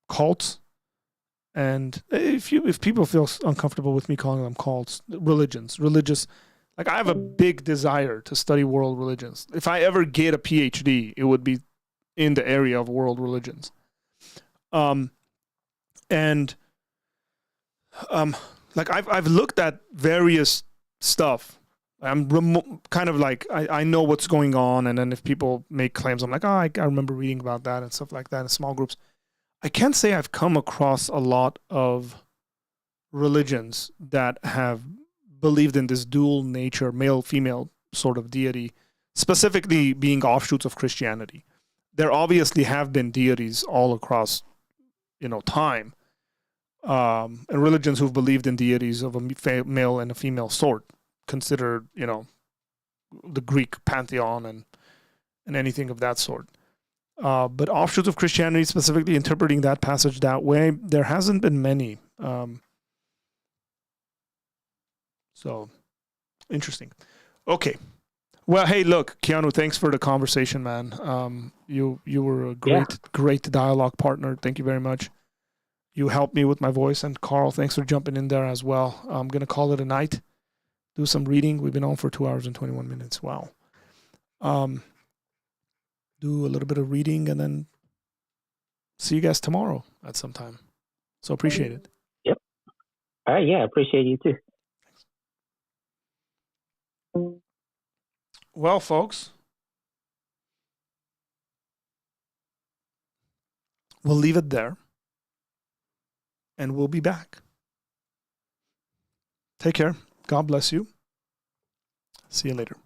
cults, and if people feel uncomfortable with me calling them cults, religious, like I have a big desire to study world religions. If I ever get a PhD, it would be in the area of world religions. Like I've looked at various stuff. I'm kind of like I know what's going on, and then if people make claims, I'm like, I remember reading about that and stuff like that in small groups. I can't say I've come across a lot of religions that have believed in this dual nature, male-female sort of deity, specifically being offshoots of Christianity. There obviously have been deities all across, time. and religions who've believed in deities of a male and a female sort, considered, the Greek pantheon and anything of that sort. But offshoots of Christianity, specifically interpreting that passage that way, there hasn't been many. So, interesting. Okay. Well, hey, look, Keanu, thanks for the conversation, man. You were a great dialogue partner. Thank you very much. You helped me with my voice, and Carl, thanks for jumping in there as well. I'm going to call it a night, do some reading. We've been on for 2 hours and 21 minutes. Wow. Do a little bit of reading, and then see you guys tomorrow at some time. So appreciate it. Yep. All right. Yeah, appreciate you too. Thanks. Well, folks, we'll leave it there, and we'll be back. Take care. God bless you. See you later.